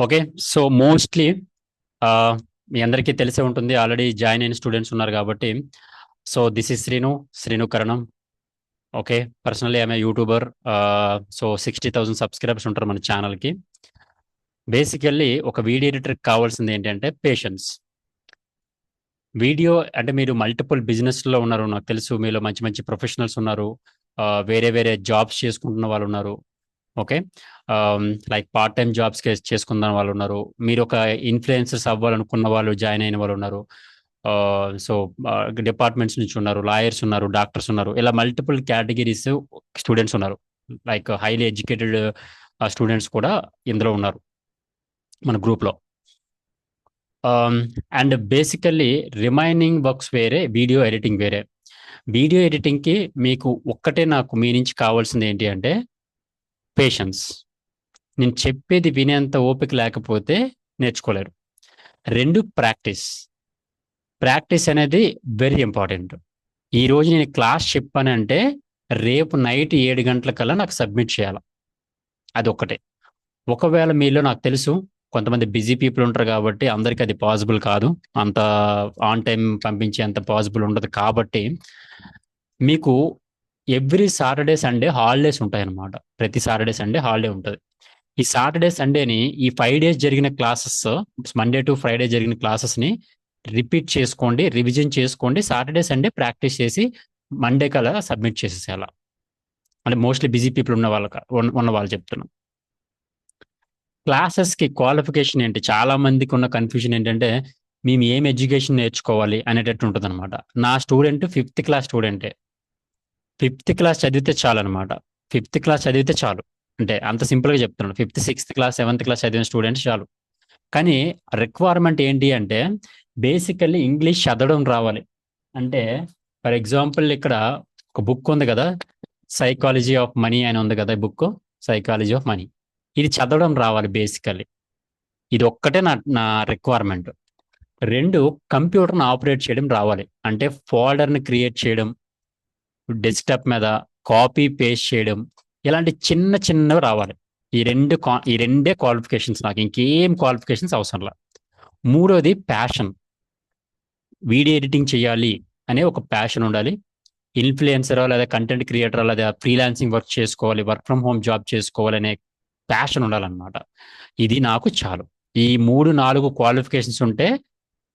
Okay. So mostly మీ అందరికీ తెలిసే ఉంటుంది. ఆల్రెడీ జాయిన్ అయిన స్టూడెంట్స్ ఉన్నారు కాబట్టి. So this is Srinu Karanam. Okay. Personally I'm a YouTuber. So 60,000 subscribers ఉంటారు మన ఛానల్కి. బేసికల్లీ ఒక వీడియో ఎడిటర్కి కావాల్సింది ఏంటంటే పేషెన్స్. వీడియో అంటే మీరు మల్టిపుల్ బిజినెస్లో ఉన్నారు, నాకు తెలుసు. మీలో మంచి మంచి ప్రొఫెషనల్స్ ఉన్నారు, వేరే వేరే జాబ్స్ చేసుకుంటున్న వాళ్ళు ఉన్నారు. Okay. Like part time jobs చేసుకున్న వాళ్ళు ఉన్నారు. మీరు ఒక ఇన్ఫ్లుయెన్సర్స్ అవ్వాలనుకున్న వాళ్ళు జాయిన్ అయిన వాళ్ళు ఉన్నారు. సో డిపార్ట్మెంట్స్ నుంచి ఉన్నారు, లాయర్స్ ఉన్నారు, డాక్టర్స్ ఉన్నారు. ఇలా మల్టిపుల్ కేటగిరీస్ స్టూడెంట్స్ ఉన్నారు. లైక్ హైలీ ఎడ్యుకేటెడ్ స్టూడెంట్స్ కూడా ఇందులో ఉన్నారు మన గ్రూప్లో. అండ్ బేసికల్లీ రిమైనింగ్ వర్క్స్ వేరే, వీడియో ఎడిటింగ్ వేరే. వీడియో ఎడిటింగ్కి మీకు ఒక్కటే నాకు మీ నుంచి కావాల్సింది ఏంటి అంటే పేషెన్స్. నేను చెప్పేది వినేంత ఓపిక లేకపోతే నేర్చుకోలేరు. రెండు ప్రాక్టీస్. ప్రాక్టీస్ అనేది వెరీ ఇంపార్టెంట్. ఈ రోజు నేను క్లాస్ చెప్పానంటే రేపు నైట్ 7 గంటలకల్లా నాకు సబ్మిట్ చేయాలి. అది ఒక్కటే. ఒకవేళ మీలో నాకు తెలుసు కొంతమంది బిజీ పీపుల్ ఉంటారు కాబట్టి అందరికీ అది పాసిబుల్ కాదు. అంత ఆన్ టైం పంపించే అంత పాసిబుల్ ఉండదు. కాబట్టి మీకు ఎవ్రీ సాటర్డే సండే హాలిడేస్ ఉంటాయన్నమాట. ప్రతి సాటర్డే సండే హాలిడే ఉంటుంది. ఈ సాటర్డే సండేని ఈ 5 డేస్ జరిగిన క్లాసెస్, మండే టు ఫ్రైడే జరిగిన క్లాసెస్ని రిపీట్ చేసుకోండి, రివిజన్ చేసుకోండి. సాటర్డే సండే ప్రాక్టీస్ చేసి మండే కల్లా సబ్మిట్ చేసేసేయాల. అంటే మోస్ట్లీ బిజీ పీపుల్ ఉన్న వాళ్ళు చెప్తున్నాను. క్లాసెస్కి క్వాలిఫికేషన్ ఏంటి? చాలా మందికి ఉన్న కన్ఫ్యూజన్ ఏంటంటే మేము ఏం ఎడ్యుకేషన్ నేర్చుకోవాలి అనేటట్టు ఉంటుంది అనమాట. నా student 5th class స్టూడెంటే. 5th class చదివితే చాలు అనమాట. 5th క్లాస్ చదివితే చాలు. అంటే అంత సింపుల్గా చెప్తున్నాను. 5th, 6th class, 7th class చదివిన స్టూడెంట్స్ చాలు. కానీ రిక్వైర్మెంట్ ఏంటి అంటే బేసికల్లీ ఇంగ్లీష్ చదవడం రావాలి. అంటే ఫర్ ఎగ్జాంపుల్ ఇక్కడ ఒక బుక్ ఉంది కదా, సైకాలజీ ఆఫ్ మనీ అని ఉంది కదా. ఈ బుక్ సైకాలజీ ఆఫ్ మనీ, ఇది చదవడం రావాలి బేసికల్లీ. ఇది ఒక్కటే నా రిక్వైర్మెంట్. రెండు, కంప్యూటర్ని ఆపరేట్ చేయడం రావాలి. అంటే ఫోల్డర్ని క్రియేట్ చేయడం, డెస్క్టాప్ మీద కాపీ పేస్ట్ చేయడం, ఇలాంటి చిన్న చిన్నవి రావాలి. ఈ రెండే క్వాలిఫికేషన్స్ నాకు. ఇంకేం క్వాలిఫికేషన్స్ అవసరం లేదు. మూడోది ప్యాషన్. వీడియో ఎడిటింగ్ చేయాలి అనే ఒక ప్యాషన్ ఉండాలి. ఇన్ఫ్లుయెన్సరో లేదా కంటెంట్ క్రియేటరో లేదా ఫ్రీలాన్సింగ్ వర్క్ చేసుకోవాలి, వర్క్ ఫ్రమ్ హోమ్ జాబ్ చేసుకోవాలి అనే ప్యాషన్ ఉండాలన్నమాట. ఇది నాకు చాలు. ఈ 3-4 క్వాలిఫికేషన్స్ ఉంటే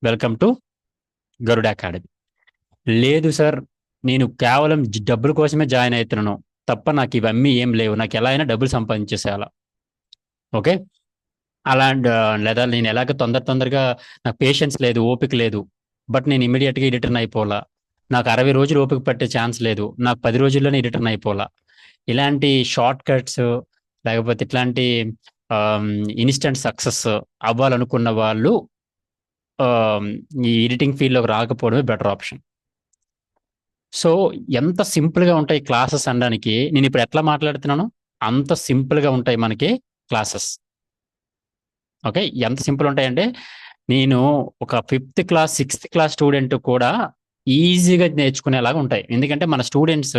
వెల్కమ్ టు గరుడ అకాడమీ. లేదు సార్, నేను కేవలం డబ్బుల కోసమే జాయిన్ అవుతున్నాను తప్ప నాకు ఇవన్నీ ఏం లేవు, నాకు ఎలా అయినా డబ్బులు సంపాదించేసేయాల, ఓకే, అలా లేదా నేను ఎలాగ తొందరగా నాకు పేషెన్స్ లేదు, ఓపిక లేదు, బట్ నేను ఇమీడియట్గా రిటర్న్ అయిపోలా, నాకు 60 రోజులు ఓపిక పట్టే ఛాన్స్ లేదు, నాకు 10 రోజుల్లోనే రిటర్న్ అయిపోలా, ఇలాంటి షార్ట్ కట్స్ లేకపోతే ఇట్లాంటి ఇన్స్టెంట్ సక్సెస్ అవ్వాలనుకున్న వాళ్ళు ఈ ఎడిటింగ్ ఫీల్డ్లోకి రాకపోవడమే బెటర్ ఆప్షన్. సో ఎంత సింపుల్గా ఉంటాయి క్లాసెస్ అనడానికి నేను ఇప్పుడు ఎట్లా మాట్లాడుతున్నాను అంత సింపుల్గా ఉంటాయి మనకి క్లాసెస్. ఓకే. ఎంత సింపుల్ ఉంటాయంటే నేను ఒక 5th class 6th class student కూడా ఈజీగా నేర్చుకునేలాగా ఉంటాయి. ఎందుకంటే మన స్టూడెంట్స్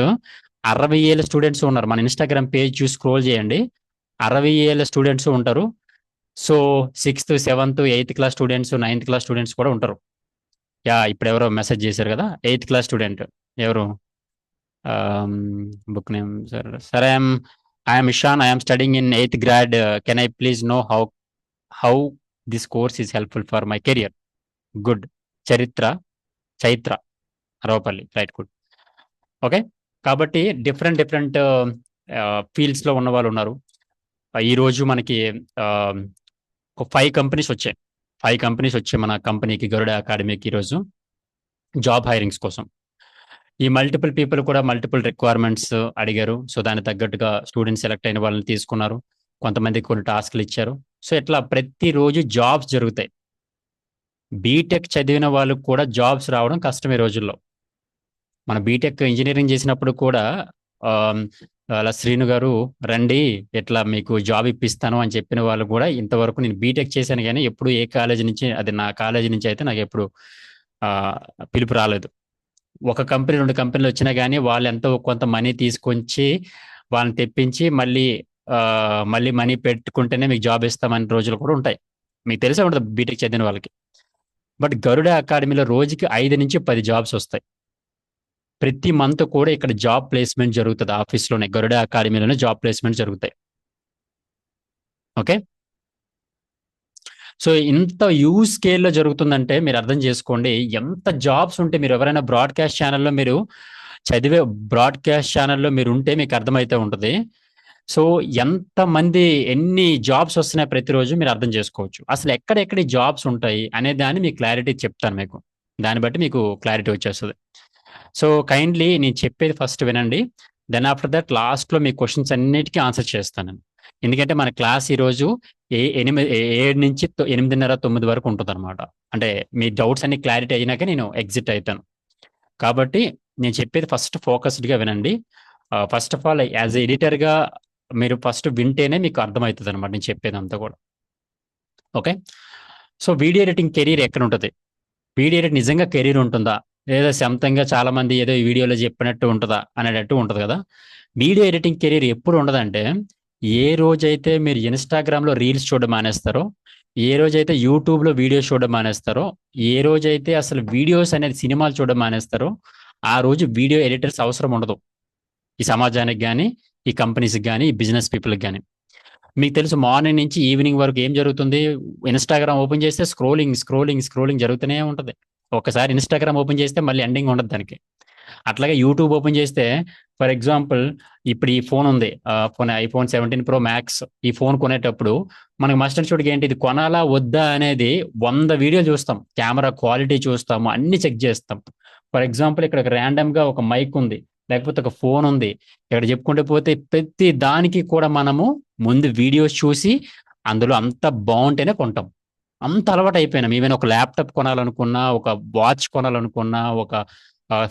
60 ఏళ్ళ స్టూడెంట్స్ ఉన్నారు. మన ఇన్స్టాగ్రామ్ పేజ్ చూసి స్క్రోల్ చేయండి, 60 ఏళ్ళ స్టూడెంట్స్ ఉంటారు. So 6th, 7th, 8th class students, 9th class students కూడా ఉంటారు. యా, ఇప్పుడు ఎవరో మెసేజ్ చేశారు కదా, 8th క్లాస్ స్టూడెంట్ ఎవరు? Book name sir. సరే, I'm Ishan, I'm studying in 8th grade. Can I please know how this course is helpful for my career? Good. Chaitra Ravupalli, right, good. Okay. కాబట్టి different different ఫీల్డ్స్లో ఉన్న వాళ్ళు ఉన్నారు. ఈరోజు మనకి ఒక 5 కంపెనీస్ వచ్చాయి. 5 కంపెనీస్ వచ్చాయి మన కంపెనీకి, గరుడ అకాడమీకి ఈరోజు జాబ్ హైరింగ్స్ కోసం. ఈ మల్టిపుల్ పీపుల్ కూడా మల్టిపుల్ రిక్వైర్మెంట్స్ అడిగారు. సో దానికి తగ్గట్టుగా స్టూడెంట్స్ సెలెక్ట్ అయిన వాళ్ళని తీసుకున్నారు. కొంతమందికి కొన్ని టాస్క్లు ఇచ్చారు. సో ఇట్లా ప్రతిరోజు జాబ్స్ జరుగుతాయి. బీటెక్ చదివిన వాళ్ళకు కూడా జాబ్స్ రావడం కష్టం ఈ రోజుల్లో. మన బీటెక్ ఇంజనీరింగ్ చేసినప్పుడు కూడా అలా శ్రీను గారు రండి ఎట్లా మీకు జాబ్ ఇప్పిస్తాను అని చెప్పిన వాళ్ళు కూడా ఇంతవరకు, నేను బీటెక్ చేశాను కానీ ఎప్పుడు ఏ కాలేజీ నుంచి, అది నా కాలేజీ నుంచి అయితే నాకు ఎప్పుడు పిలుపు రాలేదు. ఒక కంపెనీ 2 కంపెనీలు వచ్చినా కానీ వాళ్ళు ఎంతో కొంత మనీ తీసుకొచ్చి వాళ్ళని తెప్పించి మళ్ళీ మళ్ళీ మనీ పెట్టుకుంటేనే మీకు జాబ్ ఇస్తామని రోజులు కూడా ఉంటాయి. మీకు తెలిసే ఉంటుంది బీటెక్ చదివిన వాళ్ళకి. బట్ గరుడ అకాడమీలో రోజుకి 5 నుంచి 10 జాబ్స్ వస్తాయి. ప్రతి మంత్ కూడా ఇక్కడ జాబ్ ప్లేస్మెంట్ జరుగుతుంది ఆఫీస్లోనే, గరుడ అకాడమీలోనే జాబ్ ప్లేస్మెంట్ జరుగుతాయి. ఓకే. సో ఇంత యూజ్ స్కేల్లో జరుగుతుందంటే మీరు అర్థం చేసుకోండి ఎంత జాబ్స్ ఉంటే. మీరు ఎవరైనా బ్రాడ్కాస్ట్ ఛానల్లో మీరు చదివే బ్రాడ్కాస్ట్ ఛానల్లో మీరు ఉంటే మీకు అర్థమైతే ఉంటుంది. సో ఎంతమంది ఎన్ని జాబ్స్ వస్తున్నాయి ప్రతిరోజు మీరు అర్థం చేసుకోవచ్చు. అసలు ఎక్కడెక్కడ జాబ్స్ ఉంటాయి అనే దాన్ని మీకు క్లారిటీ చెప్తాను మీకు. దాన్ని బట్టి మీకు క్లారిటీ వచ్చేస్తుంది. సో కైండ్లీ నేను చెప్పేది ఫస్ట్ వినండి. దెన్ ఆఫ్టర్ దట్ లాస్ట్లో మీ క్వశ్చన్స్ అన్నిటికీ ఆన్సర్ చేస్తాను నేను. ఎందుకంటే మన క్లాస్ ఈరోజు 7 నుంచి 8:30 9 వరకు ఉంటుంది అనమాట. అంటే మీ డౌట్స్ అన్ని క్లారిటీ అయినాక నేను ఎగ్జిట్ అవుతాను. కాబట్టి నేను చెప్పేది ఫస్ట్ ఫోకస్డ్గా వినండి. ఫస్ట్ ఆఫ్ ఆల్ యాజ్ ఎడిటర్గా మీరు ఫస్ట్ వింటేనే మీకు అర్థమవుతుంది అనమాట నేను చెప్పేది అంతా కూడా. Okay. So video editing career ఎక్కడ ఉంటుంది? వీడియో ఎడిట్ నిజంగా కెరీర్ ఉంటుందా, లేదా సొంతంగా చాలా మంది ఏదో ఈ వీడియోలో చెప్పినట్టు ఉంటుందా అనేటట్టు ఉంటుంది కదా. వీడియో ఎడిటింగ్ కెరీర్ ఎప్పుడు ఉండదంటే, ఏ రోజైతే మీరు ఇన్స్టాగ్రామ్లో రీల్స్ చూడడం మానేస్తారో, ఏ రోజైతే యూట్యూబ్లో వీడియోస్ చూడడం మానేస్తారో, ఏ రోజైతే అసలు వీడియోస్ అనేది సినిమాలు చూడడం మానేస్తారో, ఆ రోజు వీడియో ఎడిటర్స్ అవసరం ఉండదు ఈ సమాజానికి కానీ, ఈ కంపెనీస్కి కానీ, ఈ బిజినెస్ పీపుల్కి కానీ. మీకు తెలుసు మార్నింగ్ నుంచి ఈవినింగ్ వరకు ఏం జరుగుతుంది? ఇన్స్టాగ్రామ్ ఓపెన్ చేస్తే స్క్రోలింగ్ స్క్రోలింగ్ స్క్రోలింగ్ జరుగుతూనే ఉంటుంది. ఒకసారి ఇన్స్టాగ్రామ్ ఓపెన్ చేస్తే మళ్ళీ ఎండింగ్ ఉండదు దానికి. అట్లాగే యూట్యూబ్ ఓపెన్ చేస్తే ఫర్ ఎగ్జాంపుల్ ఇప్పుడు ఈ ఫోన్ ఉంది, ఫోన్ ఐఫోన్ 17 Pro Max. ఈ ఫోన్ కొనేటప్పుడు మనకు మస్ట్ అండ్ షుడ్గా ఏంటి, ఇది కొనాలా వద్దా అనేది 100 వీడియోలు చూస్తాం, కెమెరా క్వాలిటీ చూస్తాము, అన్ని చెక్ చేస్తాం. ఫర్ ఎగ్జాంపుల్ ఇక్కడ ర్యాండమ్గా ఒక మైక్ ఉంది, లేకపోతే ఒక ఫోన్ ఉంది, ఇక్కడ చెప్పుకుంటే పోతే ప్రతి దానికి కూడా మనము ముందు వీడియోస్ చూసి అందులో అంత బాగుంటేనే కొంటాం. అంత అలవాటు అయిపోయినాం. ఈవెన్ ఒక ల్యాప్టాప్ కొనాలనుకున్నా, ఒక వాచ్ కొనాలనుకున్నా, ఒక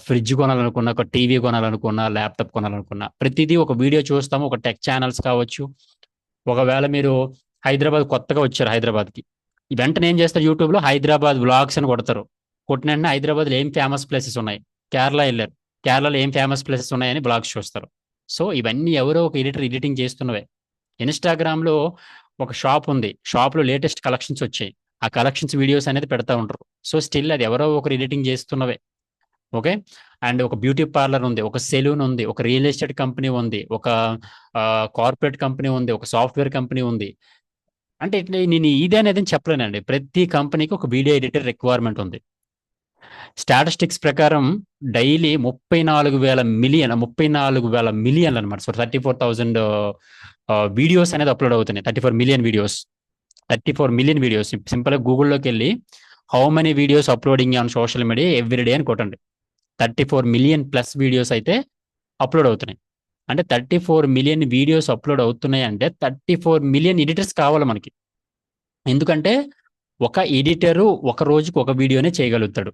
ఫ్రిడ్జ్ కొనాలనుకున్నా, ఒక టీవీ కొనాలనుకున్నా, ల్యాప్టాప్ కొనాలనుకున్నా, ప్రతిదీ ఒక వీడియో చూస్తాము. ఒక టెక్ ఛానల్స్ కావచ్చు. ఒకవేళ మీరు హైదరాబాద్ కొత్తగా వచ్చారు హైదరాబాద్కి, వెంటనే ఏం చేస్తారు, యూట్యూబ్లో హైదరాబాద్ వ్లాగ్స్ అని కొడతారు. కొట్టిన వెంటనే హైదరాబాద్లో ఏం ఫేమస్ ప్లేసెస్ ఉన్నాయి, కేరళ వెళ్ళారు, కేరళలో ఏం ఫేమస్ ప్లేసెస్ ఉన్నాయని బ్లాగ్స్ చూస్తారు. సో ఇవన్నీ ఎవరో ఒక ఎడిటర్ ఎడిటింగ్ చేస్తున్నవే. ఇన్స్టాగ్రామ్లో ఒక షాప్ ఉంది, షాప్లో లేటెస్ట్ కలెక్షన్స్ వచ్చాయి, ఆ కలెక్షన్స్ వీడియోస్ అనేది పెడతా ఉంటారు. సో స్టిల్ అది ఎవరో ఒకరు ఎడిటింగ్ చేస్తున్నవే. ఓకే. అండ్ ఒక బ్యూటీ పార్లర్ ఉంది, ఒక సెలూన్ ఉంది, ఒక రియల్ ఎస్టేట్ కంపెనీ ఉంది, ఒక కార్పొరేట్ కంపెనీ ఉంది, ఒక సాఫ్ట్వేర్ కంపెనీ ఉంది. అంటే ఇట్లా నేను ఇది అనేది చెప్పలేనండి. ప్రతి కంపెనీకి ఒక వీడియో ఎడిటర్ రిక్వైర్మెంట్ ఉంది. స్టాటిస్టిక్స్ ప్రకారం డైలీ 34,000 మిలియన్ అనమాట. సో 34,000 వీడియోస్ అనేది అప్లోడ్ అవుతున్నాయి. 34 మిలియన్ వీడియోస్. 34 million videos. సింపుల్గా గూగుల్లోకి వెళ్ళి how many videos uploading on social media every day అని కొట్టండి. 34 మిలియన్ ప్లస్ వీడియోస్ అయితే అప్లోడ్ అవుతున్నాయి. అంటే 34 మిలియన్ వీడియోస్ అప్లోడ్ అవుతున్నాయి అంటే 34 మిలియన్ ఎడిటర్స్ కావాలి మనకి. ఎందుకంటే ఒక ఎడిటరు ఒక రోజుకి ఒక వీడియోనే చేయగలుగుతాడు.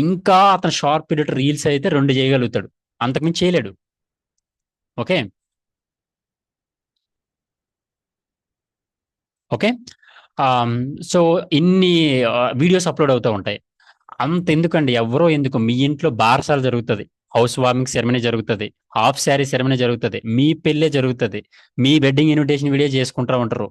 ఇంకా అతను షార్ప్ ఎడిటర్ రీల్స్ అయితే 2 చేయగలుగుతాడు, అంతకుమించి చేయలేడు. ఓకే. ఓకే. సో ఇన్ని వీడియోస్ అప్లోడ్ అవుతూ ఉంటాయి. అంత ఎందుకండి, ఎవరో ఎందుకు, మీ ఇంట్లో బారసాల జరుగుతుంది, హౌస్ వార్మింగ్ సెరమనీ జరుగుతుంది, హాఫ్ శారీ సెరమనీ జరుగుతుంది, మీ పెళ్ళే జరుగుతుంది, మీ వెడ్డింగ్ ఇన్విటేషన్ వీడియో చేసుకుంటూ ఉంటారు.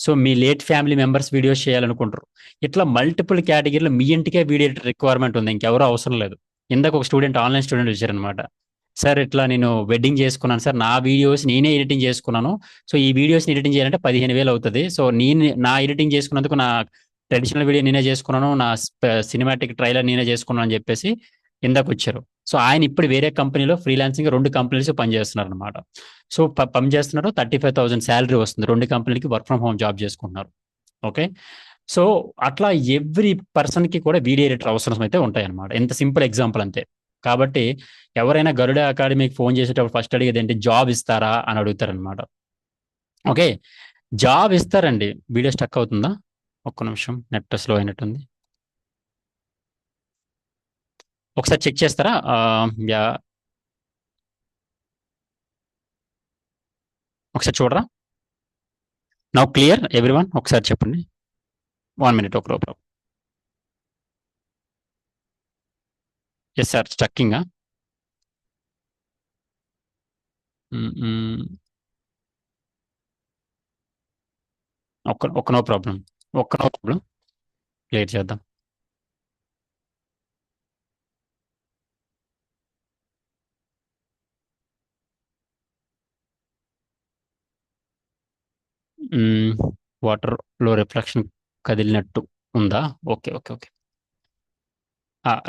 సో మీ లేట్ ఫ్యామిలీ మెంబర్స్ వీడియోస్ చేయాలనుకుంటారు. ఇట్లా మల్టిపుల్ కేటగిరీలో మీ ఇంటికే వీడియో రిక్వైర్మెంట్ ఉంది, ఇంకెవరో అవసరం లేదు. ఇందాక ఒక స్టూడెంట్, ఆన్లైన్ స్టూడెంట్ వచ్చారనమాట. సార్ ఇట్లా నేను వెడ్డింగ్ చేసుకున్నాను సార్, నా వీడియోస్ నేనే ఎడిటింగ్ చేసుకున్నాను. సో ఈ వీడియోస్ని ఎడిటింగ్ చేయాలంటే 15,000 అవుతుంది. సో నా ఎడిటింగ్ చేసుకున్నందుకు నా ట్రెడిషనల్ వీడియో నేనే చేసుకున్నాను, నా సినిమాటిక్ ట్రైలర్ నేనే చేసుకున్నాను అని చెప్పేసి ఇందాక వచ్చారు. సో ఆయన ఇప్పుడు వేరే కంపెనీలో ఫ్రీలాన్సింగ్ 2 కంపెనీస్ పనిచేస్తున్నారు అనమాట. సో పనిచేస్తున్నారు, 35,000 శాలరీ వస్తుంది, 2 కంపెనీలకి వర్క్ ఫ్రమ్ హోమ్ జాబ్ చేసుకుంటున్నారు. ఓకే. సో అట్లా ఎవ్రీ పర్సన్కి కూడా వీడియో ఎడిటర్ అవసరం అయితే ఉంటాయి అనమాట. ఎంత సింపుల్ ఎగ్జాంపుల్ అంతే. కాబట్టి ఎవరైనా గరుడ అకాడమీకి ఫోన్ చేసేటప్పుడు ఫస్ట్ అడిగేది ఏంటి, జాబ్ ఇస్తారా అని అడుగుతారనమాట. ఓకే. జాబ్ ఇస్తారండి. వీడియో స్టక్ అవుతుందా? ఒక్క నిమిషం, నెట్ స్లో అయినట్టుంది. ఒకసారి చెక్ చేస్తారా? యా, ఒకసారి చూడరా. నౌ క్లియర్ ఎవ్రీవన్, ఒకసారి చెప్పండి. 1 minute, ఒక లోపల. ఎస్ సార్, స్టక్కింగా. ఒక్క నో ప్రాబ్లం. క్లియర్ చేద్దాం. వాటర్లో రిఫ్లెక్షన్ కదిలినట్టు ఉందా? Okay, okay, okay.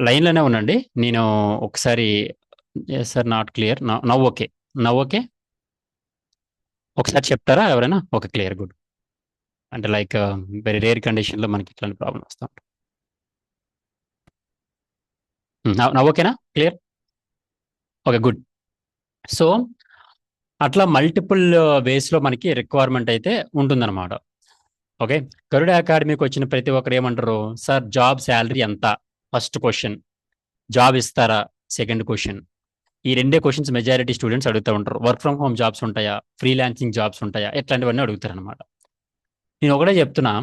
లైన్లోనే ఉండండి. నేను ఒకసారి sir not clear now okay. Okay. ఒకసారి చెప్తారా ఎవరైనా? Okay, clear, good. అంటే లైక్ వెరీ రేర్ కండిషన్లో మనకి ఇట్లాంటి ప్రాబ్లం వస్తూ ఉంటాయి. నవ్ ఓకేనా? క్లియర్. Okay, good. సో అట్లా మల్టిపుల్ వేస్లో మనకి రిక్వైర్మెంట్ అయితే ఉంటుందన్నమాట. ఓకే. గరుడ అకాడమీకి వచ్చిన ప్రతి ఒక్కరు ఏమంటారు? సార్ జాబ్ శాలరీ ఎంత? First question. జాబ్ ఇస్తారా? Second question. ఈ రెండే క్వశ్చన్స్ మెజారిటీ స్టూడెంట్స్ అడుగుతూ ఉంటారు. వర్క్ ఫ్రమ్ హోమ్ జాబ్స్ ఉంటాయా, ఫ్రీలాన్సింగ్ జాబ్స్ ఉంటాయా, ఇట్లాంటివన్నీ అడుగుతారు అనమాట. నేను ఒకటే చెప్తున్నా,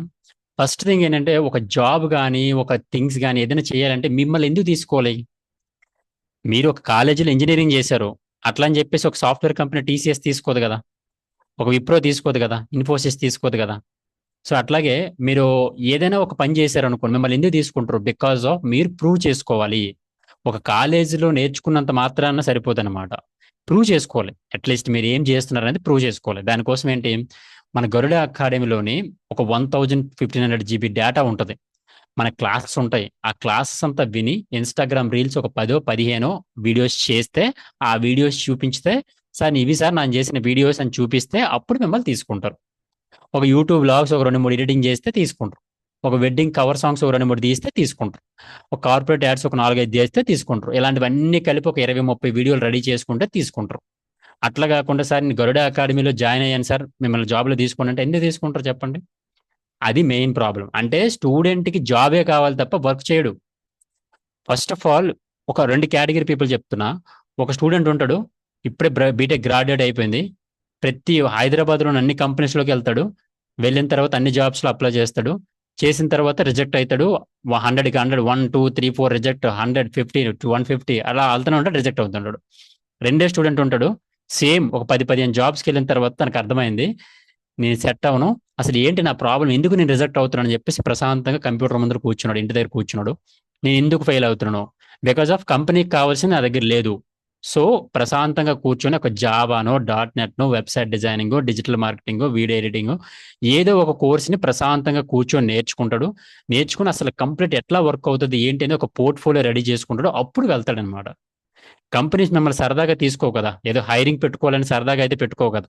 ఫస్ట్ థింగ్ ఏంటంటే ఒక జాబ్ కానీ ఒక థింగ్స్ కానీ ఏదైనా చేయాలంటే మిమ్మల్ని ఎందుకు తీసుకోవాలి? మీరు ఒక కాలేజీలో ఇంజనీరింగ్ చేశారు, అట్లా అని చెప్పేసి ఒక సాఫ్ట్వేర్ కంపెనీ టీసీఎస్ తీసుకోదు కదా, ఒక విప్రో తీసుకోదు కదా, ఇన్ఫోసిస్ తీసుకోదు కదా. సో అట్లాగే మీరు ఏదైనా ఒక పని చేశారు అనుకోండి, మిమ్మల్ని ఎందుకు తీసుకుంటారు? బికాస్ ఆఫ్ మీరు ప్రూవ్ చేసుకోవాలి. ఒక కాలేజీలో నేర్చుకున్నంత మాత్రాన సరిపోదన్నమాట. ప్రూవ్ చేసుకోవాలి. అట్లీస్ట్ మీరు ఏం చేస్తున్నారు అనేది ప్రూవ్ చేసుకోవాలి. దానికోసం ఏంటి, మన గరుడ అకాడమీలోని ఒక 1500 జీబీ డేటా ఉంటుంది. మన క్లాసెస్ ఉంటాయి. ఆ క్లాసెస్ అంతా విని ఇన్స్టాగ్రామ్ రీల్స్ ఒక 10-15 వీడియోస్ చేస్తే, ఆ వీడియోస్ చూపించితే, సార్ ఇవి సార్ నేను చేసిన వీడియోస్ అని చూపిస్తే అప్పుడు మిమ్మల్ని తీసుకుంటారు. ఒక యూట్యూబ్ వ్లాగ్స్ ఒక 2-3 ఎడిటింగ్ చేస్తే తీసుకుంటారు. ఒక వెడ్డింగ్ కవర్ సాంగ్స్ ఒక 2-3 తీస్తే తీసుకుంటారు. ఒక కార్పొరేట్ యాడ్స్ ఒక 4-5 చేస్తే తీసుకుంటారు. ఇలాంటివన్నీ కలిపి ఒక 20-30 వీడియోలు రెడీ చేసుకుంటే తీసుకుంటారు. అట్లా కాకుండా సార్ నేను గరుడ అకాడమీలో జాయిన్ అయ్యాను సార్, మిమ్మల్ని జాబ్లో తీసుకోండి అంటే ఎందుకు తీసుకుంటారు చెప్పండి? అది మెయిన్ ప్రాబ్లం. అంటే స్టూడెంట్కి జాబే కావాలి తప్ప వర్క్ చేయడు. ఫస్ట్ ఆఫ్ ఆల్ ఒక 2 కేటగిరీ పీపుల్ చెప్తున్నా. ఒక స్టూడెంట్ ఉంటాడు, ఇప్పుడే బీటెక్ గ్రాడ్యుయేట్ అయిపోయింది, ప్రతి హైదరాబాద్లోని అన్ని కంపెనీస్లోకి వెళ్తాడు, వెళ్ళిన తర్వాత అన్ని జాబ్స్లో అప్లై చేస్తాడు, చేసిన తర్వాత రిజెక్ట్ అవుతాడు. 100కి 100, 1, 2, 3, 4 రిజెక్ట్, 100, 50 to 150 అలా వెళ్తూనే ఉంటాడు, రిజెక్ట్ అవుతుంటాడు. రెండే స్టూడెంట్ ఉంటాడు, సేమ్ ఒక 10-15 జాబ్స్కి వెళ్ళిన తర్వాత తనకు అర్థమైంది నేను సెట్ అవను, అసలు ఏంటి నా ప్రాబ్లం, ఎందుకు నేను రిజెక్ట్ అవుతున్నాను అని చెప్పేసి ప్రశాంతంగా కంప్యూటర్ ముందర కూర్చున్నాడు, ఇంటి దగ్గర కూర్చున్నాడు. నేను ఎందుకు ఫెయిల్ అవుతున్నాను? బికాస్ ఆఫ్ కంపెనీకి కావాల్సింది నా దగ్గర లేదు. సో ప్రశాంతంగా కూర్చొని ఒక జావానో, .NET నో, website designing, digital marketing, video editing, ఏదో ఒక కోర్స్ని ప్రశాంతంగా కూర్చొని నేర్చుకుంటాడు. నేర్చుకుని అసలు కంప్లీట్ ఎట్లా వర్క్ అవుతుంది ఏంటి అని ఒక పోర్ట్ఫోలియో రెడీ చేసుకుంటాడు. అప్పుడు వెళ్తాడనమాట. కంపెనీస్ మిమ్మల్ని సరదాగా తీసుకో కదా, ఏదో హైరింగ్ పెట్టుకోవాలని సరదాగా అయితే పెట్టుకో కదా.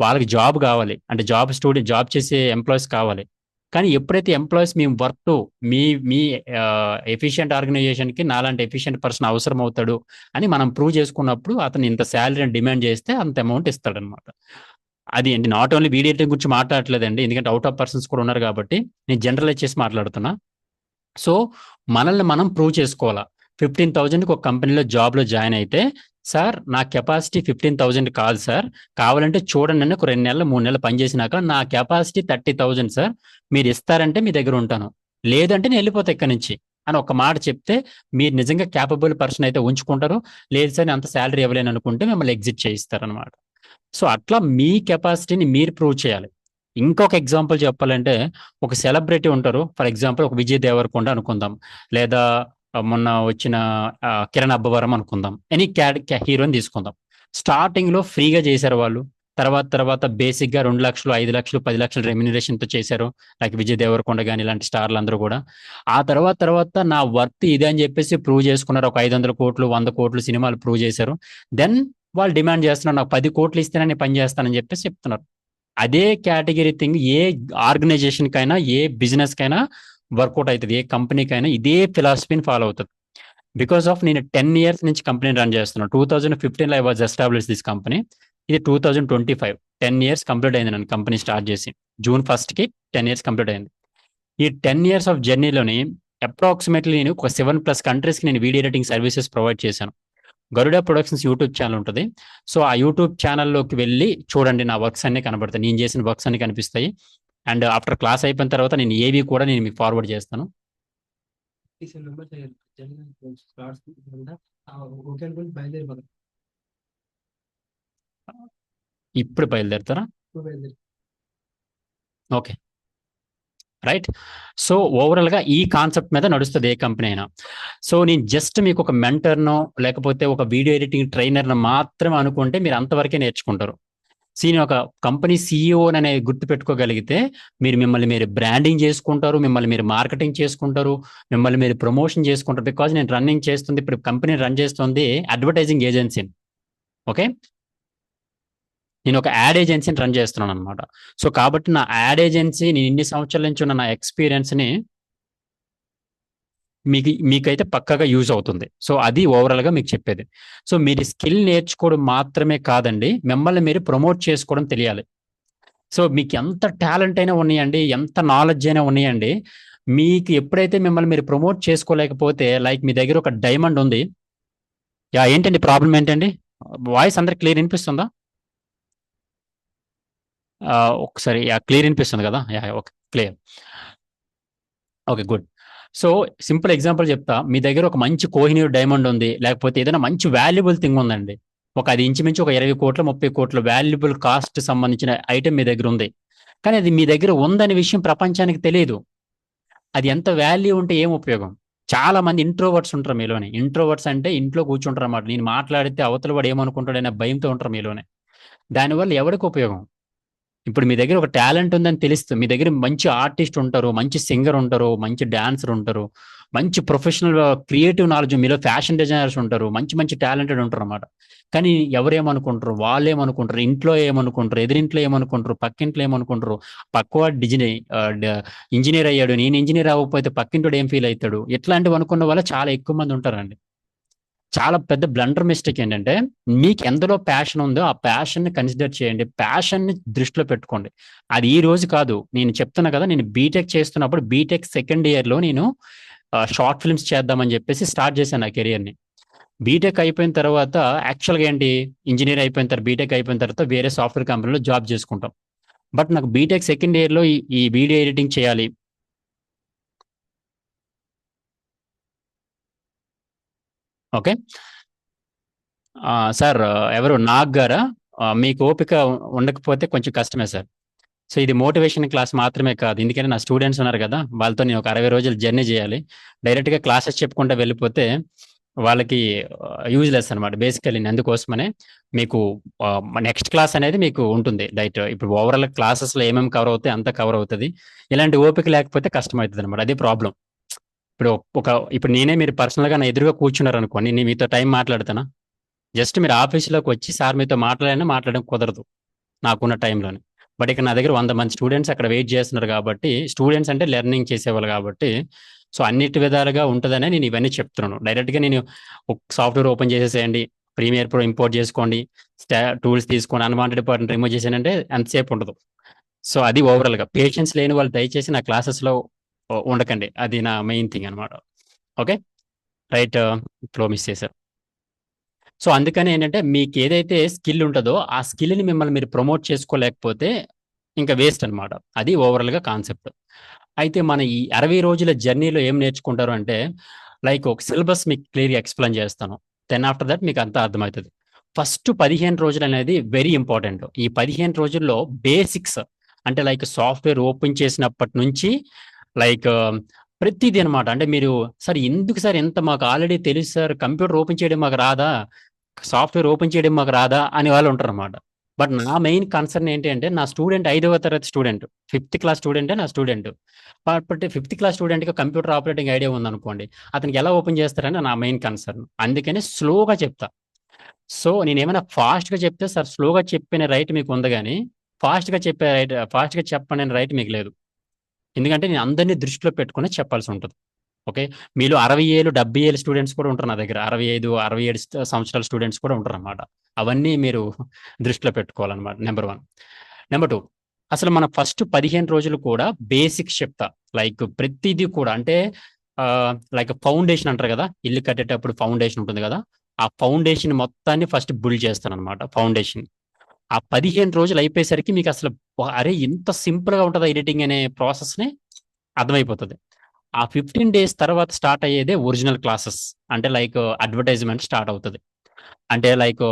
వాళ్ళకి జాబ్ కావాలి అంటే జాబ్ చేసే ఎంప్లాయీస్ కావాలి. కానీ ఎప్పుడైతే ఎంప్లాయీస్ మీ వర్క్, మీ మీ ఎఫిషియెంట్ ఆర్గనైజేషన్కి నాలాంటి ఎఫిషియెంట్ పర్సన్ అవసరం అవుతాడు అని మనం ప్రూవ్ చేసుకున్నప్పుడు అతను ఇంత శాలరీని డిమాండ్ చేస్తే అంత అమౌంట్ ఇస్తాడనమాట. అది అండి, నాట్ ఓన్లీ వీడియో ఎడిటింగ్ గురించి మాట్లాడట్లేదండి, ఎందుకంటే అవుట్ ఆఫ్ పర్సన్స్ కూడా ఉన్నారు కాబట్టి నేను జనరలైజ్ చేసి మాట్లాడుతున్నా. సో మనల్ని మనం ప్రూవ్ చేసుకోవాలా. 15,000కి ఒక కంపెనీలో జాబ్లో జాయిన్ అయితే, సార్ నా కెపాసిటీ 15,000 కాదు సార్, కావాలంటే చూడండి అని ఒక 2 నెలలు 3 నెలలు పనిచేసినాక నా కెపాసిటీ 30,000 సార్, మీరు ఇస్తారంటే మీ దగ్గర ఉంటాను, లేదంటే నేను వెళ్ళిపోతా ఇక్కడి నుంచి అని ఒక మాట చెప్తే మీరు నిజంగా క్యాపబుల్ పర్సన్ అయితే ఉంచుకుంటారు. లేదు సార్ అంత శాలరీ ఇవ్వలేను అనుకుంటే మిమ్మల్ని ఎగ్జిట్ చేయిస్తారు అనమాట. సో అట్లా మీ కెపాసిటీని మీరు ప్రూవ్ చేయాలి. ఇంకొక ఎగ్జాంపుల్ చెప్పాలంటే, ఒక సెలబ్రిటీ ఉంటారు, ఫర్ ఎగ్జాంపుల్ ఒక విజయ్ దేవరకొండ అనుకుందాం, లేదా మొన్న వచ్చిన కిరణ్ అబ్బవరం అనుకుందాం, ఎనీ హీరోని తీసుకుందాం. స్టార్టింగ్ లో ఫ్రీగా చేశారు వాళ్ళు, తర్వాత తర్వాత బేసిక్ గా 2 లక్షలు, 5 లక్షలు, 10 లక్షలు రెమ్యూనరేషన్ తో చేశారు. లైక్ విజయ్ దేవరకొండ కానీ ఇలాంటి స్టార్లు అందరూ కూడా. ఆ తర్వాత తర్వాత నా వర్త్ ఇదే అని చెప్పేసి ప్రూవ్ చేసుకున్నారు. ఒక 500 కోట్లు, 100 కోట్లు సినిమాలు ప్రూవ్ చేశారు. దెన్ వాళ్ళు డిమాండ్ చేస్తున్నారు, నాకు 10 కోట్లు ఇస్తేనే నేను పని చేస్తానని చెప్పేసి చెప్తున్నారు. అదే కేటగిరీ థింగ్ ఏ ఆర్గనైజేషన్ కైనా, ఏ బిజినెస్ కైనా వర్కౌట్ అవుతుంది, ఏ కంపెనీకైనా ఇదే ఫిలాసఫీని ఫాలో అవుతుంది. బికాస్ ఆఫ్ నేను 10 years నుంచి కంపెనీ రన్ చేస్తున్నాను. 2015లో I was establish this company. ఇది 2025, 10 years కంప్లీట్ అయింది నన్ను కంపెనీ స్టార్ట్ చేసి. June 1st కి 10 years కంప్లీట్ అయింది. ఈ 10 years ఆఫ్ జర్నీలోని అప్రాక్సిమేట్లీ నేను ఒక 7+ కంట్రీస్కి నేను వీడియో ఎడిటింగ్ సర్వీసెస్ ప్రొవైడ్ చేశాను. గరుడ ప్రొడక్షన్స్ యూట్యూబ్ ఛానల్ ఉంటుంది. సో ఆ యూట్యూబ్ ఛానల్లోకి వెళ్ళి చూడండి, నా వర్క్స్ అన్ని కనబడతాయి, నేను చేసిన వర్క్స్ అన్ని కనిపిస్తాయి. అండ్ ఆఫ్టర్ క్లాస్ అయిపోయిన తర్వాత నేను ఏవి కూడా నేను మీకు ఫార్వర్డ్ చేస్తాను. ఇప్పుడు బయలుదేరుతారా? ఓకే. రైట్. సో ఓవరాల్ గా ఈ కాన్సెప్ట్ మీద నడుస్తుంది ఏ కంపెనీ అయినా. సో నేను జస్ట్ మీకు ఒక మెంటర్నో లేకపోతే ఒక వీడియో ఎడిటింగ్ ట్రైనర్ను మాత్రమే అనుకుంటే మీరు అంతవరకే నేర్చుకుంటారు. నేను ఒక కంపెనీ సీఈఓ అనే గుర్తు పెట్టుకోగలిగితే మిమ్మల్ని మీరు బ్రాండింగ్ చేసుకుంటారు, మిమ్మల్ని మీరు మార్కెటింగ్ చేసుకుంటారు, మిమ్మల్ని మీరు ప్రమోషన్ చేసుకుంటారు. బికాజ్ నేను రన్నింగ్ చేస్తుంది, ఇప్పుడు కంపెనీ రన్ చేస్తుంది అడ్వర్టైజింగ్ ఏజెన్సీ. ఓకే, నేను ఒక యాడ్ ఏజెన్సీని రన్ చేస్తున్నాను అనమాట. సో కాబట్టి నా యాడ్ ఏజెన్సీ, నేను ఇన్ని సంవత్సరాల నుంచి ఉన్న నా ఎక్స్పీరియన్స్ని మీకైతే పక్కగా యూజ్ అవుతుంది. సో అది ఓవరాల్ గా మీకు చెప్పేది. సో మీరు స్కిల్ నేర్చుకోవడం మాత్రమే కాదండి, మిమ్మల్ని మీరు ప్రమోట్ చేసుకోవడం తెలియాలి. సో మీకు ఎంత టాలెంట్ అయినా ఉన్నాయండి, ఎంత నాలెడ్జ్ అయినా ఉన్నాయండి, మీకు ఎప్పుడైతే మిమ్మల్ని మీరు ప్రమోట్ చేసుకోలేకపోతే, లైక్ మీ దగ్గర ఒక డైమండ్ ఉంది. యా, ఏంటండి ప్రాబ్లం ఏంటండి? వాయిస్ అందరికి క్లియర్ వినిపిస్తుందా? ఒకసారి యా, క్లియర్ వినిపిస్తుంది కదా? Yeah, okay, clear. Okay, good. So simple example చెప్తా. మీ దగ్గర ఒక మంచి కోహినూర్ డైమండ్ ఉంది, లేకపోతే ఏదైనా మంచి వాల్యుబుల్ థింగ్ ఉందండి. అది ఇంచుమించు ఒక 20 కోట్ల 30 కోట్ల వాల్యుబుల్ కాస్ట్ సంబంధించిన ఐటెం మీ దగ్గర ఉంది. కానీ అది మీ దగ్గర ఉందనే విషయం ప్రపంచానికి తెలియదు. అది ఎంత వాల్యూ ఉంటే ఏం ఉపయోగం? చాలా మంది ఇంట్రోవర్ట్స్ ఉంటారు మీలోనే. ఇంట్రోవర్ట్స్ అంటే ఇంట్లో కూర్చుంటారు అన్నమాట. నేను మాట్లాడితే అవతల వాడు ఏమనుకుంటాడనే భయంతో ఉంటారు మీలోనే. దానివల్ల ఎవరికి ఉపయోగం? ఇప్పుడు మీ దగ్గర ఒక టాలెంట్ ఉందని తెలుస్తుంది, మీ దగ్గర మంచి ఆర్టిస్ట్ ఉంటారు, మంచి సింగర్ ఉంటారు, మంచి డాన్సర్ ఉంటారు, మంచి ప్రొఫెషనల్ క్రియేటివ్ నాలెడ్జ్, మీలో ఫ్యాషన్ డిజైనర్స్ ఉంటారు, మంచి మంచి టాలెంటెడ్ ఉంటారు అన్నమాట. కానీ ఎవరేమనుకుంటారు, వాళ్ళు ఏమనుకుంటారు, ఇంట్లో ఏమనుకుంటారు, ఎదురింట్లో ఏమనుకుంటారు, పక్కింట్లో ఏమనుకుంటారు, పక్కవాడు ఇంజనీర్ అయ్యాడు, నేను ఇంజనీర్ అవ్వకపోతే పక్కింటోడు ఏం ఫీల్ అవుతాడు, ఇట్లాంటివి అనుకున్న వల్ల చాలా ఎక్కువ మంది ఉంటారండి. చాలా పెద్ద బ్లండర్ మిస్టేక్ ఏంటంటే, మీకు ఎందులో ప్యాషన్ ఉందో ఆ ప్యాషన్ ని కన్సిడర్ చేయండి, ప్యాషన్ ని దృష్టిలో పెట్టుకోండి. అది ఈ రోజు కాదు, నేను చెప్తున్నా కదా, నేను బీటెక్ చేస్తున్నప్పుడు బీటెక్ సెకండ్ ఇయర్ లో నేను షార్ట్ ఫిల్మ్స్ చేద్దామని చెప్పేసి స్టార్ట్ చేశాను నా కెరియర్ ని. బీటెక్ అయిపోయిన తర్వాత యాక్చువల్గా ఏంటి, ఇంజనీర్ అయిపోయిన తర్వాత బీటెక్ అయిపోయిన తర్వాత వేరే సాఫ్ట్వేర్ కంపెనీలో జాబ్ చేసుకుంటాం. బట్ నాకు బీటెక్ సెకండ్ ఇయర్ లో ఈ వీడియో ఎడిటింగ్ చేయాలి. ఓకే. సార్, ఎవరు నాగ్ గారా? మీకు ఓపిక ఉండకపోతే కొంచెం కష్టమే సార్. సో ఇది మోటివేషన్ క్లాస్ మాత్రమే కాదు, ఎందుకంటే నా స్టూడెంట్స్ ఉన్నారు కదా, వాళ్ళతో నేను ఒక 60 రోజులు జర్నీ చేయాలి. డైరెక్ట్ గా క్లాసెస్ చెప్పుకుంటూ వెళ్ళిపోతే వాళ్ళకి యూజ్లెస్ అనమాట. బేసికలీ అందుకోసమనే మీకు నెక్స్ట్ క్లాస్ అనేది మీకు ఉంటుంది డైరెక్ట్. ఇప్పుడు ఓవరాల్ క్లాసెస్ లో ఏమేమి కవర్ అవుతాయి అంత కవర్ అవుతుంది. ఇలాంటి ఓపిక లేకపోతే కష్టం అవుతుంది అనమాట, అదే ప్రాబ్లం. ఇప్పుడు ఇప్పుడు నేనే, మీరు పర్సనల్ గా నా ఎదురుగా కూర్చున్నారు అనుకోండి, నేను మీతో టైం మాట్లాడతానా? జస్ట్ మీరు ఆఫీస్లోకి వచ్చి సార్ మీతో మాట్లాడడం కుదరదు నాకున్న టైంలోనే. బట్ ఇక్కడ నా దగ్గర 100 మంది స్టూడెంట్స్ అక్కడ వెయిట్ చేస్తున్నారు కాబట్టి, స్టూడెంట్స్ అంటే లెర్నింగ్ చేసేవాళ్ళు కాబట్టి, సో అన్నిటి విధాలుగా ఉంటుందనే నేను ఇవన్నీ చెప్తున్నాను. డైరెక్ట్గా నేను ఒక సాఫ్ట్వేర్ ఓపెన్ చేసేసేయండి, ప్రీమియర్ ప్రో ఇంపోర్ట్ చేసుకోండి, టూల్స్ తీసుకోండి, అన్వాంటెడ్ పార్ట్ రిమూవ్ చేసానంటే ఎంతసేపు ఉండదు. సో అది ఓవరాల్గా పేషెన్స్ లేని వాళ్ళు దయచేసి నా క్లాసెస్లో ఉండకండి, అది నా మెయిన్ థింగ్ అనమాట. Okay, right. ఫ్లో మిస్ చేశారు. సో అందుకని ఏంటంటే, మీకు ఏదైతే స్కిల్ ఉంటుందో ఆ స్కిల్ని మిమ్మల్ని మీరు ప్రమోట్ చేసుకోలేకపోతే ఇంకా వేస్ట్ అనమాట. అది ఓవరాల్గా కాన్సెప్ట్. అయితే మన ఈ 60 రోజుల జర్నీలో ఏం నేర్చుకుంటారు అంటే, లైక్ ఒక సిలబస్ మీకు క్లియర్గా ఎక్స్ప్లెయిన్ చేస్తాను. దెన్ ఆఫ్టర్ దట్ మీకు అంతా అర్థమవుతుంది. ఫస్ట్ 15 రోజులు అనేది వెరీ ఇంపార్టెంట్. ఈ 15 రోజుల్లో బేసిక్స్, అంటే లైక్ సాఫ్ట్వేర్ ఓపెన్ చేసినప్పటి నుంచి లైక్ ప్రతిదీ అనమాట. అంటే మీరు, సార్ ఎందుకు సార్ ఎంత, మాకు ఆల్రెడీ తెలుసు సార్, కంప్యూటర్ ఓపెన్ చేయడం మాకు రాదా, సాఫ్ట్వేర్ ఓపెన్ చేయడం మాకు రాదా అని వాళ్ళు ఉంటారు అనమాట. బట్ నా మెయిన్ కన్సర్న్ ఏంటి అంటే, నా స్టూడెంట్ 5వ తరగతి స్టూడెంట్, 5th క్లాస్ స్టూడెంటే నా స్టూడెంట్. బట్ 5th క్లాస్ స్టూడెంట్కి కంప్యూటర్ ఆపరేటింగ్ ఐడియా ఉందనుకోండి, అతనికి ఎలా ఓపెన్ చేస్తారని నా మెయిన్ కన్సర్న్. అందుకని స్లోగా చెప్తా. సో నేనేమైనా ఫాస్ట్గా చెప్తే, సార్ స్లోగా చెప్పిన రైట్ మీకు ఉంది కానీ ఫాస్ట్గా చెప్పండి రైట్ మీకు లేదు. ఎందుకంటే నేను అందరినీ దృష్టిలో పెట్టుకుని చెప్పాల్సి ఉంటుంది. ఓకే, మీలో 60 ఏళ్ళు 70 ఏళ్ళు స్టూడెంట్స్ కూడా ఉంటారు నా దగ్గర, 65 67 సంవత్సరాల స్టూడెంట్స్ కూడా ఉంటారు అనమాట. అవన్నీ మీరు దృష్టిలో పెట్టుకోవాలన్నమాట. నెంబర్ 1. నెంబర్ 2, అసలు మన ఫస్ట్ 15 రోజులు కూడా బేసిక్స్ చెప్తా. లైక్ ప్రతిదీ కూడా, అంటే లైక్ ఫౌండేషన్ అంటారు కదా, ఇల్లు కట్టేటప్పుడు ఫౌండేషన్ ఉంటుంది కదా, ఆ ఫౌండేషన్ మొత్తాన్ని ఫస్ట్ బిల్డ్ చేస్తాను అనమాట. ఫౌండేషన్ ఆ 15 రోజులు అయిపోయేసరికి మీకు అసలు అరే ఇంత సింపుల్ గా ఉంటుందా ఎడిటింగ్ అనే ప్రాసెస్ ని అర్థమైపోతుంది. ఆ 15 డేస్ తర్వాత స్టార్ట్ అయ్యేదే ఒరిజినల్ క్లాసెస్. అంటే లైక్ అడ్వర్టైజ్మెంట్ స్టార్ట్ అవుతుంది. అంటే లైక్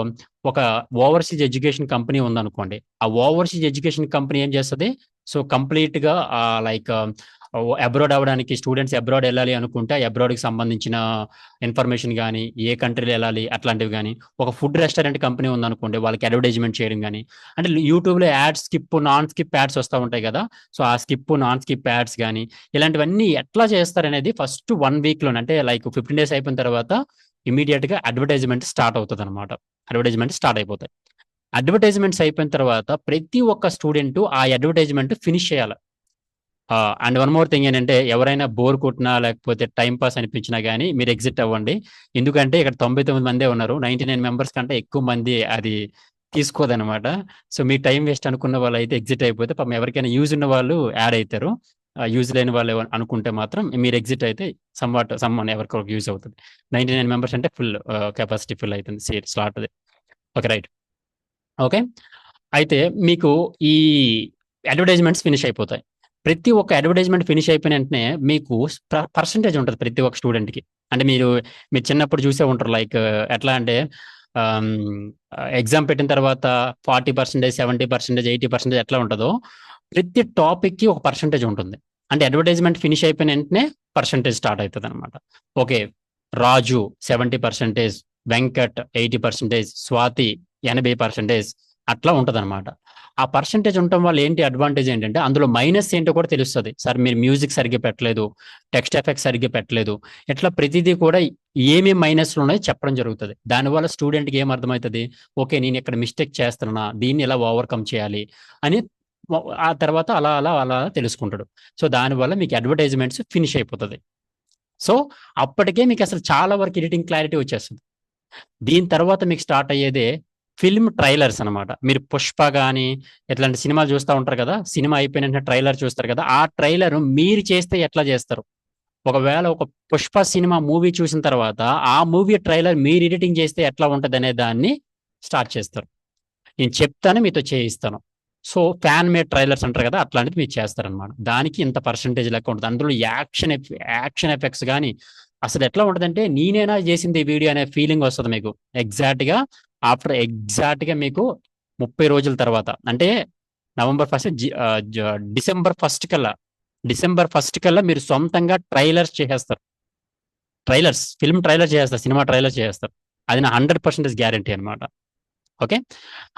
ఒక ఓవర్సీస్ ఎడ్యుకేషన్ కంపెనీ ఉందనుకోండి, ఆ ఓవర్సీస్ ఎడ్యుకేషన్ కంపెనీ ఏం చేస్తుంది, సో కంప్లీట్ గా లైక్ అబ్రాడ్ అవ్వడానికి స్టూడెంట్స్ అబ్రాడ్ వెళ్ళాలి అనుకుంటే అబ్రాడ్కి సంబంధించిన ఇన్ఫర్మేషన్ కానీ ఏ కంట్రీలో వెళ్ళాలి అట్లాంటివి కానీ, ఒక ఫుడ్ రెస్టారెంట్ కంపెనీ ఉందనుకోండి వాళ్ళకి అడ్వర్టైజ్మెంట్ చేయడం కానీ, అంటే యూట్యూబ్లో add skip non skip ads వస్తూ ఉంటాయి కదా, సో ఆ స్కిప్ నాన్ స్కిప్ యాడ్స్ కానీ ఇలాంటివన్నీ ఎట్లా చేస్తారనేది ఫస్ట్ 1 వీక్లోనే, అంటే లైక్ 15 days అయిపోయిన తర్వాత ఇమీడియట్గా అడ్వర్టైజ్మెంట్ స్టార్ట్ అవుతుంది అనమాట. అడ్వర్టైజ్మెంట్ స్టార్ట్ అయిపోతాయి. అడ్వర్టైజ్మెంట్స్ అయిపోయిన తర్వాత ప్రతి ఒక్క స్టూడెంట్ ఆ అడ్వర్టైజ్మెంట్ ఫినిష్ చేయాలి. అండ్ వన్ మోర్ థింగ్ ఏంటంటే, ఎవరైనా బోర్ కొట్టినా లేకపోతే టైం పాస్ అనిపించినా కానీ మీరు ఎగ్జిట్ అవ్వండి. ఎందుకంటే ఇక్కడ 99 మందే ఉన్నారు, 99 మెంబర్స్ కంటే ఎక్కువ మంది అది తీసుకోదనమాట. సో మీ టైం వేస్ట్ అనుకున్న వాళ్ళు అయితే ఎగ్జిట్ అయిపోతే పాపం ఎవరికైనా యూజ్ ఉన్న వాళ్ళు యాడ్ అవుతారు. యూజ్ లేని వాళ్ళు అనుకుంటే మాత్రం మీరు ఎగ్జిట్ అయితే సమ్మన్ ఎవరికొరకు యూజ్ అవుతుంది. 99 మెంబర్స్ అంటే ఫుల్ కెపాసిటీ ఫుల్ అవుతుంది స్లాట్ అది. Okay, right. ఓకే, అయితే మీకు ఈ అడ్వర్టైజ్మెంట్స్ ఫినిష్ అయిపోతాయి. ప్రతి ఒక్క అడ్వర్టైజ్మెంట్ ఫినిష్ అయిపోయిన వెంటనే మీకు పర్సంటేజ్ ఉంటుంది ప్రతి ఒక్క స్టూడెంట్కి. అంటే మీరు చిన్నప్పుడు చూసే ఉంటారు, లైక్ ఎట్లా అంటే ఎగ్జామ్ పెట్టిన తర్వాత 40%, 70%, 80% ఎట్లా ఉంటుందో ప్రతి టాపిక్కి ఒక పర్సంటేజ్ ఉంటుంది. అంటే అడ్వర్టైజ్మెంట్ ఫినిష్ అయిపోయిన వెంటనే పర్సంటేజ్ స్టార్ట్ అవుతుంది అనమాట. ఓకే, రాజు 70%, వెంకట్ 80%, స్వాతి 80%, అట్లా ఉంటుంది అనమాట. ఆ పర్సంటేజ్ ఉండటం వల్ల ఏంటి అడ్వాంటేజ్ ఏంటంటే, అందులో మైనస్ ఏంటో కూడా తెలుస్తుంది. సార్ మీరు మ్యూజిక్ సరిగ్గా పెట్టలేదు, టెక్స్ట్ ఎఫెక్ట్స్ సరిగ్గా పెట్టలేదు, ఇట్లా ప్రతిదీ కూడా ఏమేమి మైనస్లు ఉన్నాయో చెప్పడం జరుగుతుంది. దానివల్ల స్టూడెంట్కి ఏం అర్థమవుతుంది, ఓకే నేను ఇక్కడ మిస్టేక్ చేస్తున్నా, దీన్ని ఎలా ఓవర్కమ్ చేయాలి అని ఆ తర్వాత అలా అలా అలా తెలుసుకుంటాడు. సో దానివల్ల మీకు అడ్వర్టైజ్మెంట్స్ ఫినిష్ అయిపోతుంది. సో అప్పటికే మీకు అసలు చాలా వరకు ఎడిటింగ్ క్లారిటీ వచ్చేస్తుంది. దీని తర్వాత మీకు స్టార్ట్ అయ్యేదే ఫిల్మ్ ట్రైలర్స్ అనమాట. మీరు పుష్ప కానీ ఇట్లాంటి సినిమాలు చూస్తూ ఉంటారు కదా, సినిమా అయిపోయిన ట్రైలర్ చూస్తారు కదా, ఆ ట్రైలర్ మీరు చేస్తే ఎట్లా చేస్తారు. ఒకవేళ ఒక పుష్ప సినిమా మూవీ చూసిన తర్వాత ఆ మూవీ ట్రైలర్ మీరు ఎడిటింగ్ చేస్తే ఎట్లా ఉంటుంది అనే దాన్ని స్టార్ట్ చేస్తారు. నేను చెప్తాను, మీతో చేయిస్తాను. సో ఫ్యాన్ మేడ్ ట్రైలర్స్ అంటారు కదా, అట్లాంటిది మీరు చేస్తారనమాట. దానికి ఇంత పర్సంటేజ్ లెక్క ఉంటుంది. అందులో యాక్షన్ ఎఫెక్ట్స్ కానీ అసలు ఎట్లా ఉంటుందంటే నేనేనా చేసింది ఈ వీడియో అనే ఫీలింగ్ వస్తుంది మీకు. ఎగ్జాక్ట్గా మీకు 30 రోజుల తర్వాత, అంటే నవంబర్ 1 డిసెంబర్ ఫస్ట్ కల్లా మీరు సొంతంగా ట్రైలర్స్ చేసేస్తారు. ఫిల్మ్ ట్రైలర్ చేస్తారు, సినిమా ట్రైలర్ చేస్తారు. అది నా 100% గ్యారంటీ అనమాట. ఓకే,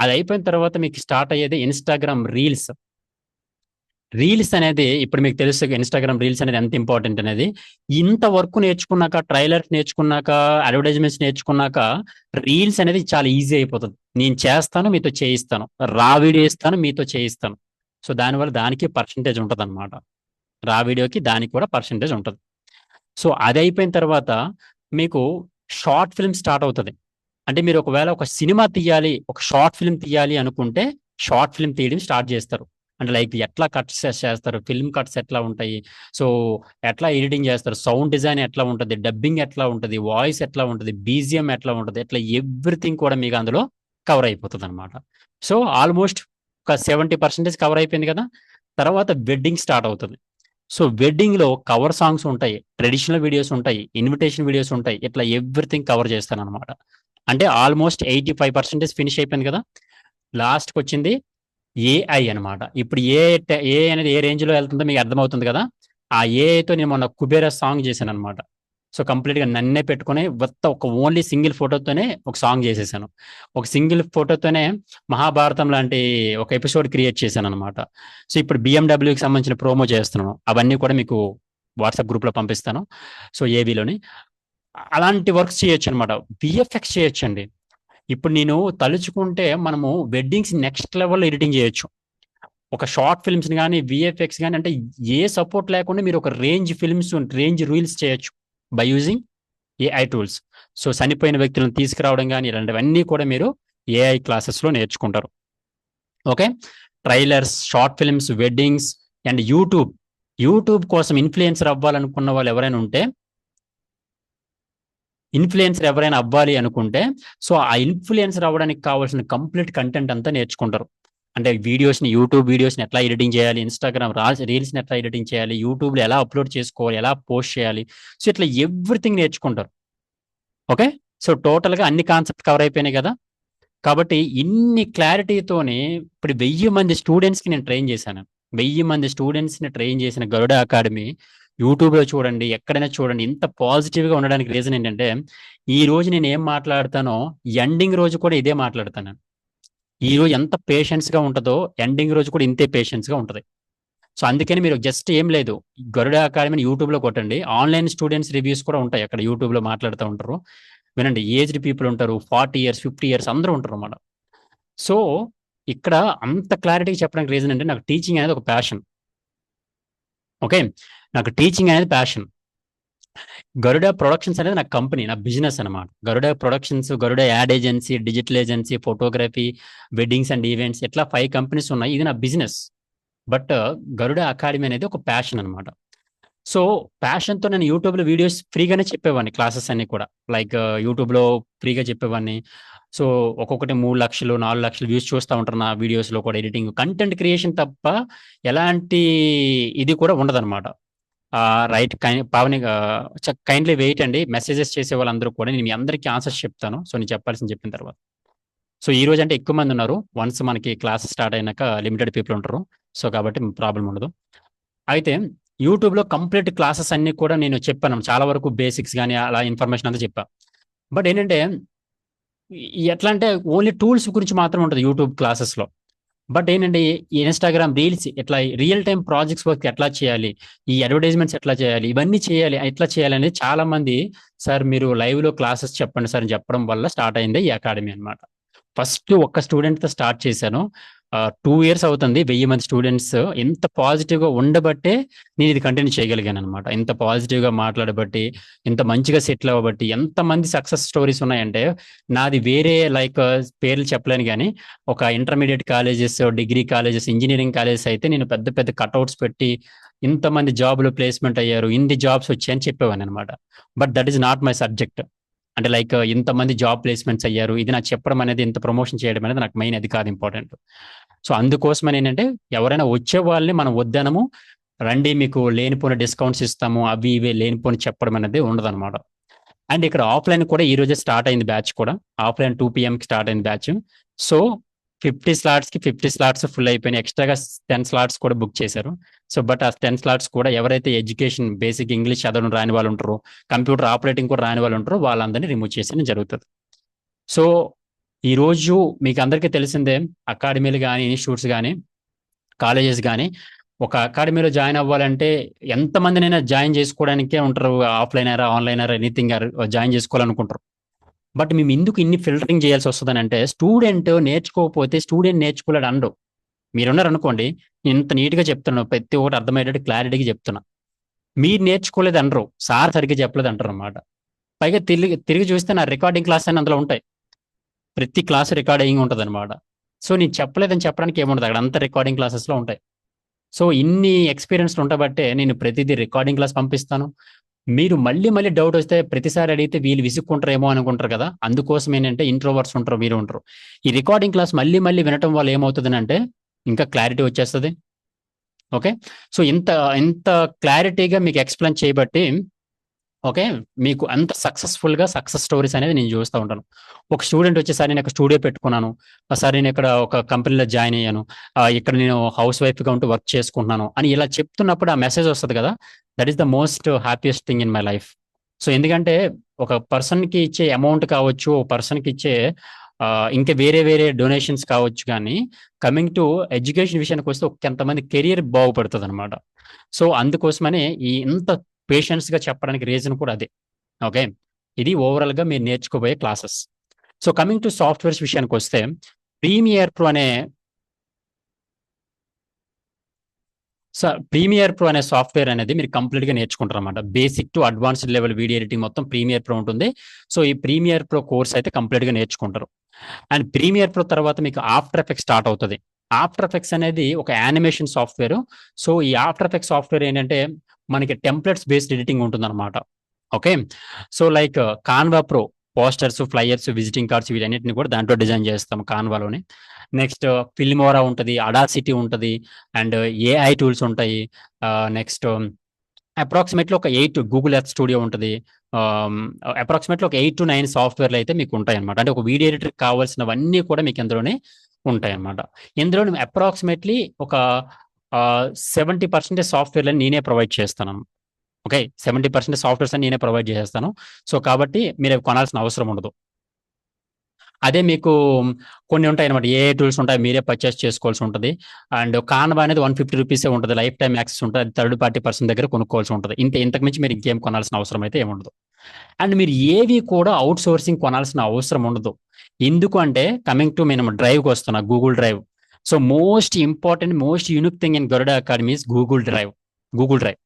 అది అయిపోయిన తర్వాత మీకు స్టార్ట్ అయ్యేది ఇన్స్టాగ్రామ్ రీల్స్ అనేది. ఇప్పుడు మీకు తెలుసు ఇన్స్టాగ్రామ్ రీల్స్ అనేది ఎంత ఇంపార్టెంట్ అనేది. ఇంత వర్క్ నేర్చుకున్నాక, ట్రైలర్స్ నేర్చుకున్నాక, అడ్వర్టైజ్మెంట్స్ నేర్చుకున్నాక రీల్స్ అనేది చాలా ఈజీ అయిపోతుంది. నేను చేస్తాను, మీతో చేయిస్తాను, రా వీడియో ఇస్తాను, మీతో చేయిస్తాను. సో దానివల్ల దానికి పర్సంటేజ్ ఉంటుంది అనమాట. రా వీడియోకి దానికి కూడా పర్సంటేజ్ ఉంటుంది. సో అది అయిపోయిన తర్వాత మీకు షార్ట్ ఫిల్మ్ స్టార్ట్ అవుతుంది. అంటే మీరు ఒకవేళ ఒక సినిమా తీయాలి, ఒక షార్ట్ ఫిల్మ్ తీయాలి అనుకుంటే షార్ట్ ఫిల్మ్ తీయడం స్టార్ట్ చేస్తారు. అంటే లైక్ ఎట్లా కట్స్ చేస్తారు, ఫిల్మ్ కట్స్ ఎట్లా ఉంటాయి, సో ఎట్లా ఎడిటింగ్ చేస్తారు, సౌండ్ డిజైన్ ఎట్లా ఉంటుంది, డబ్బింగ్ ఎట్లా ఉంటుంది, వాయిస్ ఎట్లా ఉంటుంది, బీజిఎం ఎట్లా ఉంటుంది, ఎట్లా ఎవ్రీథింగ్ కూడా మీకు అందులో కవర్ అయిపోతుంది అనమాట. సో ఆల్మోస్ట్ ఒక 70% కవర్ అయిపోయింది కదా. తర్వాత వెడ్డింగ్ స్టార్ట్ అవుతుంది. సో వెడ్డింగ్లో కవర్ సాంగ్స్ ఉంటాయి, ట్రెడిషనల్ వీడియోస్ ఉంటాయి, ఇన్విటేషన్ వీడియోస్ ఉంటాయి, ఇట్లా ఎవ్రీథింగ్ కవర్ చేస్తాను అనమాట. అంటే ఆల్మోస్ట్ 85% ఫినిష్ అయిపోయింది కదా. లాస్ట్కి వచ్చింది ఏఐ అనమాట. ఇప్పుడు ఏ అనేది ఏ రేంజ్లో వెళ్తుందో మీకు అర్థమవుతుంది కదా. ఆ ఏఐతో నేను మొన్న కుబేరా సాంగ్ చేశాను అనమాట. సో కంప్లీట్గా నన్నే పెట్టుకుని ఒక ఓన్లీ సింగిల్ ఫోటోతోనే ఒక సాంగ్ చేసేసాను. ఒక సింగిల్ ఫోటోతోనే మహాభారతం లాంటి ఒక ఎపిసోడ్ క్రియేట్ చేశాను అనమాట. సో ఇప్పుడు బిఎండబ్ల్యూకి సంబంధించిన ప్రోమో చేస్తున్నాను, అవన్నీ కూడా మీకు వాట్సాప్ గ్రూప్లో పంపిస్తాను. సో ఏవీలోని అలాంటి వర్క్స్ చేయొచ్చు అనమాట. విఎఫ్ఎక్స్ చేయొచ్చు అండి. ఇప్పుడు నేను తలుచుకుంటే మనము వెడ్డింగ్స్ నెక్స్ట్ లెవెల్లో ఎడిటింగ్ చేయొచ్చు. ఒక షార్ట్ ఫిల్మ్స్ కానీ విఎఫ్ఎక్స్ కానీ, అంటే ఏ సపోర్ట్ లేకుండా మీరు ఒక రేంజ్ రీల్స్ చేయొచ్చు by using AI tools. So చనిపోయిన వ్యక్తులను తీసుకురావడం కానీ ఇలాంటివన్నీ కూడా మీరు ఏఐ క్లాసెస్లో నేర్చుకుంటారు. Okay, trailers, short films, weddings and YouTube కోసం ఇన్ఫ్లుయెన్సర్ అవ్వాలనుకున్న వాళ్ళు ఎవరైనా ఉంటే, ఇన్ఫ్లుయెన్సర్ ఎవరైనా అవ్వాలి అనుకుంటే సో ఆ ఇన్ఫ్లుయెన్సర్ అవ్వడానికి కావాల్సిన కంప్లీట్ కంటెంట్ అంతా నేర్చుకుంటారు. అంటే యూట్యూబ్ వీడియోస్ని ఎట్లా ఎడిటింగ్ చేయాలి, ఇన్స్టాగ్రామ్ రీల్స్ని ఎట్లా ఎడిటింగ్ చేయాలి, యూట్యూబ్లో ఎలా అప్లోడ్ చేసుకోవాలి, ఎలా పోస్ట్ చేయాలి, సో ఇట్లా ఎవ్రీథింగ్ నేర్చుకుంటారు. ఓకే, సో టోటల్గా అన్ని కాన్సెప్ట్ కవర్ అయిపోయినాయి కదా. కాబట్టి ఇన్ని క్లారిటీతోనే ఇప్పుడు 1000 మంది స్టూడెంట్స్కి నేను ట్రైన్ చేశాను. 1000 మంది స్టూడెంట్స్ని ట్రైన్ చేసిన గరుడ అకాడమీ యూట్యూబ్లో చూడండి, ఎక్కడైనా చూడండి. ఇంత పాజిటివ్గా ఉండడానికి రీజన్ ఏంటంటే, ఈ రోజు నేను ఏం మాట్లాడతానో ఎండింగ్ రోజు కూడా ఇదే మాట్లాడతాను. ఈ రోజు ఎంత పేషెన్స్గా ఉంటుందో ఎండింగ్ రోజు కూడా ఇంతే పేషెన్స్గా ఉంటుంది. సో అందుకని మీరు జస్ట్ ఏం లేదు, గరుడ అకాడమీని యూట్యూబ్లో కొట్టండి. ఆన్లైన్ స్టూడెంట్స్ రివ్యూస్ కూడా ఉంటాయి అక్కడ, యూట్యూబ్లో మాట్లాడుతూ ఉంటారు. వినండి, ఏజ్డ్ పీపుల్ ఉంటారు, 40 ఇయర్స్ 50 ఇయర్స్ అందరూ ఉంటారు అన్నమాట. సో ఇక్కడ అంత క్లారిటీగా చెప్పడానికి రీజన్ అంటే, నాకు టీచింగ్ అనేది ఒక ప్యాషన్. ఓకే, నాకు టీచింగ్ అనేది ప్యాషన్. గరుడ ప్రొడక్షన్స్ అనేది నా కంపెనీ, నా బిజినెస్ అనమాట. Garuda Productions, Garuda ad agency, digital agency, photography, weddings and events, ఇట్లా 5 కంపెనీస్ ఉన్నాయి. ఇది నా బిజినెస్. బట్ గరుడ అకాడమీ అనేది ఒక ప్యాషన్ అనమాట. సో ప్యాషన్తో నేను యూట్యూబ్లో వీడియోస్ ఫ్రీగానే చెప్పేవాడిని, క్లాసెస్ అన్ని కూడా. లైక్ యూట్యూబ్లో ఫ్రీగా చెప్పేవాడిని. సో ఒక్కొక్కటి 3 లక్షలు 4 లక్షలు వ్యూస్ చూస్తూ ఉంటారు నా వీడియోస్లో కూడా. ఎడిటింగ్, కంటెంట్ క్రియేషన్ తప్ప ఎలాంటి ఇది కూడా ఉండదన్నమాట. రైట్, పావని, కైండ్లీ వెయిట్ అండి. మెసేజెస్ చేసే వాళ్ళందరూ కూడా నేను మీ అందరికీ ఆన్సర్స్ చెప్తాను. సో నేను చెప్పాల్సింది చెప్పిన తర్వాత. సో ఈ రోజు అంటే ఎక్కువ మంది ఉన్నారు. వన్స్ మనకి క్లాస్ స్టార్ట్ అయినాక లిమిటెడ్ పీపుల్ ఉంటారు. సో కాబట్టి ప్రాబ్లం ఉండదు. అయితే యూట్యూబ్లో కంప్లీట్ క్లాసెస్ అన్ని కూడా నేను చెప్పాను, చాలా వరకు బేసిక్స్ కానీ అలా ఇన్ఫర్మేషన్ అంతా చెప్పా. బట్ ఏంటంటే, ఎట్లా అంటే ఓన్లీ టూల్స్ గురించి మాత్రం ఉంటుంది యూట్యూబ్ క్లాసెస్లో. బట్ ఏంటంటే, ఈ ఇన్స్టాగ్రామ్ రీల్స్ ఎట్లా, రియల్ టైం ప్రాజెక్ట్స్ వర్క్ ఎట్లా చేయాలి, ఈ అడ్వర్టైజ్మెంట్స్ ఎట్లా చేయాలి, ఇవన్నీ చేయాలి, ఎట్లా చేయాలి అనేది చాలా మంది, సార్ మీరు లైవ్లో క్లాసెస్ చెప్పండి సార్ అని చెప్పడం వల్ల స్టార్ట్ అయింది ఈ అకాడమీ అనమాట. ఫస్ట్ ఒక్క స్టూడెంట్తో స్టార్ట్ చేశాను. 2 ఇయర్స్ అవుతుంది. 1000 మంది స్టూడెంట్స్ ఎంత పాజిటివ్గా ఉండబట్టే నేను ఇది కంటిన్యూ చేయగలిగాను అనమాట. ఇంత పాజిటివ్గా మాట్లాడబట్టి, ఇంత మంచిగా సెటిల్ అవ్వబట్టి, ఎంతమంది సక్సెస్ స్టోరీస్ ఉన్నాయంటే, నాది వేరే లైక్ పేర్లు చెప్పలేను కానీ, ఒక intermediate colleges, degree colleges, engineering colleges అయితే నేను పెద్ద పెద్ద కట్అవుట్స్ పెట్టి ఇంతమంది జాబ్లు ప్లేస్మెంట్ అయ్యారు, ఇన్ని జాబ్స్ వచ్చాయని చెప్పేవాను అనమాట. But that is not my subject. అంటే లైక్ ఇంతమంది జాబ్ ప్లేస్మెంట్స్ అయ్యారు, ఇది నాకు చెప్పడం అనేది, ఇంత ప్రమోషన్ చేయడం అనేది నాకు మెయిన్, అది కాదు ఇంపార్టెంట్. సో అందుకోసమని ఏంటంటే, ఎవరైనా వచ్చే వాళ్ళని మనం వద్దనము, రండి మీకు లేనిపోని డిస్కౌంట్స్ ఇస్తాము, అవి ఇవి లేనిపోని చెప్పడం అనేది ఉండదన్నమాట. అండ్ ఇక్కడ ఆఫ్లైన్ కూడా ఈ రోజే స్టార్ట్ అయింది బ్యాచ్ కూడా. ఆఫ్లైన్ 2 PM స్టార్ట్ అయింది బ్యాచ్. సో 50 స్లాట్స్కి 50 స్లాట్స్ ఫుల్ అయిపోయినాయి. ఎక్స్ట్రాగా 10 స్లాట్స్ కూడా బుక్ చేశారు. సో బట్ ఆ 10 స్లాట్స్ కూడా ఎవరైతే ఎడ్యుకేషన్ బేసిక్ ఇంగ్లీష్ చదవడం రాని వాళ్ళు ఉంటారో, కంప్యూటర్ ఆపరేటింగ్ కూడా రాని వాళ్ళు ఉంటారో, వాళ్ళందరినీ రిమూవ్ చేసేయడం జరుగుతుంది. సో ఈరోజు మీకు అందరికీ తెలిసిందే, అకాడమీలు కానీ, ఇన్స్టిట్యూట్స్ కానీ, కాలేజెస్ కానీ, ఒక అకాడమీలో జాయిన్ అవ్వాలంటే ఎంతమందినైనా జాయిన్ చేసుకోవడానికే ఉంటారు. ఆఫ్లైన్ అయినా ఆన్లైన్ అయినా ఎనీథింగ్ జాయిన్ చేసుకోవాలనుకుంటారు. బట్ మేము ఎందుకు ఇన్ని ఫిల్టరింగ్ చేయాల్సి వస్తుందని అంటే, స్టూడెంట్ నేర్చుకోకపోతే స్టూడెంట్ నేర్చుకోలేడు అనరు. మీరున్నారు అనుకోండి, ఇంత నీట్గా చెప్తున్నాను, ప్రతి ఒక్కటి అర్థమయ్యేటట్టు క్లారిటీగా చెప్తున్నా, మీరు నేర్చుకోలేదు అనరు, సార్ సరిగ్గా చెప్పలేదు అంటారు అనమాట. పైగా తిరిగి తిరిగి చూస్తే నా రికార్డింగ్ క్లాస్ అని అందులో ఉంటాయి. ప్రతి క్లాస్ రికార్డింగ్ ఉంటుంది అనమాట. సో నేను చెప్పలేదని చెప్పడానికి ఏముండదు, అక్కడ అంతా రికార్డింగ్ క్లాసెస్లో ఉంటాయి. సో ఇన్ని ఎక్స్పీరియన్స్లు ఉండబట్టే నేను ప్రతిదీ రికార్డింగ్ క్లాస్ పంపిస్తాను. మీరు మళ్ళీ మళ్ళీ డౌట్ వస్తే ప్రతిసారి అడిగితే వీళ్ళు విసుక్కుంటారేమో అనుకుంటారు కదా, అందుకోసం ఏంటంటే ఇంట్రోవర్ట్స్ ఉంటారు, మీరు ఉంటారు. ఈ రికార్డింగ్ క్లాస్ మళ్ళీ మళ్ళీ వినటం వల్ల ఏమవుతుంది అంటే, ఇంకా క్లారిటీ వచ్చేస్తుంది. ఓకే, సో ఇంత ఇంత క్లారిటీగా మీకు ఎక్స్ప్లెయిన్ చేయబట్టి, ఓకే, మీకు అంత సక్సెస్ఫుల్గా సక్సెస్ స్టోరీస్ అనేది నేను చూస్తూ ఉంటాను. ఒక స్టూడెంట్ వచ్చేసరి నేను ఒక స్టూడియో పెట్టుకున్నాను, ఒకసారి నేను ఇక్కడ ఒక కంపెనీలో జాయిన్ అయ్యాను, ఇక్కడ నేను హౌస్ వైఫ్గా ఉంటూ వర్క్ చేసుకుంటున్నాను అని ఇలా చెప్తున్నప్పుడు ఆ మెసేజ్ వస్తుంది కదా, that is the most happiest thing in my life. So ఎందుకంటే ఒక పర్సన్కి ఇచ్చే అమౌంట్ కావచ్చు, ఒక పర్సన్కి ఇచ్చే ఇంకా వేరే వేరే డొనేషన్స్ కావచ్చు, కానీ కమింగ్ టు ఎడ్యుకేషన్ విషయానికి వస్తే కొంతమంది కెరియర్ బాగుపడుతుంది అనమాట. సో అందుకోసమనే ఈ ఇంత పేషెన్స్గా చెప్పడానికి రీజన్ కూడా అదే. ఓకే, ఇది ఓవరాల్గా మీరు నేర్చుకోబోయే classes. So coming to softwares విషయానికి వస్తే, ప్రీమియర్ ప్రో అనే సాఫ్ట్వేర్ అనేది మీరు కంప్లీట్గా నేర్చుకుంటారు అనమాట. Basic to advanced level video editing మొత్తం ప్రీమియర్ ప్రో ఉంటుంది. సో ఈ ప్రీమియర్ ప్రో కోర్స్ అయితే కంప్లీట్గా నేర్చుకుంటారు. అండ్ ప్రీమియర్ ప్రో తర్వాత మీకు ఆఫ్టర్ ఎఫెక్ట్స్ స్టార్ట్ అవుతుంది. ఆఫ్టర్ ఎఫెక్ట్స్ అనేది ఒక యానిమేషన్ సాఫ్ట్వేర్. సో ఈ ఆఫ్టర్ ఎఫెక్ట్స్ సాఫ్ట్వేర్ ఏంటంటే, మనకి టెంప్లెట్స్ బేస్డ్ ఎడిటింగ్ ఉంటుంది అనమాట. Okay, so like Canva pro, posters, flyers, visiting cards, వీటన్నిటిని కూడా దాంట్లో డిజైన్ చేస్తాం కాన్వాలోనే. నెక్స్ట్ ఫిల్మోరా ఉంటుంది, అడాసిటీ ఉంటుంది, అండ్ ఏఐ టూల్స్ ఉంటాయి. నెక్స్ట్ అప్రాక్సిమేట్లీ ఒక 8 గూగుల్ ఎర్త్ స్టూడియో ఉంటుంది. అప్రాక్సిమేట్లీ ఒక 8 to 9 సాఫ్ట్వేర్లు అయితే మీకు ఉంటాయి అనమాట. అంటే ఒక వీడియో ఎడిటర్ కావాల్సినవన్నీ కూడా మీకు ఇందులోనే ఉంటాయి అనమాట. ఇందులో అప్రాక్సిమేట్లీ ఒక 70% సాఫ్ట్వేర్లని నేనే ప్రొవైడ్ చేస్తాను. ఓకే, 70% సాఫ్ట్వేర్స్ అని నేనే ప్రొవైడ్ చేసేస్తాను. సో కాబట్టి మీరు అవి కొనాల్సిన అవసరం ఉండదు. అదే మీకు కొన్ని ఉంటాయన్నమాట. ఏఐ టూల్స్ ఉంటాయి, మీరే పర్చేస్ చేసుకోవాల్సి ఉంటుంది. అండ్ కాన్వా అనేది ₹150 ఉంటుంది. లైఫ్ టైమ్ యాక్సెస్ ఉంటుంది. అది థర్డ్ పార్టీ పర్సన్ దగ్గర కొనుక్కోవాల్సి ఉంటుంది. ఇంతకు మించి మీరు ఇంకేం కొనాల్సిన అవసరం అయితే ఏముండదు. అండ్ మీరు ఏవి కూడా అవుట్ సోర్సింగ్ కొనాల్సిన అవసరం ఉండదు. ఎందుకు అంటే కమింగ్ టు నేను డ్రైవ్కి వస్తున్నా, Google drive. So most important, most unique thing in Garuda academy is Google drive. Google drive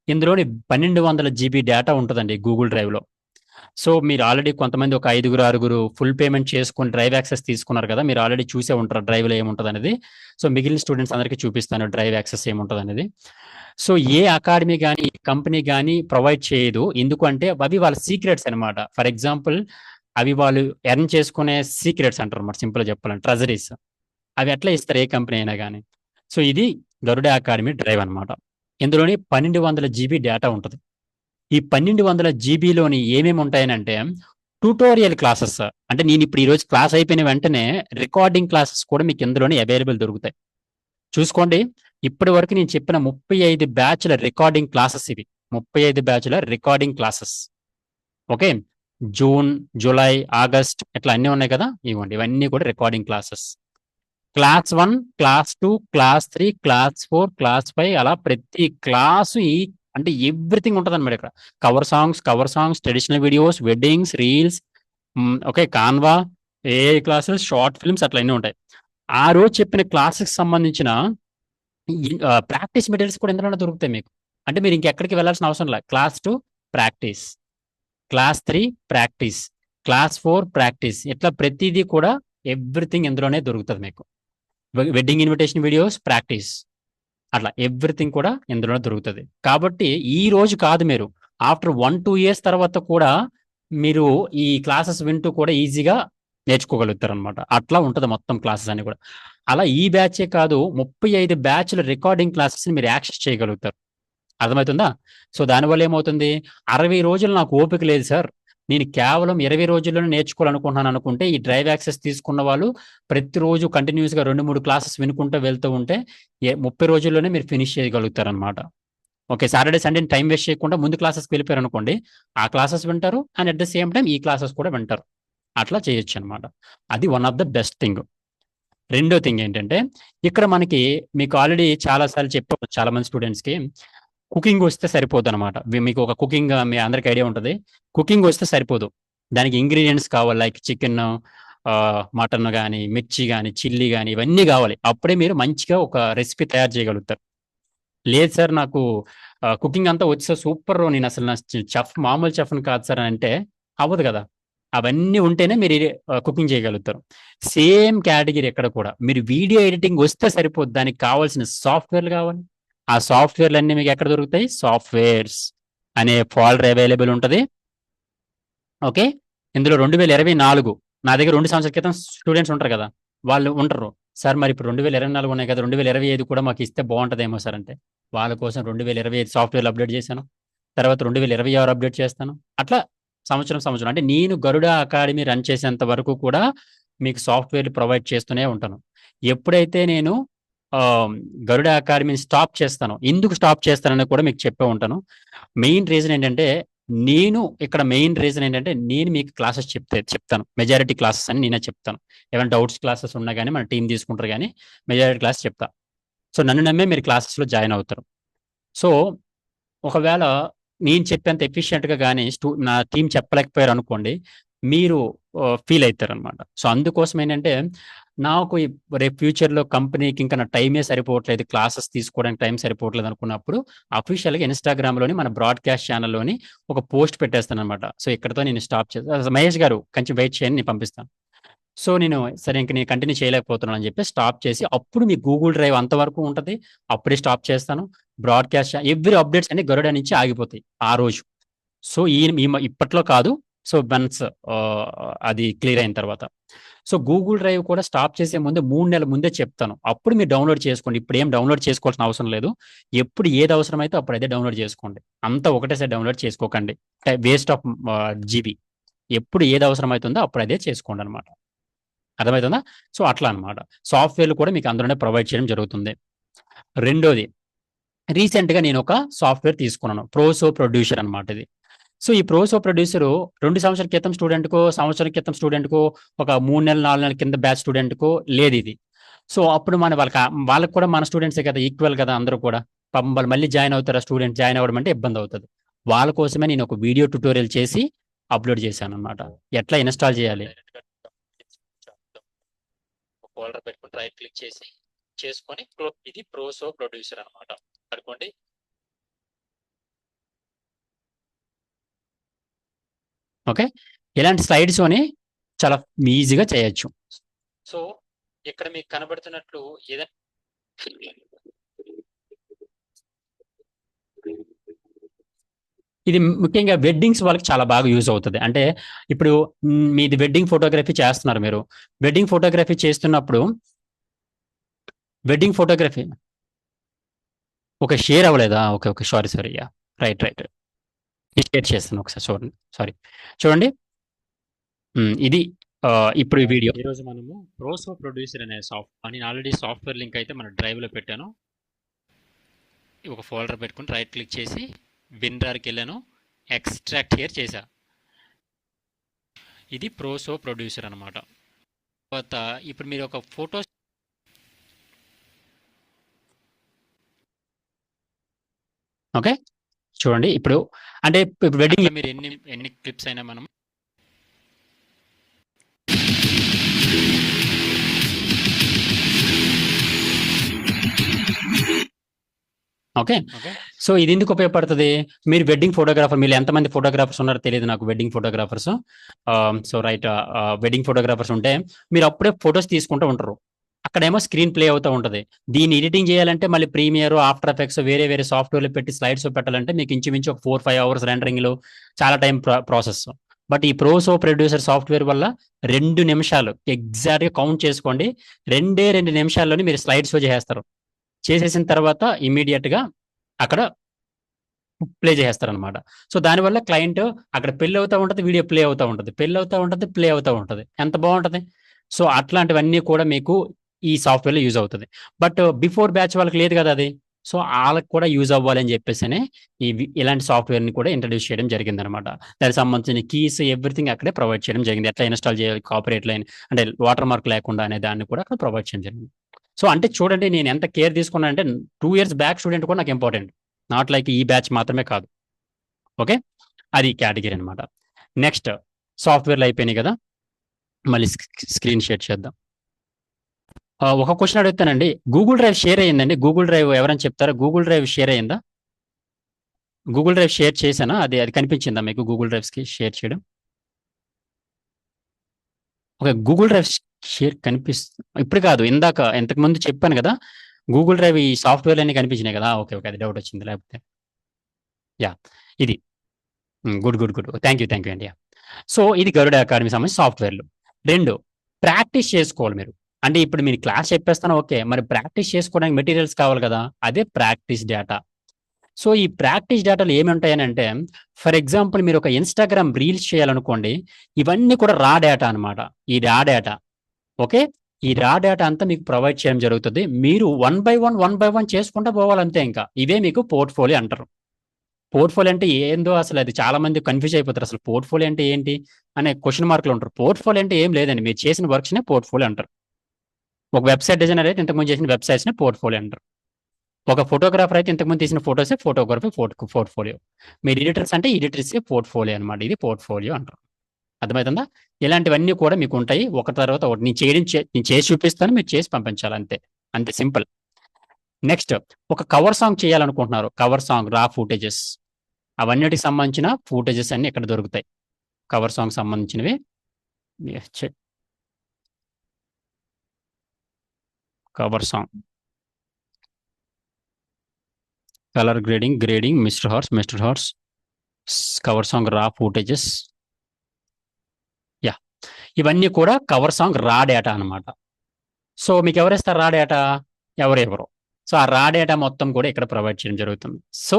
ఇందులోని 1200 జీబీ డేటా ఉంటుందండి గూగుల్ డ్రైవ్లో. సో మీరు ఆల్రెడీ కొంతమంది ఒక 5-6 ఫుల్ పేమెంట్ చేసుకొని డ్రైవ్ యాక్సెస్ తీసుకున్నారు కదా, మీరు ఆల్రెడీ చూసే ఉంటారు డ్రైవ్లో ఏముంటుంది అనేది. సో మిగిలిన స్టూడెంట్స్ అందరికీ చూపిస్తాను డ్రైవ్ యాక్సెస్ ఏముంటుంది అనేది. సో ఏ అకాడమీ కానీ కంపెనీ కానీ ప్రొవైడ్ చేయదు. ఎందుకంటే అవి వాళ్ళ సీక్రెట్స్ అనమాట. ఫర్ ఎగ్జాంపుల్ అవి వాళ్ళు ఎర్న్ చేసుకునే సీక్రెట్స్ అంటారు అనమాట, సింపుల్గా చెప్పాలంటే ట్రెజరీస్. అవి ఎట్లా ఇస్తారు ఏ కంపెనీ అయినా కానీ. సో ఇది గరుడ అకాడమీ డ్రైవ్ అనమాట. ఇందులోని 1200 జీబీ డేటా ఉంటుంది. ఈ 1200 జీబీలోని ఏమేమి ఉంటాయనంటే ట్యూటోరియల్ క్లాసెస్. అంటే నేను ఇప్పుడు ఈరోజు క్లాస్ అయిపోయిన వెంటనే రికార్డింగ్ క్లాసెస్ కూడా మీకు ఇందులోనే అవైలబుల్ దొరుకుతాయి. చూసుకోండి, ఇప్పటి వరకు నేను చెప్పిన 35 బ్యాచ్ల రికార్డింగ్ క్లాసెస్ ఇవి. 35 బ్యాచ్ల recording classes. Okay, June, July, August ఇట్లా అన్నీ ఉన్నాయి కదా, ఇవ్వండి ఇవన్నీ కూడా recording classes. Class 1, class 2, class 3, class 4, class 5 అలా ప్రతి క్లాసు అంటే ఎవ్రీథింగ్ ఉంటుంది అనమాట ఇక్కడ. Cover songs, traditional videos, weddings, reels, okay, Canva, AI classes, short films అట్లా అన్నీ ఉంటాయి. ఆ రోజు చెప్పిన క్లాసెస్ సంబంధించిన ప్రాక్టీస్ మెటీరియల్స్ కూడా ఎందులో దొరుకుతాయి మీకు. అంటే మీరు ఇంకెక్కడికి వెళ్ళాల్సిన అవసరం లేదు. Class 2 practice, class 3 practice, class 4 practice, ఇట్లా ప్రతిదీ కూడా ఎవ్రీథింగ్ ఇందులోనే దొరుకుతుంది మీకు. వెడ్డింగ్ ఇన్విటేషన్ వీడియోస్ ప్రాక్టీస్, అట్లా ఎవ్రీథింగ్ కూడా ఇందులో దొరుకుతుంది. కాబట్టి ఈ రోజు కాదు, మీరు ఆఫ్టర్ 1-2 ఇయర్స్ తర్వాత కూడా మీరు ఈ క్లాసెస్ వింటూ కూడా ఈజీగా నేర్చుకోగలుగుతారు అనమాట. అట్లా ఉంటుంది మొత్తం క్లాసెస్ అన్ని కూడా. అలా ఈ బ్యాచే కాదు, 35 బ్యాచ్ల రికార్డింగ్ క్లాసెస్ మీరు యాక్సెస్ చేయగలుగుతారు. అర్థమవుతుందా? సో దానివల్ల ఏమవుతుంది, 60 రోజులు నాకు ఓపిక లేదు సార్, నేను కేవలం 20 రోజుల్లోనే నేర్చుకోవాలనుకుంటున్నాను అనుకుంటే, ఈ డ్రైవ్ యాక్సెస్ తీసుకున్న వాళ్ళు ప్రతిరోజు కంటిన్యూస్గా 2-3 క్లాసెస్ వినుకుంటూ వెళ్తూ ఉంటే 30 రోజుల్లోనే మీరు ఫినిష్ చేయగలుగుతారు అనమాట. Okay, Saturday Sunday time waste చేయకుండా ముందు క్లాసెస్కి వెళ్ళిపోయారు అనుకోండి, ఆ క్లాసెస్ వింటారు and at the same time ఈ క్లాసెస్ కూడా వింటారు. అట్లా చేయొచ్చు అనమాట. అది one of the best thing. రెండో థింగ్ ఏంటంటే, ఇక్కడ మనకి మీకు ఆల్రెడీ చాలాసార్లు చెప్పాము చాలా మంది స్టూడెంట్స్కి, కుకింగ్ వస్తే సరిపోదు అనమాట. మీకు ఒక కుకింగ్ మీ అందరికి ఐడియా ఉంటుంది. కుకింగ్ వస్తే సరిపోదు, దానికి ఇంగ్రీడియంట్స్ కావాలి. లైక్ చికెన్, మటన్ కానీ, మిర్చి కానీ, చిల్లీ కానీ, ఇవన్నీ కావాలి. అప్పుడే మీరు మంచిగా ఒక రెసిపీ తయారు చేయగలుగుతారు. లేదు సార్ నాకు కుకింగ్ అంతా వచ్చి సూపర్, నేను అసలు నా చెఫ్ మామూలు చెఫ్ని కాదు సార్ అని అంటే అవ్వదు కదా. అవన్నీ ఉంటేనే మీరు కుకింగ్ చేయగలుగుతారు. సేమ్ కేటగిరీ ఎక్కడ కూడా, మీరు వీడియో ఎడిటింగ్ వస్తే సరిపోదు, దానికి కావాల్సిన సాఫ్ట్వేర్లు కావాలి. ఆ సాఫ్ట్వేర్లు అన్నీ మీకు ఎక్కడ దొరుకుతాయి, సాఫ్ట్వేర్స్ అనే ఫోల్డర్ అవైలబుల్ ఉంటుంది. ఓకే, ఇందులో 2024 నా దగ్గర 2 సంవత్సరాల క్రితం స్టూడెంట్స్ ఉంటారు కదా, వాళ్ళు ఉంటారు. సార్ మరి ఇప్పుడు 2024 ఉన్నాయి కదా, 2025 కూడా మాకు ఇస్తే బాగుంటుందేమో సార్ అంటే, వాళ్ళ కోసం 2025 సాఫ్ట్వేర్లు అప్డేట్ చేశాను. తర్వాత 2026 అప్డేట్ చేస్తాను. అట్లా సంవత్సరం అంటే నేను గరుడ అకాడమీ రన్ చేసేంత వరకు కూడా మీకు సాఫ్ట్వేర్లు ప్రొవైడ్ చేస్తూనే ఉంటాను. ఎప్పుడైతే నేను గరుడ అకాడమీని స్టాప్ చేస్తాను, ఎందుకు స్టాప్ చేస్తానని కూడా మీకు చెప్పే ఉంటాను. మెయిన్ రీజన్ ఏంటంటే, నేను మీకు క్లాసెస్ చెప్తాను. మెజారిటీ క్లాసెస్ అని నేనే చెప్తాను. ఏమైనా డౌట్స్ క్లాసెస్ ఉన్నా కానీ మన టీం తీసుకుంటారు, కానీ మెజారిటీ క్లాస్ చెప్తా. సో నన్ను నమ్మే మీరు క్లాసెస్లో జాయిన్ అవుతారు. సో ఒకవేళ నేను చెప్పేంత ఎఫిషియెంట్గా కానీ నా టీం చెప్పలేకపోయారు అనుకోండి, మీరు ఫీల్ అవుతారు అనమాట. సో అందుకోసం ఏంటంటే, నాకు రేపు ఫ్యూచర్లో కంపెనీకి ఇంకా నా టైమే సరిపోవట్లేదు, క్లాసెస్ తీసుకోవడానికి టైం సరిపోవట్లేదు అనుకున్నప్పుడు అఫీషియల్గా ఇన్స్టాగ్రామ్లోని మన బ్రాడ్కాస్ట్ ఛానల్లోని ఒక పోస్ట్ పెట్టేస్తాను అనమాట. సో ఇక్కడతో నేను స్టాప్ చేస్తాను, మహేష్ గారు కొంచెం వెయిట్ చేయండి, నేను పంపిస్తాను. సో నేను సరే ఇంక నేను కంటిన్యూ చేయలేకపోతున్నాను అని చెప్పి స్టాప్ చేసి, అప్పుడు మీ గూగుల్ డ్రైవ్ అంతవరకు ఉంటుంది, అప్పుడే స్టాప్ చేస్తాను. బ్రాడ్కాస్ట్ ఎవ్రీ అప్డేట్స్ అన్ని గరుడ నుంచి ఆగిపోతాయి ఆ రోజు. సో ఇప్పట్లో కాదు, సో వన్స్ అది క్లియర్ అయిన తర్వాత. సో గూగుల్ డ్రైవ్ కూడా స్టాప్ చేసే ముందే 3 నెలల ముందే చెప్తాను, అప్పుడు మీరు డౌన్లోడ్ చేసుకోండి. ఇప్పుడు ఏం డౌన్లోడ్ చేసుకోవాల్సిన అవసరం లేదు. ఎప్పుడు ఏది అవసరమైతే అప్పుడు అదే డౌన్లోడ్ చేసుకోండి. అంతా ఒకటేసారి డౌన్లోడ్ చేసుకోకండి, వేస్ట్ ఆఫ్ జీబీ. ఎప్పుడు ఏది అవసరమవుతుందో అప్పుడు అదే చేసుకోండి అనమాట. అర్థమవుతుందా? సో అట్లా అనమాట. సాఫ్ట్వేర్లు కూడా మీకు అందులోనే ప్రొవైడ్ చేయడం జరుగుతుంది. రెండోది, రీసెంట్గా నేను ఒక సాఫ్ట్వేర్ తీసుకున్నాను, ప్రోసో ప్రొడ్యూసర్ అనమాట ఇది. సో ఈ ప్రోసో ప్రొడ్యూసర్ 2 సంవత్సరాల క్రితం స్టూడెంట్కో, సంవత్సరం క్రితం స్టూడెంట్కో, ఒక 3 నెలలు 4 నెలల కింద బ్యాచ్ స్టూడెంట్కో లేదు ఇది. సో అప్పుడు వాళ్ళకి కూడా మన స్టూడెంట్సే కదా, ఈక్వల్ కదా అందరూ కూడా. పాపం వాళ్ళు మళ్ళీ జాయిన్ అవుతారా, స్టూడెంట్ జాయిన్ అవ్వడం అంటే ఇబ్బంది అవుతుంది. వాళ్ళ కోసమే నేను ఒక వీడియో ట్యుటోరియల్ చేసి అప్లోడ్ చేశాను అనమాట. ఎట్లా ఇన్స్టాల్ చేయాలి, ఫోల్డర్ పెట్టుకుని రైట్ క్లిక్ చేసి చేసుకొని ఇది ప్రోసో ప్రొడ్యూసర్ అనమాట అనుకోండి. ఓకే, ఇలాంటి స్లైడ్స్ అని చాలా ఈజీగా చేయొచ్చు. సో ఇక్కడ మీకు కనబడుతున్నట్లు ఏదైనా ఇది ముఖ్యంగా వెడ్డింగ్స్ వాళ్ళకి చాలా బాగా యూజ్ అవుతుంది. అంటే ఇప్పుడు మీది వెడ్డింగ్ ఫోటోగ్రఫీ చేస్తున్నారు, మీరు వెడ్డింగ్ ఫోటోగ్రఫీ చేస్తున్నప్పుడు వెడ్డింగ్ ఫోటోగ్రఫీ ఓకే షేర్ అవ్వలేదా, okay okay sorry yeah right share చేస్తాను ఒకసారి, సారీ చూడండి. ఇది ఇప్పుడు ఈ వీడియో ఈరోజు మనము ప్రోసో ప్రొడ్యూసర్ అనే నేను ఆల్రెడీ సాఫ్ట్వేర్ లింక్ అయితే మన డ్రైవ్లో పెట్టాను. ఒక ఫోల్డర్ పెట్టుకుని రైట్ క్లిక్ చేసి బిన్రార్కి వెళ్ళాను, ఎక్స్ట్రాక్ట్ హియర్ చేశా. ఇది ప్రోసో ప్రొడ్యూసర్ అనమాట. తర్వాత ఇప్పుడు మీరు ఒక ఫోటో ఓకే చూడండి. ఇప్పుడు అంటే వెడ్డింగ్ మీరు ఎన్ని క్లిప్స్ అయినా మనం ఓకే. సో ఇది ఎందుకు ఉపయోగపడుతుంది, మీరు వెడ్డింగ్ ఫోటోగ్రాఫర్, మీరు ఎంతమంది ఫోటోగ్రాఫర్స్ ఉన్నారో తెలియదు నాకు, wedding photographers. So right, wedding photographers ఉంటే మీరు అప్పుడే ఫొటోస్ తీసుకుంటూ ఉంటారు, అక్కడేమో స్క్రీన్ ప్లే అవుతూ ఉంటుంది. దీన్ని ఎడిటింగ్ చేయాలంటే మళ్ళీ ప్రీమియర్, ఆఫ్టర్ ఎఫెక్ట్స్ వేరే సాఫ్ట్వేర్లు పెట్టి స్లైడ్స్ పెట్టాలంటే మీకు ఇంచుమించు ఒక 4-5 అవర్స్ రెండరింగ్లో చాలా టైం ప్రాసెస్. బట్ ఈ ప్రోసో ప్రొడ్యూసర్ సాఫ్ట్వేర్ వల్ల 2 నిమిషాలు ఎగ్జాక్ట్గా కౌంట్ చేసుకోండి, 2 నిమిషాల్లోనే మీరు స్లైడ్ షో చేసేస్తారు. చేసేసిన తర్వాత ఇమీడియట్గా అక్కడ ప్లే చేసేస్తారు అనమాట. సో దానివల్ల క్లయింట్ అక్కడ పెళ్ళి అవుతూ ఉంటుంది, వీడియో ప్లే అవుతూ ఉంటుంది, పెళ్ళి అవుతూ ఉంటుంది, ప్లే అవుతూ ఉంటుంది, ఎంత బాగుంటుంది. సో అట్లాంటివన్నీ కూడా మీకు ఈ సాఫ్ట్వేర్లో యూజ్ అవుతుంది. బట్ బిఫోర్ బ్యాచ్ వాళ్ళకి లేదు కదా అది, సో వాళ్ళకి కూడా యూజ్ అవ్వాలి అని చెప్పేసి ఇలాంటి సాఫ్ట్వేర్ని కూడా ఇంట్రడ్యూస్ చేయడం జరిగింది అనమాట. దానికి సంబంధించిన కీస్ ఎవ్రీథింగ్ అక్కడే ప్రొవైడ్ చేయడం జరిగింది, ఎట్లా ఇన్స్టాల్ చేయాలి, కాపీరైట్ లైన్ అంటే వాటర్ మార్క్ లేకుండా అనే దాన్ని కూడా అక్కడ ప్రొవైడ్ చేయడం జరిగింది. సో అంటే చూడండి నేను ఎంత కేర్ తీసుకున్నా అంటే 2 years బ్యాక్ స్టూడెంట్ కూడా నాకు ఇంపార్టెంట్, నాట్ లైక్ ఈ బ్యాచ్ మాత్రమే కాదు. ఓకే, అది కేటగిరీ అనమాట. నెక్స్ట్ సాఫ్ట్వేర్లు అయిపోయినాయి కదా, మళ్ళీ స్క్రీన్ షేర్ చేద్దాం. ఒక క్వశ్చన్ అడుగుతానండి, గూగుల్ డ్రైవ్ షేర్ అయ్యిందండి, గూగుల్ డ్రైవ్ ఎవరైనా చెప్తారా, గూగుల్ డ్రైవ్ షేర్ అయ్యిందా, గూగుల్ డ్రైవ్ షేర్ చేశానా, అది కనిపించిందా మీకు గూగుల్ డ్రైవ్స్కి షేర్ చేయడం? ఓకే, గూగుల్ డ్రైవ్ షేర్ ఇప్పుడు కాదు, ఇంతకు ముందు చెప్పాను కదా, గూగుల్ డ్రైవ్ ఈ సాఫ్ట్వేర్ అన్ని కనిపించినాయి కదా, ఓకే ఓకే అది డౌట్ వచ్చింది, లేకపోతే యా ఇది గుడ్ థ్యాంక్ యూ అండి. సో ఇది గరుడ అకాడమీ సంబంధించిన సాఫ్ట్వేర్లు. 2, ప్రాక్టీస్ చేసుకోవాలి మీరు. అంటే ఇప్పుడు మీరు క్లాస్ చెప్పేస్తాను ఓకే, మరి ప్రాక్టీస్ చేసుకోవడానికి మెటీరియల్స్ కావాలి కదా, అదే ప్రాక్టీస్ డేటా. సో ఈ ప్రాక్టీస్ డేటాలు ఏమి ఉంటాయని అంటే, ఫర్ ఎగ్జాంపుల్ మీరు ఒక ఇన్స్టాగ్రామ్ రీల్స్ చేయాలనుకోండి, ఇవన్నీ కూడా రా డేటా అనమాట. ఈ రా డేటా ఓకే, ఈ రా డేటా అంతా మీకు ప్రొవైడ్ చేయడం జరుగుతుంది. మీరు 1 by 1 చేసుకుంటూ పోవాలంతే. ఇంకా ఇవే మీకు పోర్ట్ఫోలియో అంటారు. పోర్ట్ఫోలియో అంటే ఏందో అసలు అది చాలా మంది కన్ఫ్యూజ్ అయిపోతారు, అసలు పోర్ట్ఫోలియో అంటే ఏంటి అనే క్వశ్చన్ మార్కులు ఉంటారు. పోర్ట్ఫోలియో అంటే ఏం లేదండి, మీరు చేసిన వర్క్స్నే పోర్ట్ఫోలియో అంటారు. ఒక వెబ్సైట్ డిజైనర్ అయితే ఇంతకుముందు చేసిన వెబ్సైట్స్ని పోర్ట్ఫోలియో అంటారు. ఒక ఫోటోగ్రాఫర్ అయితే ఇంతకుముందు తీసిన ఫోటోసే ఫోటోగ్రఫీ పోర్ట్ఫోలియో. మీరు ఎడిటర్స్ అంటే ఎడిటర్సే పోర్ట్ఫోలియో అనమాట, ఇది పోర్ట్ఫోలియో అంటారు. అర్థమవుతుందా? ఇలాంటివన్నీ కూడా మీకు ఉంటాయి, ఒక తర్వాత ఒకటి. నేను చేసి చూపిస్తాను, మీరు చేసి పంపించాలి, అంతే అంతే సింపుల్. నెక్స్ట్, ఒక కవర్ సాంగ్ చేయాలనుకుంటున్నారు, కవర్ సాంగ్ రా ఫుటేజెస్, అవన్నిటికి సంబంధించిన ఫుటేజెస్ అన్ని ఇక్కడ దొరుకుతాయి. కవర్ సాంగ్ సంబంధించినవి cover song, colour grading mister horse cover song రా ఫుటేజెస్, యా ఇవన్నీ కూడా కవర్ సాంగ్ రా డేటా అనమాట. సో మీకు ఎవరిస్తారు రా డేటా, ఎవరు. సో ఆ రా డేటా మొత్తం కూడా ఇక్కడ ప్రొవైడ్ చేయడం జరుగుతుంది. సో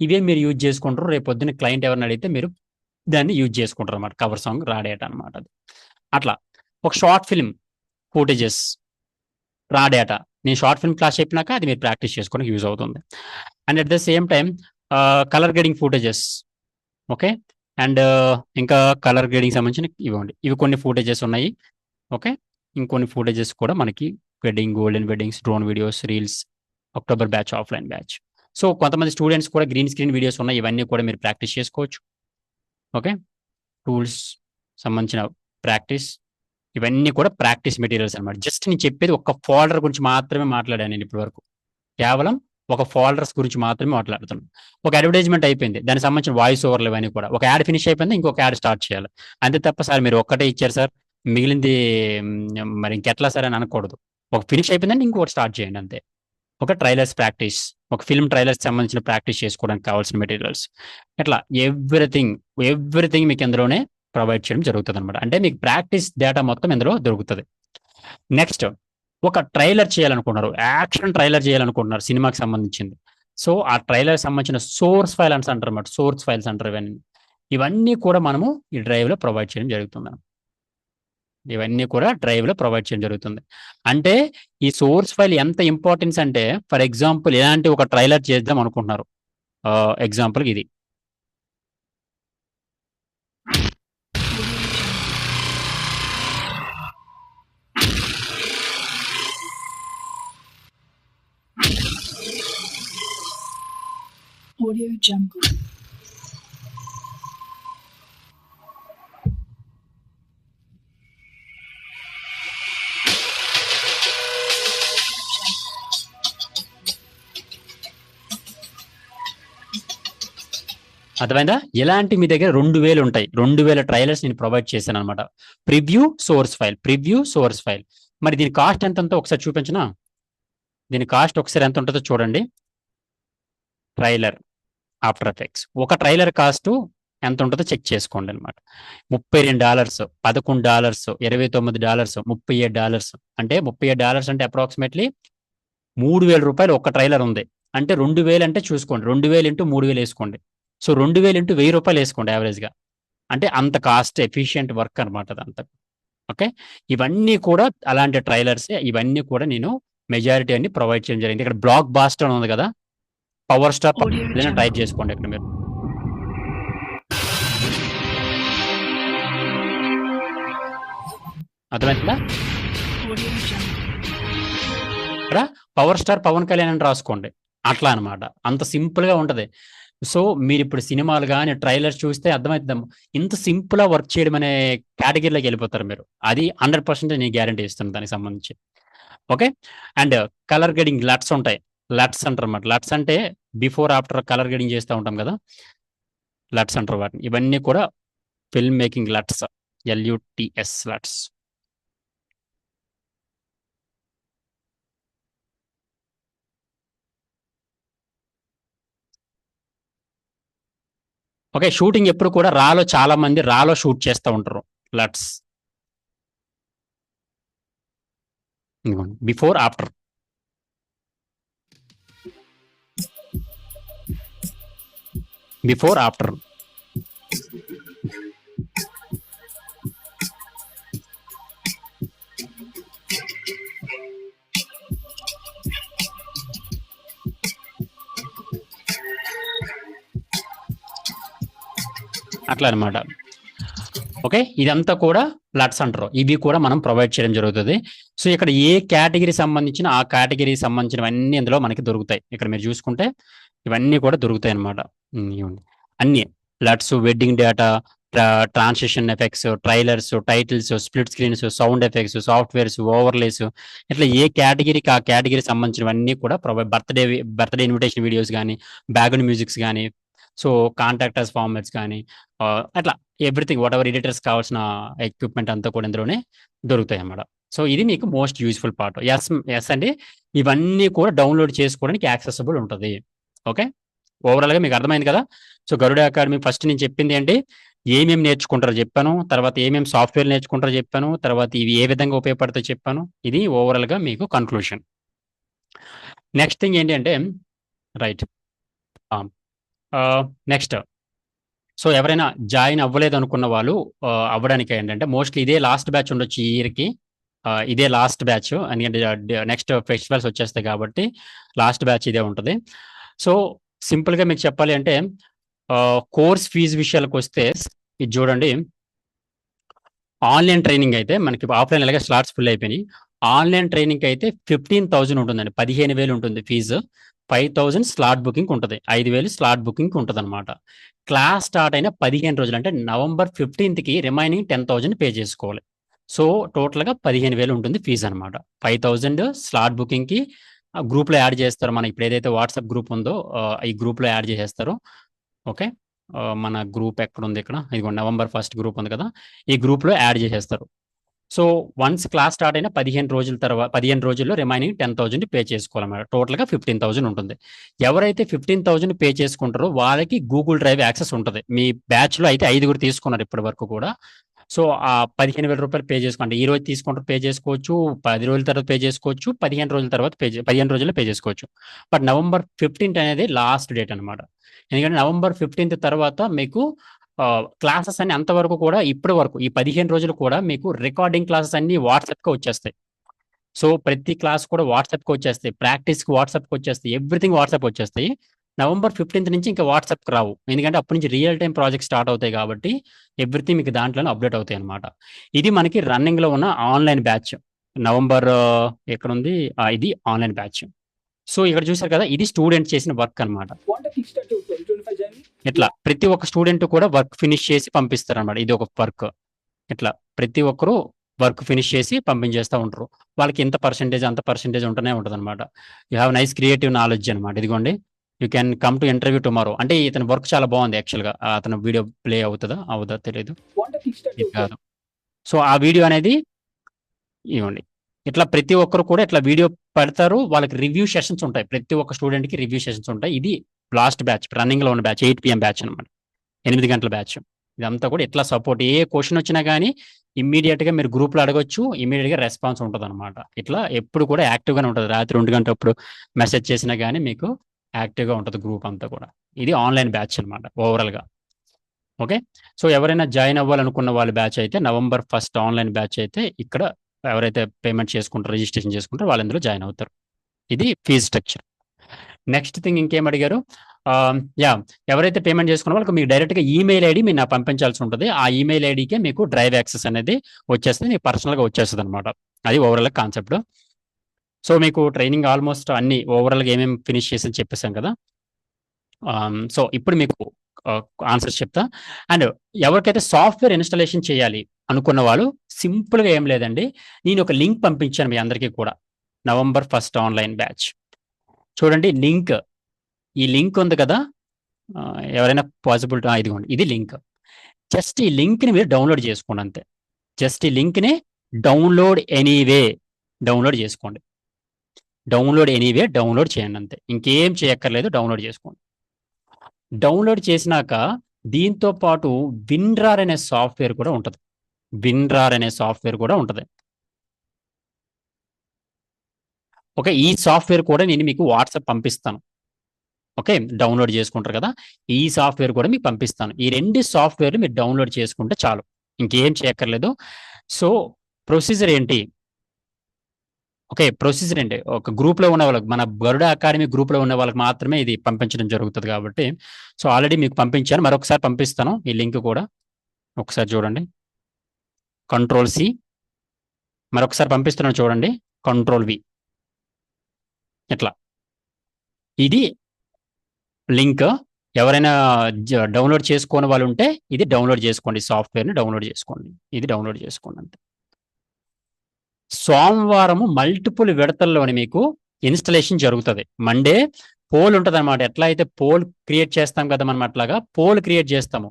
ఇవే మీరు యూజ్ చేసుకుంటారు, రేపు పొద్దున్న క్లయింట్ ఎవరిని అడిగితే మీరు దాన్ని యూజ్ చేసుకుంటారు అనమాట, కవర్ సాంగ్ రా డేటా అనమాట అది. అట్లా ఒక షార్ట్ ఫిల్మ్ ఫుటేజెస్ రా డేటా, నేను షార్ట్ ఫిల్మ్ క్లాస్ చెప్పినాక అది మీరు ప్రాక్టీస్ చేసుకోవడానికి యూజ్ అవుతుంది. And at the same time colour grading footages. Okay. And ఇంకా కలర్ గ్రేడింగ్ సంబంధించిన ఇవ్వండి, ఇవి కొన్ని ఫుటేజెస్ ఉన్నాయి. ఓకే. ఇంకొన్ని ఫుటేజెస్ కూడా మనకి wedding, golden weddings, drone videos, reels, October batch, offline batch. So కొంతమంది స్టూడెంట్స్ కూడా గ్రీన్ స్క్రీన్ వీడియోస్ ఉన్నాయి, ఇవన్నీ కూడా మీరు ప్రాక్టీస్ చేసుకోవచ్చు. ఓకే. టూల్స్ సంబంధించిన ప్రాక్టీస్, ఇవన్నీ కూడా ప్రాక్టీస్ మెటీరియల్స్ అనమాట. జస్ట్ నేను చెప్పేది ఒక ఫోల్డర్ గురించి మాత్రమే మాట్లాడాను నేను ఇప్పటి వరకు. కేవలం ఒక ఫోల్డర్స్ గురించి మాత్రమే మాట్లాడుతున్నాను. ఒక అడ్వర్టైజ్మెంట్ అయిపోయింది, దానికి సంబంధించిన వాయిస్ ఓవర్లు ఇవన్నీ కూడా. ఒక యాడ్ ఫినిష్ అయిపోయింది, ఇంకొక యాడ్ స్టార్ట్ చేయాలి. అంతే తప్ప సార్ మీరు ఒక్కటే ఇచ్చారు సార్, మిగిలింది మరి ఇంకెట్లా సార్ అని అనకూడదు. ఒక ఫినిష్ అయిపోయిందంటే ఇంకొకటి స్టార్ట్ చేయండి అంతే. ఒక ట్రైలర్స్ ప్రాక్టీస్, ఒక ఫిల్మ్ ట్రైలర్స్ సంబంధించిన ప్రాక్టీస్ చేసుకోవడానికి కావాల్సిన మెటీరియల్స్, ఇట్లా ఎవ్రీథింగ్ మీకు ఇందులోనే ప్రొవైడ్ చేయడం జరుగుతుంది అనమాట. అంటే మీకు ప్రాక్టీస్ డేటా మొత్తం ఇందులో దొరుకుతుంది. నెక్స్ట్, ఒక ట్రైలర్ చేయాలనుకుంటున్నారు, యాక్షన్ ట్రైలర్ చేయాలనుకుంటున్నారు సినిమాకి సంబంధించింది. సో ఆ ట్రైలర్ సంబంధించిన సోర్స్ ఫైల్ అని అంటారు అన్నమాట, సోర్స్ ఫైల్స్ అంటారు ఇవన్నీ కూడా మనము ఈ డ్రైవ్ లో ప్రొవైడ్ చేయడం జరుగుతుంది. ఇవన్నీ కూడా డ్రైవ్ లో ప్రొవైడ్ చేయడం జరుగుతుంది. అంటే ఈ సోర్స్ ఫైల్ ఎంత ఇంపార్టెన్స్ అంటే, ఫర్ ఎగ్జాంపుల్ ఇలాంటి ఒక ట్రైలర్ చేద్దాం అనుకుంటున్నారు. ఎగ్జాంపుల్ ఇది. Audio Jungle. అర్థమైందా? ఇలాంటి మీ దగ్గర 2000 ఉంటాయి. 2000 ట్రైలర్స్ నేను ప్రొవైడ్ చేశాను అనమాట. Preview source file. మరి దీని కాస్ట్ ఎంత ఉందో ఒకసారి చూపించనా? దీని కాస్ట్ ఒకసారి ఎంత ఉంటుందో చూడండి. ట్రైలర్ ఆఫ్టర్ ఎఫెక్ట్స్, ఒక ట్రైలర్ కాస్ట్ ఎంత ఉంటుందో చెక్ చేసుకోండి అనమాట. $32, $11, $29, $37. అంటే $37 అంటే అప్రాక్సిమేట్లీ ₹3000 ఒక ట్రైలర్ ఉంది. అంటే 2000 అంటే చూసుకోండి, 2000 ఇంటూ 3000 వేసుకోండి. సో 2000 ఇంటూ ₹1000 వేసుకోండి యావరేజ్గా. అంటే అంత కాస్ట్ ఎఫిషియంట్ వర్క్ అనమాట అదంతా. ఓకే. ఇవన్నీ కూడా అలాంటి ట్రైలర్స్, ఇవన్నీ కూడా నేను మెజారిటీ అన్ని ప్రొవైడ్ చేయడం జరిగింది. ఇక్కడ బ్లాక్ బాస్టర్ ఉంది కదా, పవర్ స్టార్ టైప్ చేసుకోండి ఇక్కడ మీరు. అర్థమైందా? ఇక్కడ పవర్ స్టార్ పవన్ కళ్యాణ్ అని రాసుకోండి. అట్లా అనమాట, అంత సింపుల్ గా ఉంటది. సో మీరు ఇప్పుడు సినిమాలు కానీ ట్రైలర్స్ చూస్తే అర్థమవుతుంది, ఇంత సింపుల్ గా వర్క్ చేయడం అనే కేటగిరీలోకి వెళ్ళిపోతారు మీరు. అది 100% నేను గ్యారంటీ ఇస్తున్నాను దానికి సంబంధించి. ఓకే. అండ్ కలర్ గ్రేడింగ్ లట్స్ ఉంటాయి. లట్స్ అంటారు అన్నమాట. లట్స్ అంటే బిఫోర్ ఆఫ్టర్ కలర్ గ్రేడింగ్ చేస్తూ ఉంటాం కదా, లట్స్ అంటారు వాటిని. ఇవన్నీ కూడా film making లట్స్, LUTS లట్స్. Okay. Shooting ఎప్పుడు కూడా రాలో, చాలా మంది రాలో షూట్ చేస్తూ ఉంటారు లట్స్. Before after. Before after. అట్లా అనమాట. ఓకే. ఇదంతా కూడా లట్స్ అంటారు. ఇవి కూడా మనం ప్రొవైడ్ చేయడం జరుగుతుంది. సో ఇక్కడ ఏ కేటగిరీ సంబంధించిన ఆ కేటగిరీ సంబంధించినవన్నీ ఇందులో మనకి దొరుకుతాయి. ఇక్కడ మీరు చూసుకుంటే ఇవన్నీ కూడా దొరుకుతాయి అనమాట. అన్ని లట్స్, wedding data, transition effects, trailers, titles, split screens, sound effects, softwares, overlays, ఇట్లా ఏ కేటగిరీకి ఆ కేటగిరీ సంబంధించినవన్నీ కూడా బర్త్డే ఇన్విటేషన్ వీడియోస్ కానీ, బ్యాక్గ్రౌండ్ మ్యూజిక్స్ కానీ, సో కాంటాక్టర్స్ ఫార్మాట్స్ కానీ, అట్లా ఎవ్రీథింగ్ వాట్ ఎవర్ ఎడిటర్స్ కావాల్సిన ఎక్విప్మెంట్ అంతా కూడా ఇందులోనే దొరుకుతాయి అన్నమాట. సో ఇది మీకు మోస్ట్ యూస్ఫుల్ పార్ట్. ఎస్ అండి, ఇవన్నీ కూడా డౌన్లోడ్ చేసుకోవడానికి యాక్సెసిబుల్ ఉంటుంది. ఓకే. ఓవరాల్గా మీకు అర్థమైంది కదా. సో గరుడ అకాడమీ ఫస్ట్ నేను చెప్పింది ఏంటి, ఏమేమి నేర్చుకుంటారో చెప్పాను, తర్వాత ఏమేమి సాఫ్ట్వేర్ నేర్చుకుంటారో చెప్పాను, తర్వాత ఇవి ఏ విధంగా ఉపయోగపడతాయో చెప్పాను. ఇది ఓవరాల్గా మీకు కన్క్లూషన్. నెక్స్ట్ థింగ్ ఏంటి అంటే, రైట్, నెక్స్ట్, సో ఎవరైనా జాయిన్ అవ్వలేదు అనుకున్న వాళ్ళు అవ్వడానికి ఏంటంటే, మోస్ట్లీ ఇదే లాస్ట్ బ్యాచ్ ఉండొచ్చు ఈ ఇయర్కి. ఇదే లాస్ట్ బ్యాచ్, ఎందుకంటే నెక్స్ట్ ఫెస్టివల్స్ వచ్చేస్తాయి కాబట్టి లాస్ట్ బ్యాచ్ ఇదే ఉంటుంది. సో సింపుల్గా మీకు చెప్పాలి అంటే కోర్స్ ఫీజు విషయాలకు వస్తే ఇది చూడండి. ఆన్లైన్ ట్రైనింగ్ అయితే మనకి ఆఫ్లైన్ అలాగే స్లాట్స్ ఫుల్ అయిపోయినాయి. ఆన్లైన్ ట్రైనింగ్ అయితే 15,000 ఉంటుందండి, 15,000 ఉంటుంది ఫీజు. 5,000 స్లాట్ బుకింగ్ ఉంటుంది, 5,000 స్లాట్ బుకింగ్ ఉంటుంది అనమాట. క్లాస్ స్టార్ట్ అయిన 15 రోజులు అంటే నవంబర్ 15కి రిమైనింగ్ 10,000 పే చేసుకోవాలి. సో టోటల్గా 15,000 ఉంటుంది ఫీజు అనమాట. 5,000 స్లాట్ బుకింగ్కి గ్రూప్లో యాడ్ చేస్తారు. మన ఇప్పుడు ఏదైతే వాట్సాప్ గ్రూప్ ఉందో ఈ గ్రూప్లో యాడ్ చేసేస్తారు. ఓకే, మన గ్రూప్ ఎక్కడ ఉంది, ఇక్కడ ఇదిగో నవంబర్ 1 గ్రూప్ ఉంది కదా, ఈ గ్రూప్లో యాడ్ చేసేస్తారు. సో వన్స్ క్లాస్ స్టార్ట్ అయిన 15 రోజుల్లో రిమైనింగ్ 10,000 పే చేసుకోవాలన్నమాట. టోటల్గా 15,000 ఉంటుంది. ఎవరైతే 15,000 పే చేసుకుంటారో వాళ్ళకి గూగుల్ డ్రైవ్ యాక్సెస్ ఉంటుంది. మీ బ్యాచ్లో అయితే 5 తీసుకున్నారు ఇప్పటి వరకు కూడా. సో ఆ 15,000 రూపాయలు పే చేసుకోండి. ఈ రోజు తీసుకుంటారు పే చేసుకోవచ్చు, 10 రోజుల తర్వాత పే చేసుకోవచ్చు, 15 రోజుల తర్వాత 15 రోజుల్లో పే చేసుకోవచ్చు. బట్ నవంబర్ 15th అనేది లాస్ట్ డేట్ అనమాట. ఎందుకంటే నవంబర్ 15th తర్వాత మీకు క్లాసెస్ అన్ని అంతవరకు కూడా ఇప్పటి వరకు ఈ 15 రోజులు కూడా మీకు రికార్డింగ్ క్లాసెస్ అన్ని వాట్సాప్కి వచ్చేస్తాయి. సో ప్రతి క్లాస్ కూడా వాట్సాప్కి వచ్చేస్తాయి, ప్రాక్టీస్కి వాట్సాప్కి వచ్చేస్తాయి, ఎవ్రీథింగ్ వాట్సాప్ వచ్చేస్తాయి. నవంబర్ 15th నుంచి ఇంకా వాట్సాప్కి రావు, ఎందుకంటే అప్పటి నుంచి రియల్ టైం ప్రాజెక్ట్ స్టార్ట్ అవుతాయి కాబట్టి ఎవ్రీథింగ్ మీకు దాంట్లోనే అప్డేట్ అవుతాయి అనమాట. ఇది మనకి రన్నింగ్లో ఉన్న ఆన్లైన్ బ్యాచ్. నవంబర్ ఎక్కడుంది, ఇది ఆన్లైన్ బ్యాచ్. సో ఇక్కడ చూసారు కదా, ఇది స్టూడెంట్ చేసిన వర్క్ అనమాట. ఇట్లా ప్రతి ఒక్క స్టూడెంట్ కూడా వర్క్ ఫినిష్ చేసి పంపిస్తారు అనమాట. ఇది ఒక వర్క్. ఇట్లా ప్రతి ఒక్కరు వర్క్ ఫినిష్ చేసి పంపించేస్తూ ఉంటారు. వాళ్ళకి ఇంత పర్సెంటేజ్ అంత పర్సెంటేజ్ ఉంటూనే ఉంటుంది అనమాట. You have nice creative knowledge అనమాట. ఇదిగోండి, you can come to interview tomorrow. అంటే ఇతని వర్క్ చాలా బాగుంది యాక్చువల్గా. అతను వీడియో ప్లే అవుతుందా తెలియదు, ఇది కాదు. సో ఆ వీడియో అనేది ఇవ్వండి. ఇట్లా ప్రతి ఒక్కరు కూడా ఇట్లా వీడియో పెడతారు. వాళ్ళకి రివ్యూ సెషన్స్ ఉంటాయి, ప్రతి ఒక్క స్టూడెంట్కి రివ్యూ సెషన్స్ ఉంటాయి. ఇది లాస్ట్ బ్యాచ్, రన్నింగ్లో ఉన్న బ్యాచ్, 8 PM బ్యాచ్ అనమాట, 8 గంటల బ్యాచ్. ఇదంతా కూడా ఇట్లా సపోర్ట్, ఏ క్వశ్చన్ వచ్చినా కానీ ఇమ్మీడియట్గా మీరు గ్రూప్లో అడగొచ్చు, ఇమ్మీడియట్గా రెస్పాన్స్ ఉంటుంది అనమాట. ఇట్లా ఎప్పుడు కూడా యాక్టివ్గానే ఉంటుంది. రాత్రి 2 గంటలప్పుడు మెసేజ్ చేసినా కానీ మీకు యాక్టివ్గా ఉంటుంది గ్రూప్ అంతా కూడా. ఇది ఆన్లైన్ బ్యాచ్ అనమాట ఓవరాల్గా. ఓకే, సో ఎవరైనా జాయిన్ అవ్వాలనుకున్న వాళ్ళ బ్యాచ్ అయితే నవంబర్ 1 ఆన్లైన్ బ్యాచ్ అయితే ఇక్కడ ఎవరైతే పేమెంట్ చేసుకుంటారో, రిజిస్ట్రేషన్ చేసుకుంటారో వాళ్ళు ఇందులో జాయిన్ అవుతారు. ఇది ఫీజ్ స్ట్రక్చర్. నెక్స్ట్ థింగ్ ఇంకేం అడిగారు, ఎవరైతే పేమెంట్ చేసుకున్న వాళ్ళకి మీకు డైరెక్ట్గా ఈమెయిల్ ఐడి మీరు నాకు పంపించాల్సి ఉంటుంది. ఆ ఈమెయిల్ ఐడికే మీకు డ్రైవ్ యాక్సెస్ అనేది వచ్చేస్తుంది, మీకు పర్సనల్గా వచ్చేస్తుంది అనమాట. అది ఓవరాల్ కాన్సెప్ట్. సో మీకు ట్రైనింగ్ ఆల్మోస్ట్ అన్ని ఓవరాల్గా ఏమేమి ఫినిష్ చేసి చెప్పేసాం కదా. సో ఇప్పుడు మీకు ఆన్సర్స్ చెప్తా. అండ్ ఎవరికైతే సాఫ్ట్వేర్ ఇన్స్టాలేషన్ చేయాలి అనుకున్న వాళ్ళు సింపుల్గా ఏం లేదండి, నేను ఒక లింక్ పంపించాను మీ అందరికీ కూడా. నవంబర్ 1 ఆన్లైన్ బ్యాచ్ చూడండి, లింక్, ఈ లింక్ ఉంది కదా, ఎవరైనా పాసిబిలిటీ, ఇదిగోండి ఇది లింక్. జస్ట్ ఈ లింక్ని మీరు డౌన్లోడ్ చేసుకోండి అంతే. జస్ట్ ఈ లింక్ని డౌన్లోడ్ ఎనీవే డౌన్లోడ్ చేసుకోండి. డౌన్లోడ్ ఎనీవే డౌన్లోడ్ చేయండి అంతే, ఇంకేం చేయక్కర్లేదు, డౌన్లోడ్ చేసుకోండి. డౌన్లోడ్ చేసినాక దీంతో పాటు విన్రార్ అనే సాఫ్ట్వేర్ కూడా ఉంటుంది. విన్రార్ అనే సాఫ్ట్వేర్ కూడా ఉంటుంది. ఓకే, ఈ సాఫ్ట్వేర్ కూడా నేను మీకు వాట్సాప్ పంపిస్తాను. ఓకే, డౌన్లోడ్ చేసుకుంటారు కదా, ఈ సాఫ్ట్వేర్ కూడా మీకు పంపిస్తాను. ఈ 2 సాఫ్ట్వేర్లు మీరు డౌన్లోడ్ చేసుకుంటే చాలు, ఇంకేం చేయక్కర్లేదు. సో ప్రొసీజర్ ఏంటి, ఓకే ప్రొసీజర్ ఏంటి, ఒక గ్రూప్లో ఉన్న వాళ్ళకి, మన గరుడ అకాడమీ గ్రూప్లో ఉన్న వాళ్ళకి మాత్రమే ఇది పంపించడం జరుగుతుంది కాబట్టి, సో ఆల్రెడీ మీకు పంపించాను, మరొకసారి పంపిస్తాను ఈ లింక్ కూడా. ఒకసారి చూడండి, Ctrl+C, మరొకసారి పంపిస్తున్నాను చూడండి, Ctrl+V. ఇట్లా ఇది లింక్. ఎవరైనా డౌన్లోడ్ చేసుకోని వాళ్ళు ఉంటే ఇది డౌన్లోడ్ చేసుకోండి, సాఫ్ట్వేర్ని డౌన్లోడ్ చేసుకోండి, ఇది డౌన్లోడ్ చేసుకోండి అంతే. సోమవారము మల్టిపుల్ విడతల్లోని మీకు ఇన్స్టలేషన్ జరుగుతుంది. మండే పోల్ ఉంటుంది అనమాట. ఎట్లా అయితే పోల్ క్రియేట్ చేస్తాం కదా మనం, అట్లాగా పోల్ క్రియేట్ చేస్తాము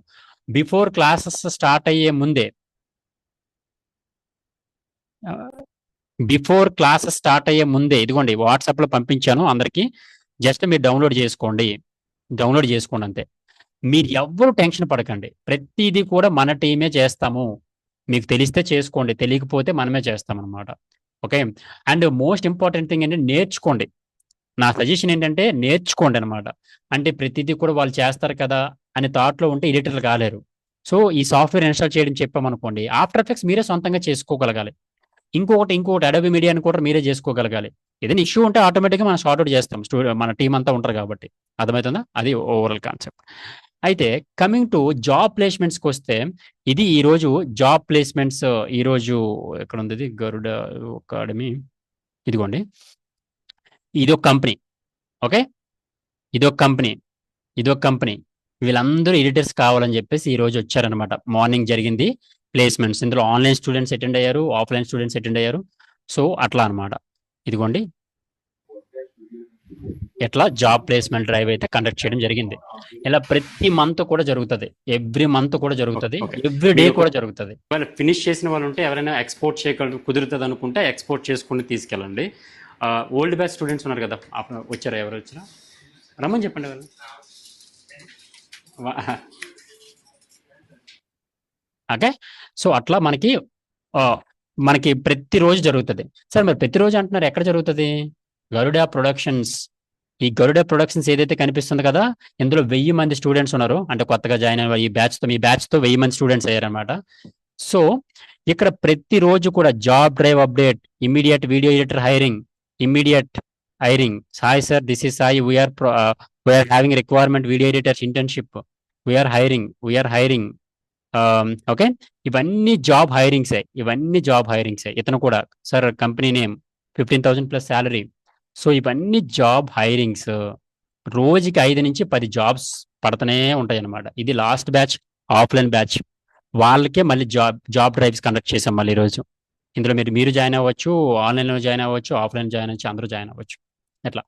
బిఫోర్ క్లాసెస్ స్టార్ట్ అయ్యే ముందే. ఇదిగోండి వాట్సాప్లో పంపించాను అందరికీ, జస్ట్ మీరు డౌన్లోడ్ చేసుకోండి అంతే. మీరు ఎవ్వరు టెన్షన్ పడకండి, ప్రతిదీ కూడా మన టీమే చేస్తాము. మీకు తెలిస్తే చేసుకోండి, తెలియకపోతే మనమే చేస్తామన్నమాట. Okay, and most important thing ఏంటంటే నేర్చుకోండి. నా సజెషన్ ఏంటంటే నేర్చుకోండి అనమాట. అంటే ప్రతిదీ కూడా వాళ్ళు చేస్తారు కదా అనే థాట్లో ఉంటే ఎడిటర్లు కాలేరు. సో ఈ సాఫ్ట్వేర్ ఇన్స్టాల్ చేయడం చెప్పామనుకోండి, ఆఫ్టర్ ఎఫెక్ట్స్ మీరే సొంతంగా చేసుకోగలగాలి. ఇంకొకటి అడోబీ మీడియాని కూడా మీరే చేసుకోగలగాలి. ఏదైనా ఇష్యూ ఉంటే ఆటోమేటిక్గా మనం సార్ట్అవుట్ చేస్తాం, మన టీం అంతా ఉంటారు కాబట్టి. అర్థమవుతుందా? అది ఓవరాల్ కాన్సెప్ట్. అయితే కమింగ్ టు జాబ్ ప్లేస్మెంట్స్కి వస్తే, ఇది ఈరోజు జాబ్ ప్లేస్మెంట్స్ ఈరోజు ఎక్కడ ఉంది ఇది? గరుడ అకాడమీ. ఇదిగోండి, ఇదొక కంపెనీ. ఓకే, ఇదొక కంపెనీ. వీళ్ళందరూ ఎడిటర్స్ కావాలని చెప్పేసి ఈ రోజు వచ్చారనమాట. మార్నింగ్ జరిగింది ప్లేస్మెంట్స్. ఇందులో ఆన్లైన్ స్టూడెంట్స్ అటెండ్ అయ్యారు, ఆఫ్లైన్ స్టూడెంట్స్ అటెండ్ అయ్యారు. సో అట్లా అనమాట. ఇదిగోండి, ఎట్లా జాబ్ ప్లేస్మెంట్ డ్రైవ్ అయితే కండక్ట్ చేయడం జరిగింది. ఇలా ప్రతి మంత్ కూడా జరుగుతుంది, ఎవ్రీ మంత్ కూడా జరుగుతుంది, ఎవ్రీ డే కూడా జరుగుతుంది. ఫినిష్ చేసిన వాళ్ళు ఉంటే ఎవరైనా ఎక్స్పోర్ట్ కుదురుతుంది అనుకుంటే ఎక్స్పోర్ట్ చేసుకుని తీసుకెళ్ళండి. ఓల్డ్ బ్యాచ్ స్టూడెంట్స్ ఉన్నారు కదా, వచ్చారా? ఎవరు వచ్చినా రమ్మని చెప్పండి. ఎవరు ఓకే. సో అట్లా మనకి ప్రతిరోజు జరుగుతుంది. సార్ మరి ప్రతిరోజు అంటున్నారు, ఎక్కడ జరుగుతుంది? గరుడా ప్రొడక్షన్స్. ఈ గరుడా ప్రొడక్షన్స్ ఏదైతే కనిపిస్తుంది కదా, ఇందులో 1000 మంది స్టూడెంట్స్ ఉన్నారు. అంటే కొత్తగా జాయిన్ అయిన మీ బ్యాచ్ తో 1000 మంది స్టూడెంట్స్ అయ్యారనమాట. సో ఇక్కడ ప్రతిరోజు కూడా job drive update, immediate video editor immediate hiring. Sai sir, this is Sai, we are having requirement video editors internship, we are hiring. Okay, ఇవన్నీ జాబ్ హైరింగ్సే. ఇతను కూడా sir company name 15,000 plus salary. So ఇవన్నీ జాబ్ హైరింగ్స్. రోజుకి 5 నుంచి 10 జాబ్స్ పడుతూనే ఉంటాయి అన్నమాట. ఇది లాస్ట్ బ్యాచ్, ఆఫ్లైన్ బ్యాచ్. వాళ్ళకే మళ్ళీ జాబ్ డ్రైవ్స్ కండక్ట్ చేసాం మళ్ళీ ఈరోజు. ఇందులో మీరు జాయిన్ అవ్వచ్చు, ఆన్లైన్లో జాయిన్ అవ్వచ్చు, ఆఫ్లైన్ జాయిన్ అవ్వచ్చు, అందరూ జాయిన్ అవ్వచ్చు. ఎట్లా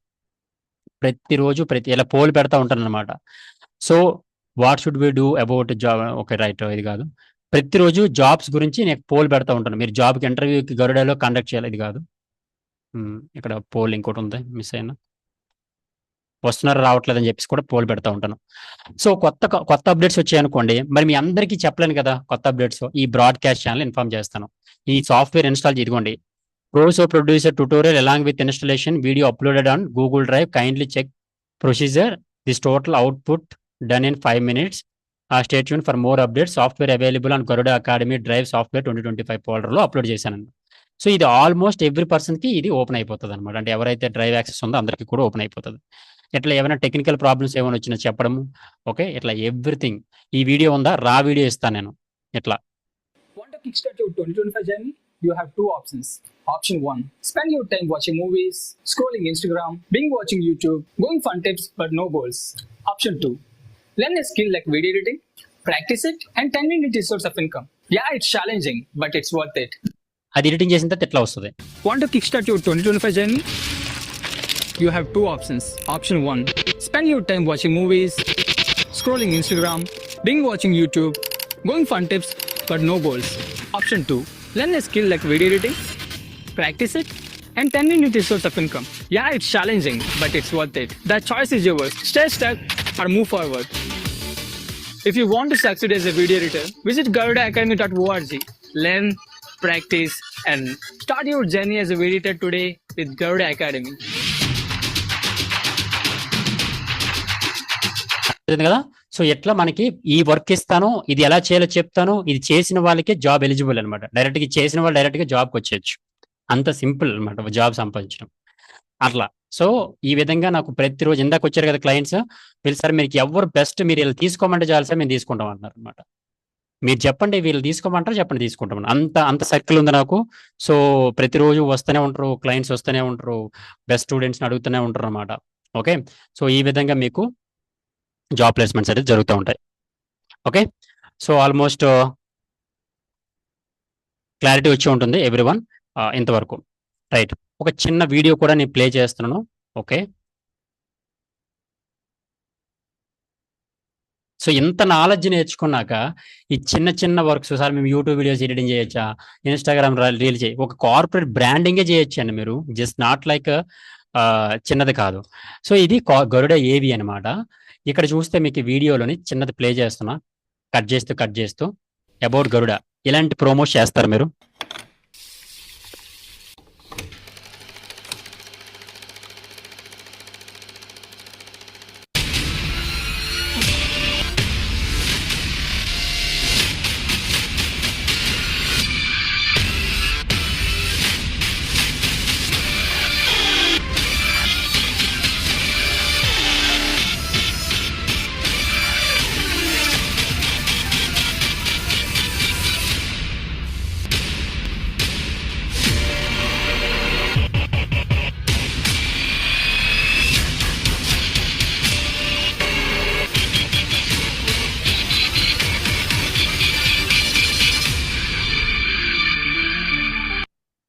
ప్రతిరోజు ఇలా పోల్ పెడతా ఉంటాను అనమాట. So what should we do about job? Okay, right, ఇది కాదు. ప్రతిరోజు జాబ్స్ గురించి నేను పోల్ పెడతా ఉంటాను. మీరు జాబ్కి ఇంటర్వ్యూకి గరుడాలో కండక్ట్ చేయాలి. ఇది కాదు, ఇక్కడ పోల్ ఇంకోటి ఉంది, మిస్ అయినా. వస్తున్నారు రావట్లేదని చెప్పేసి కూడా పోల్ పెడతా ఉంటాను. సో కొత్త అప్డేట్స్ వచ్చాయనుకోండి, మరి మీ అందరికీ చెప్పలేను కదా కొత్త అప్డేట్స్. ఈ బ్రాడ్కాస్ట్ ఛానల్ ఇన్ఫార్మ్ చేస్తాను. ఈ సాఫ్ట్వేర్ ఇన్స్టాల్ ఇదిగోండి, ప్రోసో producer tutorial along with installation video uploaded on Google drive. Kindly check procedure. This total output done in 5 minutes. Stay tuned for more updates. Software available on Garuda Academy Drive Software 2025 ఫోల్డర్లో upload చేశాను. So ఇది almost every పర్సన్కి ఇది open అయిపోతుంది అనమాట. అంటే ఎవరైతే drive access ఉందో అందరికీ కూడా ఓపెన్ అయిపోతుంది. ఇట్లా ఏమైనా టెక్నికల్ ప్రాబ్లమ్స్ ఏమైనా వచ్చినా చెప్పడము. ఓకే, ఇట్లా ఎవ్రీథింగ్. ఈ వీడియో ఉందా, రా వీడియో ఇస్తాను నేను. ఇట్లా Want to kickstart your 2025 journey? You have 2 options. Option 1, spend your time watching movies, scrolling Instagram, binge watching YouTube, going fun tips but no goals. Option 2, learn a skill like video editing, practice it, and turn it into a source of income. Yeah, it's challenging, but it's worth it. అది editing చేసిన తర్వాత ఎట్లా వస్తుంది? Want to kickstart your 2025 journey? You have 2 options. Option 1, spend your time watching movies, scrolling Instagram, binge watching YouTube, going fun tips, but no goals. Option 2, learn a skill like video editing, practice it, and turn it into a source of income. Yeah, it's challenging, but it's worth it. The choice is yours. Stay stuck or move forward. If you want to succeed as a video editor, visit garudaacademy.org. Learn, practice, and start your journey as a video editor today with Garuda Academy. కదా. So ఎట్లా మనకి ఈ work ఇస్తాను, ఇది ఎలా చేయాలో చెప్తాను, ఇది చేసిన వాళ్ళకే జాబ్ ఎలిజిబుల్ అనమాట. డైరెక్ట్గా చేసిన వాళ్ళు డైరెక్ట్గా జాబ్కి వచ్చేయచ్చు. అంత సింపుల్ అనమాట జాబ్ సంపాదించడం. అట్లా సో ఈ విధంగా నాకు ప్రతిరోజు ఇందాక వచ్చారు కదా క్లయింట్స్, వీళ్ళు సార్ మీకు ఎవరు బెస్ట్, మీరు వీళ్ళు తీసుకోమంటే చాలు సార్ మేము తీసుకుంటాం అంటున్నారు అనమాట. మీరు చెప్పండి, వీళ్ళు తీసుకోమంటారు, చెప్పండి తీసుకుంటాం. అంత సర్కిల్ ఉంది నాకు. సో ప్రతిరోజు వస్తూనే ఉంటారు క్లయింట్స్, వస్తూనే ఉంటారు, బెస్ట్ స్టూడెంట్స్ని అడుగుతూనే ఉంటారు అనమాట. ఓకే, సో ఈ విధంగా మీకు జాబ్ ప్లేస్మెంట్స్ అనేది జరుగుతూ ఉంటాయి. ఓకే, సో ఆల్మోస్ట్ క్లారిటీ వచ్చి ఉంటుంది ఎవ్రీవన్ ఇంతవరకు. రైట్, ఒక చిన్న వీడియో కూడా నేను ప్లే చేస్తున్నాను. ఓకే, సో ఇంత నాలెడ్జ్ నేర్చుకున్నాక ఈ చిన్న వర్క్స్, సార్ మేము యూట్యూబ్ వీడియోస్ ఎడిటింగ్ చేయొచ్చా, ఇన్స్టాగ్రామ్ రీల్ చేయ, ఒక కార్పొరేట్ బ్రాండింగే చేయొచ్చు అండి మీరు. జస్ట్ నాట్ లైక్ చిన్నది కాదు. సో ఇది గరుడ ఏవి అనమాట. ఇక్కడ చూస్తే మీకు వీడియోలోని చిన్నది ప్లే చేస్తున్నా, కట్ చేస్తూ అబౌట్ గరుడ ఇలాంటి ప్రోమోస్ చేస్తారు మీరు.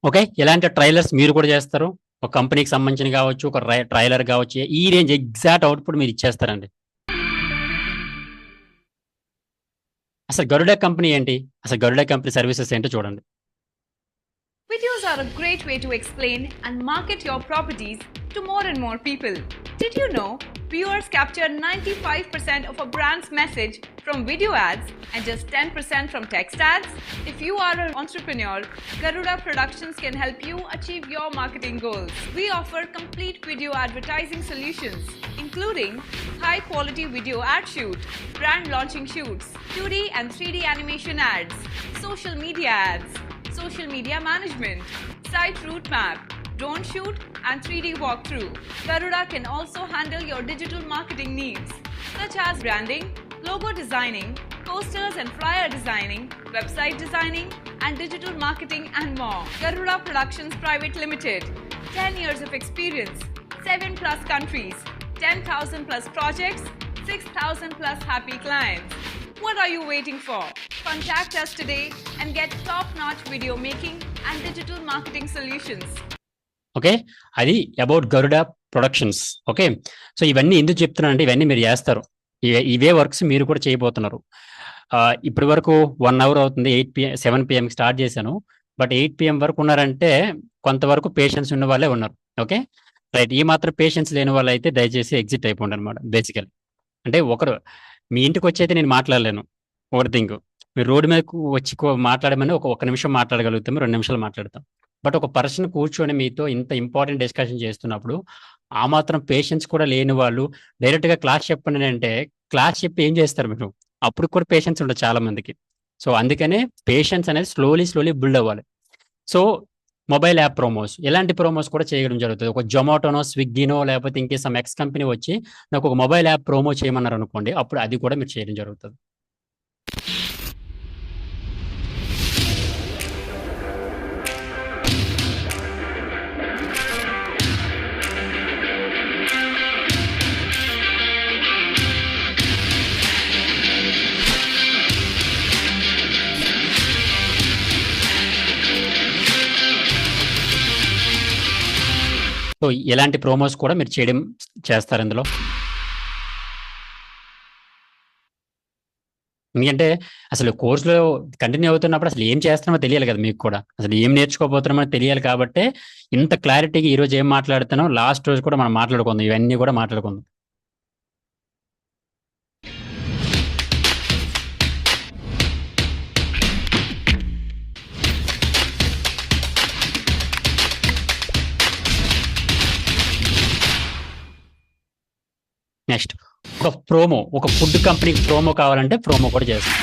ఓకే, ఇలాంటి ట్రైలర్స్ మీరు కూడా చేస్తారు. ఒక కంపెనీకి సంబంధించిన కావచ్చు, ఒక ట్రైలర్ కావచ్చు, ఈ రేంజ్ ఎగ్జాక్ట్ అవుట్పుట్ మీరు ఇచ్చేస్తారండి. అసలు గరుడ కంపెనీ ఏంటి, అసలు గరుడ కంపెనీ సర్వీసెస్ ఏంటో చూడండి. Videos are a great way to explain and market your properties to more and more people. Did you know viewers capture 95% of a brand's message from video ads and just 10% from text ads? If you are an entrepreneur, Garuda Productions can help you achieve your marketing goals. We offer complete video advertising solutions, including high quality video ad shoot, brand launching shoots, 2D and 3D animation ads, social media ads, social media management, site route map, drone shoot, and 3D walkthrough. Garuda can also handle your digital marketing needs, such as branding, logo designing, posters and flyer designing, website designing, and digital marketing and more. Garuda Productions Private Limited, 10 years of experience, 7 plus countries, 10,000 plus projects, 6,000 plus happy clients. What are you waiting for? Contact us today and get top-notch video making and digital marketing solutions. Okay, అది about Garuda Productions. Okay, so ఇవన్నీ ఎందుకు చెప్తున్నానంటే ఇవన్నీ మీరు చేస్తారు, ఇవే works మీరు కూడా చేయబోతున్నారు. ఇప్పటి వరకు 1 hour అవుతుంది, 7 PM స్టార్ట్ చేశాను. బట్ 8 PM వరకు ఉన్నారంటే కొంతవరకు పేషెన్స్ ఉన్న వాళ్ళే ఉన్నారు. ఓకే రైట్, ఈ మాత్రం పేషెన్స్ లేని వాళ్ళు అయితే దయచేసి ఎగ్జిట్ అయిపోండి అనమాట. బేసికల్ అంటే ఒకరు మీ ఇంటికి వచ్చి అయితే నేను మాట్లాడలేను. ఒకటి థింక్, మీరు రోడ్డు మీదకు వచ్చి మాట్లాడమని ఒక నిమిషం మాట్లాడగలుగుతాము, 2 నిమిషాలు మాట్లాడతాం. బట్ ఒక పర్సన్ కూర్చొని మీతో ఇంత ఇంపార్టెంట్ డిస్కషన్ చేస్తున్నప్పుడు ఆ మాత్రం పేషెన్స్ కూడా లేని వాళ్ళు డైరెక్ట్గా క్లాస్ చెప్పండి అంటే క్లాస్ చెప్పి ఏం చేస్తారు మీరు? అప్పుడు కూడా పేషెన్స్ ఉండదు చాలా మందికి. సో అందుకనే పేషెన్స్ అనేది స్లోలీ బిల్డ్ అవ్వాలి. సో మొబైల్ యాప్ ప్రోమోస్, ఇలాంటి ప్రోమోస్ కూడా చేయడం జరుగుతుంది. ఒక జొమాటోనో, స్విగ్గీనో, లేకపోతే ఇంకే సమ్ ఎక్స్ కంపెనీ వచ్చి నాకు ఒక మొబైల్ యాప్ ప్రోమో చేయమన్నారు అనుకోండి, అప్పుడు అది కూడా మీరు చేయడం జరుగుతుంది. సో ఇలాంటి ప్రోమోస్ కూడా మీరు చేస్తారు ఇందులో. ఎందుకంటే అసలు కోర్సులో కంటిన్యూ అవుతున్నప్పుడు అసలు ఏం చేస్తున్నామో తెలియాలి కదా మీకు కూడా, అసలు ఏం నేర్చుకోబోతున్నామో తెలియాలి. కాబట్టి ఇంత క్లారిటీగా ఈరోజు ఏం మాట్లాడుతున్నాం, లాస్ట్ రోజు కూడా మనం మాట్లాడుకుందాం, ఇవన్నీ కూడా మాట్లాడుకుందాం. నెక్స్ట్ ఒక ప్రోమో, ఒక ఫుడ్ కంపెనీకి ప్రోమో కావాలంటే ప్రోమో కూడా చేస్తాం.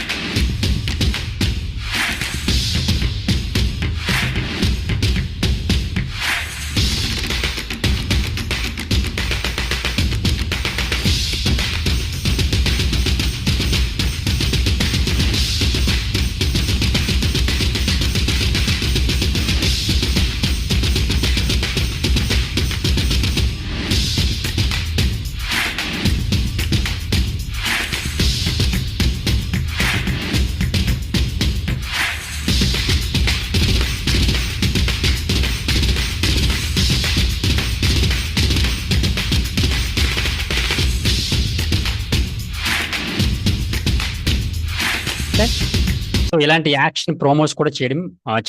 సో ఇలాంటి యాక్షన్ ప్రోమోస్ కూడా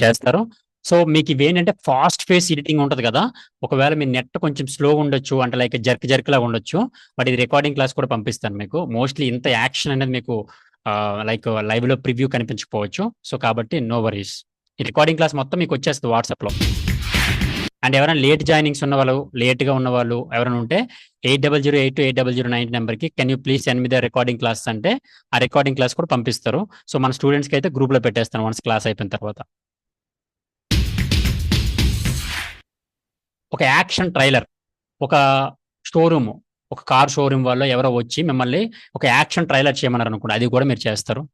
చేస్తారు. సో మీకు ఇవేంటంటే ఫాస్ట్ ఫేస్ ఎడిటింగ్ ఉంటుంది కదా, ఒకవేళ మీ నెట్ కొంచెం స్లో ఉండొచ్చు, అంటే లైక్ జర్క్ లాగా ఉండొచ్చు, బట్ ఇది రికార్డింగ్ క్లాస్ కూడా పంపిస్తాను మీకు. మోస్ట్లీ ఇంత యాక్షన్ అనేది మీకు లైక్ లైవ్ లో ప్రివ్యూ కనిపించకపోవచ్చు. సో కాబట్టి నో వరీస్, ఈ రికార్డింగ్ క్లాస్ మొత్తం మీకు వచ్చేస్తుంది వాట్సాప్ లో. అండ్ ఎవరైనా లేట్ జాయినింగ్స్ ఉన్న వాళ్ళు, లేట్గా ఉన్న వాళ్ళు ఎవరైనా ఉంటే 8008280090 నెంబర్కి can you please send me the recording class అంటే ఆ రికార్డింగ్ క్లాస్ కూడా పంపిస్తారు. సో మన స్టూడెంట్స్కి అయితే గ్రూప్లో పెట్టేస్తాను వన్స్ క్లాస్ అయిపోయిన తర్వాత. ఒక యాక్షన్ ట్రైలర్, ఒక షోరూమ్, ఒక కార్ షోరూమ్ వాళ్ళు ఎవరో వచ్చి మిమ్మల్ని ఒక యాక్షన్ ట్రైలర్ చేయమన్నారు అనుకోండి, అది కూడా మీరు చేస్తారు.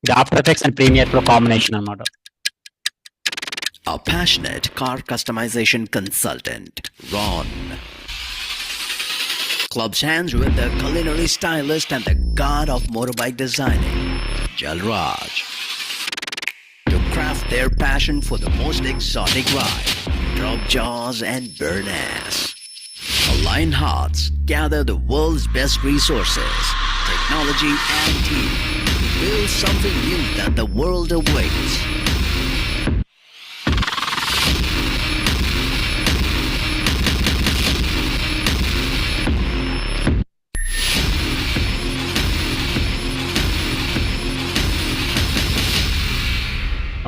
ఇది after effects and premiere pro combination అన్నమాట. A passionate car customization consultant, Ron, clubs hands with the culinary stylist and the god of motorbike designing, Jalraj. their passion for the most exotic ride. Drop jaws and burn ass. Aligned hearts gather the world's best resources, technology and team to build something new that the world awaits.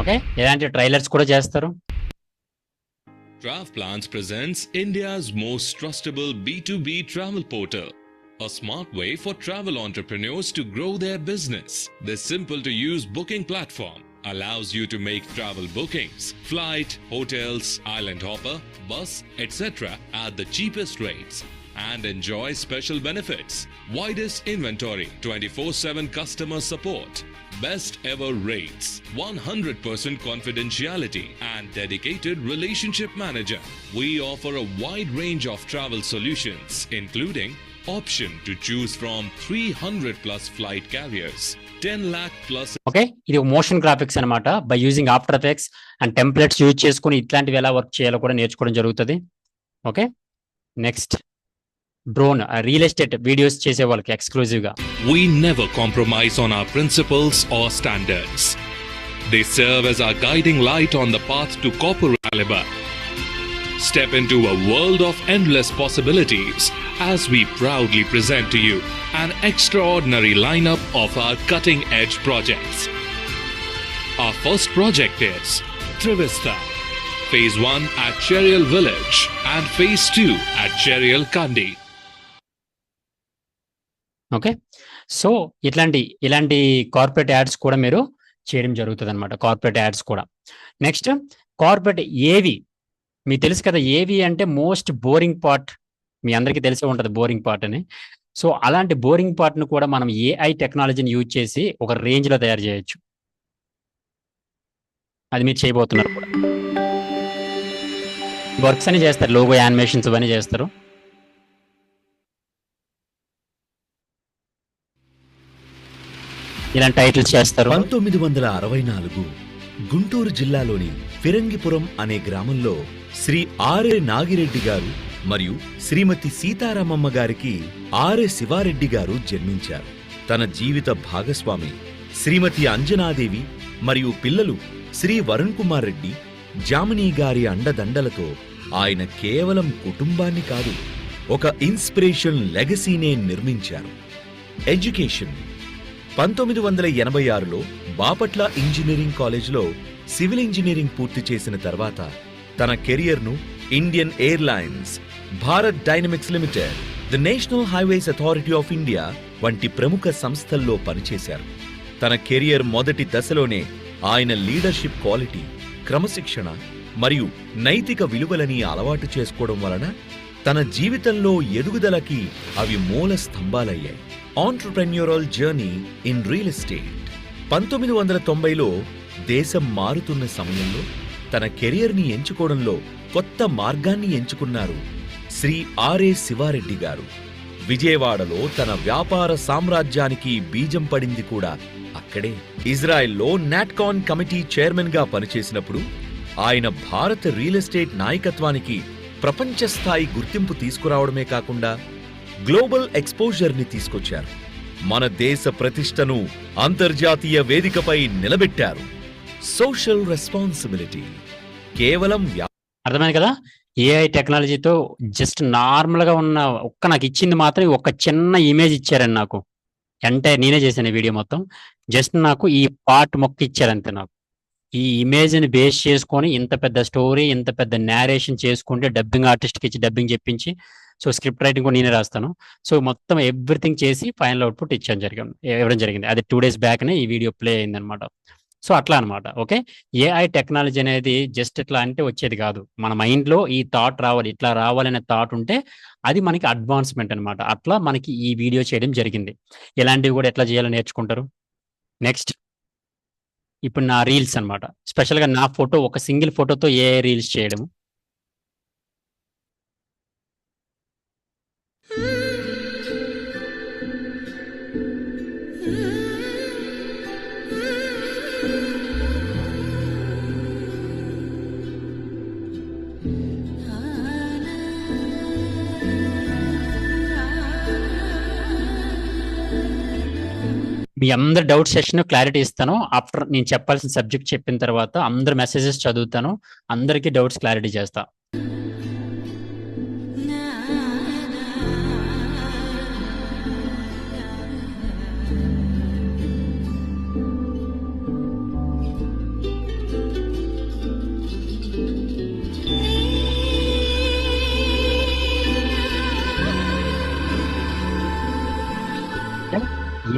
Okay, ఇలాంటి trailers కూడా చేస్తారు. Travplans presents India's most trustable B2B travel portal, a smart way for travel entrepreneurs to grow their business. This simple to use booking platform allows you to make travel bookings, flight, hotels, island hopper, bus, etc. at the cheapest rates and enjoy special benefits. Widest inventory, 24/7 customer support, best ever rates, 100% confidentiality and dedicated relationship manager. We offer a wide range of travel solutions including option to choose from 300 plus flight carriers, 10 lakh plus. Okay, ఇది motion graphics అనమాట. By using after effects and templates use చేసుకుని ఇట్లాంటివి ఎలా work చేయాలో కూడా నేర్చుకోవడం జరుగుతుంది. Okay, next drone real estate videos చేసే వాళ్ళకి ఎక్స్క్లూజివ్ గా. We never compromise on our principles or standards. They serve as our guiding light on the path to corporate caliber. Step into a world of endless possibilities as we proudly present to you an extraordinary lineup of our cutting-edge projects. Our first project is Trivista, Phase 1 at Cherial Village and Phase 2 at Cherial Kandi. Okay, so ఇలాంటి corporate ads కూడా మీరు చేయడం జరుగుతుంది అనమాట. Corporate ads కూడా. Next corporate ఏవి, మీకు తెలుసు కదా, ఏవి అంటే మోస్ట్ బోరింగ్ పార్ట్. మీ అందరికీ తెలిసే ఉంటుంది బోరింగ్ పార్ట్ అని. సో అలాంటి బోరింగ్ పార్ట్ను కూడా మనం ఏఐ టెక్నాలజీని యూజ్ చేసి ఒక రేంజ్లో తయారు చేయొచ్చు. అది మీరు చేయబోతున్నారు కూడా. వర్క్స్ అని చేస్తారు, లోగో యానిమేషన్స్ అవన్నీ చేస్తారు. ఇలాంటి టైటిల్స్ చేస్తారు. 1964 గుంటూరు జిల్లాలోని ఫిరంగిపురం అనే గ్రామంలో శ్రీ ఆర్ఏ నాగిరెడ్డి గారు మరియు శ్రీమతి సీతారామమ్మ గారికి ఆర్ఏ శివారెడ్డి గారు జన్మించారు. తన జీవిత భాగస్వామి శ్రీమతి అంజనాదేవి మరియు పిల్లలు శ్రీ వరుణ్ కుమార్ రెడ్డి, జామినీ గారి అండదండలతో ఆయన కేవలం కుటుంబాన్ని కాదు, ఒక ఇన్స్పిరేషన్ లెగసీనే నిర్మించారు. ఎడ్యుకేషన్ 1986లో బాపట్ల ఇంజనీరింగ్ కాలేజ్లో సివిల్ ఇంజనీరింగ్ పూర్తి చేసిన తర్వాత తన కెరియర్ను Indian Airlines, Bharat Dynamics Limited, the National Highways Authority of India వంటి ప్రముఖ సంస్థల్లో పనిచేశారు. తన కెరియర్ మొదటి దశలోనే ఆయన లీడర్షిప్ క్వాలిటీ, క్రమశిక్షణ మరియు నైతిక విలువలని అలవాటు చేసుకోవడం వలన తన జీవితంలో ఎదుగుదలకి అవి మూల స్తంభాలయ్యాయి. ఆంట్రప్రెన్యూరల్ జర్నీ ఇన్ రియల్ ఎస్టేట్ 1990లో దేశం మారుతున్న సమయంలో తన కెరియర్ని ఎంచుకోవడంలో కొత్త మార్గాన్ని ఎంచుకున్నారు శ్రీ ఆర్ఏ శివారెడ్డి గారు. విజయవాడలో తన వ్యాపార సామ్రాజ్యానికి బీజం పడింది కూడా అక్కడే. ఇజ్రాయెల్లో నాట్కాన్ కమిటీ చైర్మన్ గా పనిచేసినప్పుడు ఆయన భారత రియల్ ఎస్టేట్ నాయకత్వానికి ప్రపంచ స్థాయి గుర్తింపు తీసుకురావడమే కాకుండా గ్లోబల్ ఎక్స్పోజర్ ని తీసుకొచ్చారు. మన దేశ ప్రతిష్టను అంతర్జాతీయ వేదికపై నిలబెట్టారు. సోషల్ రెస్పాన్సిబిలిటీ కేవలం అర్థమైంది కదా. ఏఐ టెక్నాలజీతో జస్ట్ నార్మల్ గా ఉన్న నాకు ఇచ్చింది మాత్రం ఒక చిన్న ఇమేజ్ ఇచ్చారండి నాకు. అంటే నేనే చేశాను వీడియో మొత్తం. జస్ట్ నాకు ఈ పార్ట్ మొక్క ఇచ్చారంతే. నాకు ఈ ఇమేజ్ని బేస్ చేసుకొని ఇంత పెద్ద స్టోరీ, ఇంత పెద్ద నేరేషన్ చేసుకుంటే డబ్బింగ్ ఆర్టిస్ట్కి ఇచ్చి డబ్బింగ్ చెప్పించి, సో స్క్రిప్ట్ రైటింగ్ కూడా నేనే రాస్తాను. సో మొత్తం ఎవ్రీథింగ్ చేసి ఫైనల్ అవుట్పుట్ ఇవ్వడం జరిగింది. అది 2 days బ్యాక్నే ఈ వీడియో ప్లే అయింది అనమాట. సో అట్లా అనమాట. ఓకే, ఏఐ టెక్నాలజీ అనేది జస్ట్ ఇట్లా అంటే వచ్చేది కాదు. మన మైండ్లో ఈ థాట్ రావాలి, ఇట్లా రావాలనే థాట్ ఉంటే అది మనకి అడ్వాన్స్మెంట్ అనమాట. అట్లా మనకి ఈ వీడియో చేయడం జరిగింది. ఇలాంటివి కూడా ఎట్లా చేయాలో నేర్చుకుంటారు. నెక్స్ట్ ఇప్పుడు నా రీల్స్ అనమాట. స్పెషల్గా నా ఫోటో, ఒక సింగిల్ ఫోటోతో ఏఐ రీల్స్ చేయడం. మీ అందరి డౌట్ సెషన్ క్లారిటీ ఇస్తాను. ఆఫ్టర్ నేను చెప్పాల్సిన సబ్జెక్ట్ చెప్పిన తర్వాత అందరి మెసేజెస్ చదువుతాను, అందరికీ డౌట్స్ క్లారిటీ చేస్తా.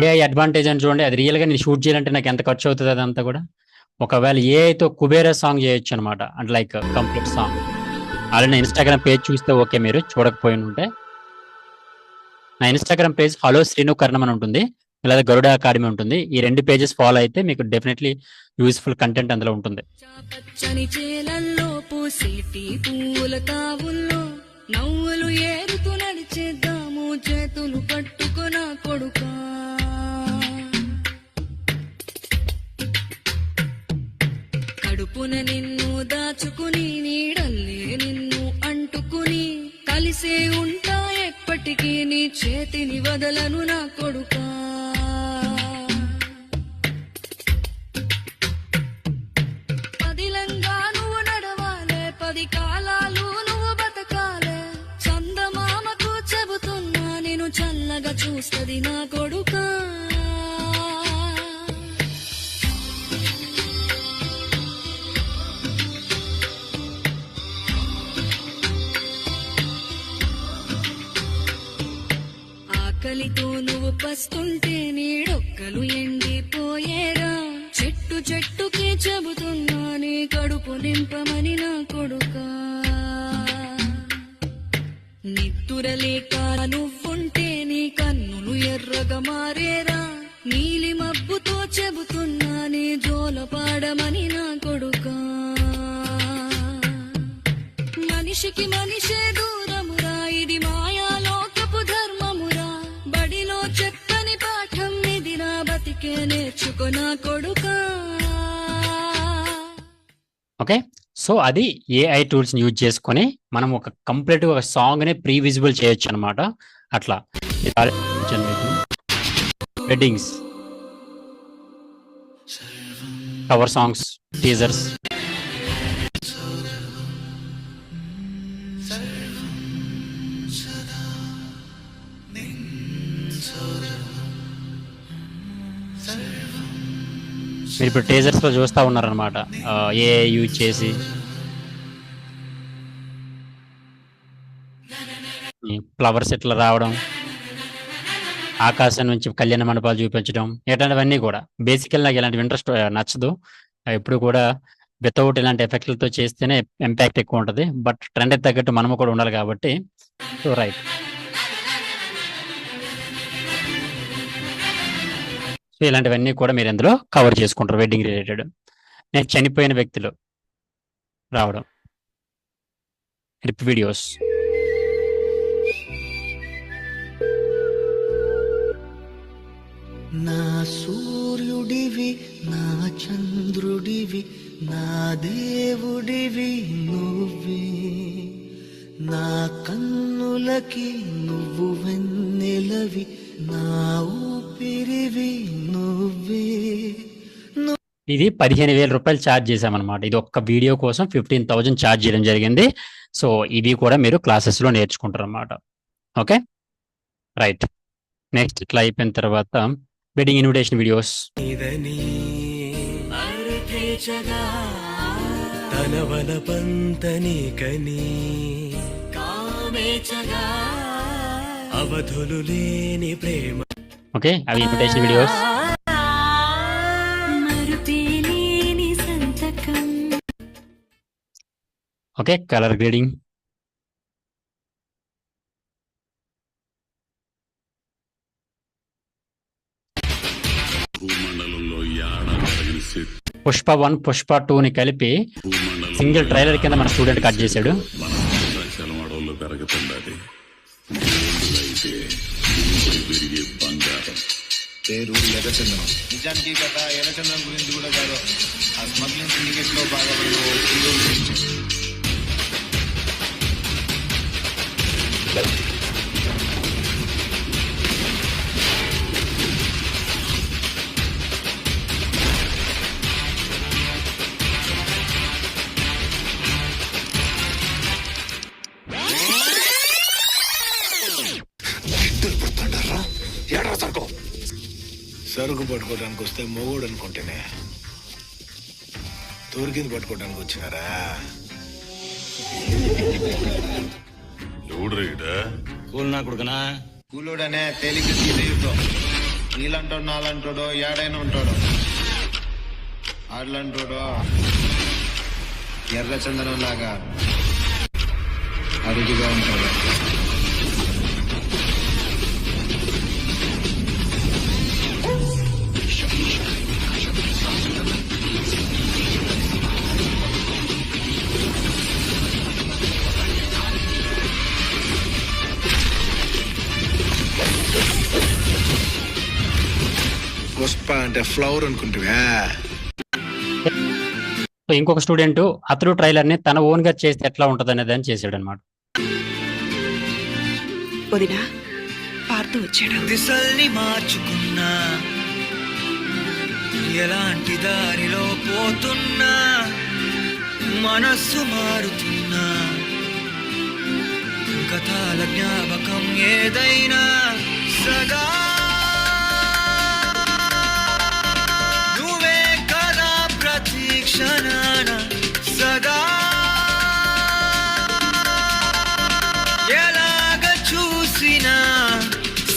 ఏ అడ్వాంటేజ్ అని చూడండి, అది రియల్ గా నేను షూట్ చేయాలంటే నాకు ఎంత ఖర్చు అవుతుంది అదంతా కూడా. ఒకవేళ ఏఐతో కుబేరా సాంగ్ చేయొచ్చు అనమాట, అంటే లైక్ కంప్లీట్ సాంగ్. అలానే ఇన్స్టాగ్రామ్ పేజ్ చూస్తే ఓకే, మీరు చూడకపోయి ఉంటే నా ఇన్స్టాగ్రామ్ పేజ్ హలో శ్రీను కర్ణం అని ఉంటుంది, లేదా గరుడ అకాడమీ ఉంటుంది. ఈ 2 పేజెస్ ఫాలో అయితే మీకు డెఫినెట్లీ యూస్ఫుల్ కంటెంట్ అందులో ఉంటుంది. పచ్చని చేలల్లో పూసేటి పూల తావుల్లో నవ్వులు ఏరుతూ నడిచేద్దాము చేతులు పట్టుకున కొడుకా. కడుపున నిన్ను దాచుకుని నీడల్లే నిన్ను అంటుకుని కలిసే ఉంటా ఎప్పటికీ నీ చేతిని వదలను నా కొడుకా. పదిలంగా నువ్వు నడవాలే, 10 కాలాలు నువ్వు బతకాలే. చందమామకు చెబుతున్నా నేను చల్లగా చూస్తది నా కొడుకా. ఆకలితో నువ్వు పస్తుంటే నీడొక్కలు ఎండిపోయేరా. చెట్టు చెట్టుకి చెబుతున్నా నీ కడుపు నింపమని నా కొడుకా. నిద్దురలేక నువ్వుంటే నీ కన్నులు ఎర్రగా మారేరా. నీలి మబ్బుతో చెబుతున్నా నీ జోల పాడమని నా కొడుకా. మనిషికి మనిషే దూరమురా, ఇది మాయాలోకపు ధర్మమురా. బడిలో చెప్పని పాఠం ఇదిరా, బతికే నేర్చుకో నా కొడుకా. ఓకే, సో అది ఏఐ టూల్స్ యూజ్ చేసుకొని మనం ఒక కంప్లీట్ ఒక సాంగ్ ని ప్రీ విజిబుల్ చేయొచ్చు అనమాట. అట్లా వెడ్డింగ్స్, కవర్ సాంగ్స్, టీజర్స్. మీరు ఇప్పుడు టీజర్స్ లో చూస్తూ ఉన్నారనమాట, ఏ యూజ్ చేసి ఫ్లవర్స్ ఇట్లా రావడం, ఆకాశం నుంచి కళ్యాణ మండపాలు చూపించడం, ఇట్లాంటివన్నీ కూడా. బేసికల్ నాకు ఇలాంటి ఇంట్రెస్ట్ నచ్చదు. ఎప్పుడు కూడా వితౌట్ ఇలాంటి ఎఫెక్ట్లతో చేస్తేనే ఇంపాక్ట్ ఎక్కువ ఉంటుంది. బట్ ట్రెండ్ తగ్గట్టు మనము కూడా ఉండాలి కాబట్టి. సో రైట్, సో ఇలాంటివన్నీ కూడా మీరు ఇందులో కవర్ చేసుకుంటారు. వెడ్డింగ్ రిలేటెడ్, నేను చనిపోయిన వ్యక్తులు రావడం, క్లిప్ వీడియోస్, నా సూర్యుడివి, నా చంద్రుడివి, నా దేవుడివి నువ్వే. నా కన్నులకి నువ్వు వెన్నెలవి, నా ఊపిరివి నువ్వే. ఇది 15,000 రూపాయలు ఛార్జ్ చేసామన్నమాట. ఇది ఒక్క వీడియో కోసం 15,000 ఛార్జ్ చేయడం జరిగింది. సో ఇవి కూడా మీరు క్లాసెస్ లో నేర్చుకుంటారు అన్నమాట. ఓకే రైట్, నెక్స్ట్ ఇట్లా అయిపోయిన తర్వాత వెడ్డింగ్ ఇన్విటేషన్ వీడియోస్. తనవల పంతనికని కామేచగా అవధులు లేని ప్రేమ. ఓకే, అవి invitation videos. Okay, colour grading. Pushpa 1, Pushpa 2ని కలిపి సింగిల్ ట్రైలర్ కింద మన స్టూడెంట్ కట్ చేశాడు. పేరు ఎర్రచందనం. నిజానికి కథ ఎర్రచందనం గురించి కూడా కాదు, ఆ స్మగ్లింగ్ సిండికేట్ లో భాగమైన హీరో గురించి. సరుకు పట్టుకోవడానికి వస్తే మొగోడు అనుకుంటేనే తోరికింది పట్టుకోవడానికి వచ్చినారా? కూలోడనే తేలిక తీరేయుతో నీలంటాడు నాలంటాడో ఏడైనా ఉంటాడు. ఆడలంటాడో ఎర్ర చందనం లాగా అరుదుగా ఉంటాడు. పుష్ప అంటే ఫ్లవర్ అనుకుంటువా? సో ఇంకొక స్టూడెంట్ అతడు ట్రైలర్ ని తన ఓన్ గా చేస్తే ఎట్లా ఉంటది అనేది అని చేసాడు అనమాట. వదినా పార్తూ వచ్చాడు. దిశల్ని మార్చుకున్నా, ఎలాంటి దారిలో పోతున్నా, మనస్సు మారుతున్నా, గతాల జ్ఞాపకం ఏదైనా సదా నువ్వే కదా ప్రతి క్షణాన సదా ఎలాగ చూసినా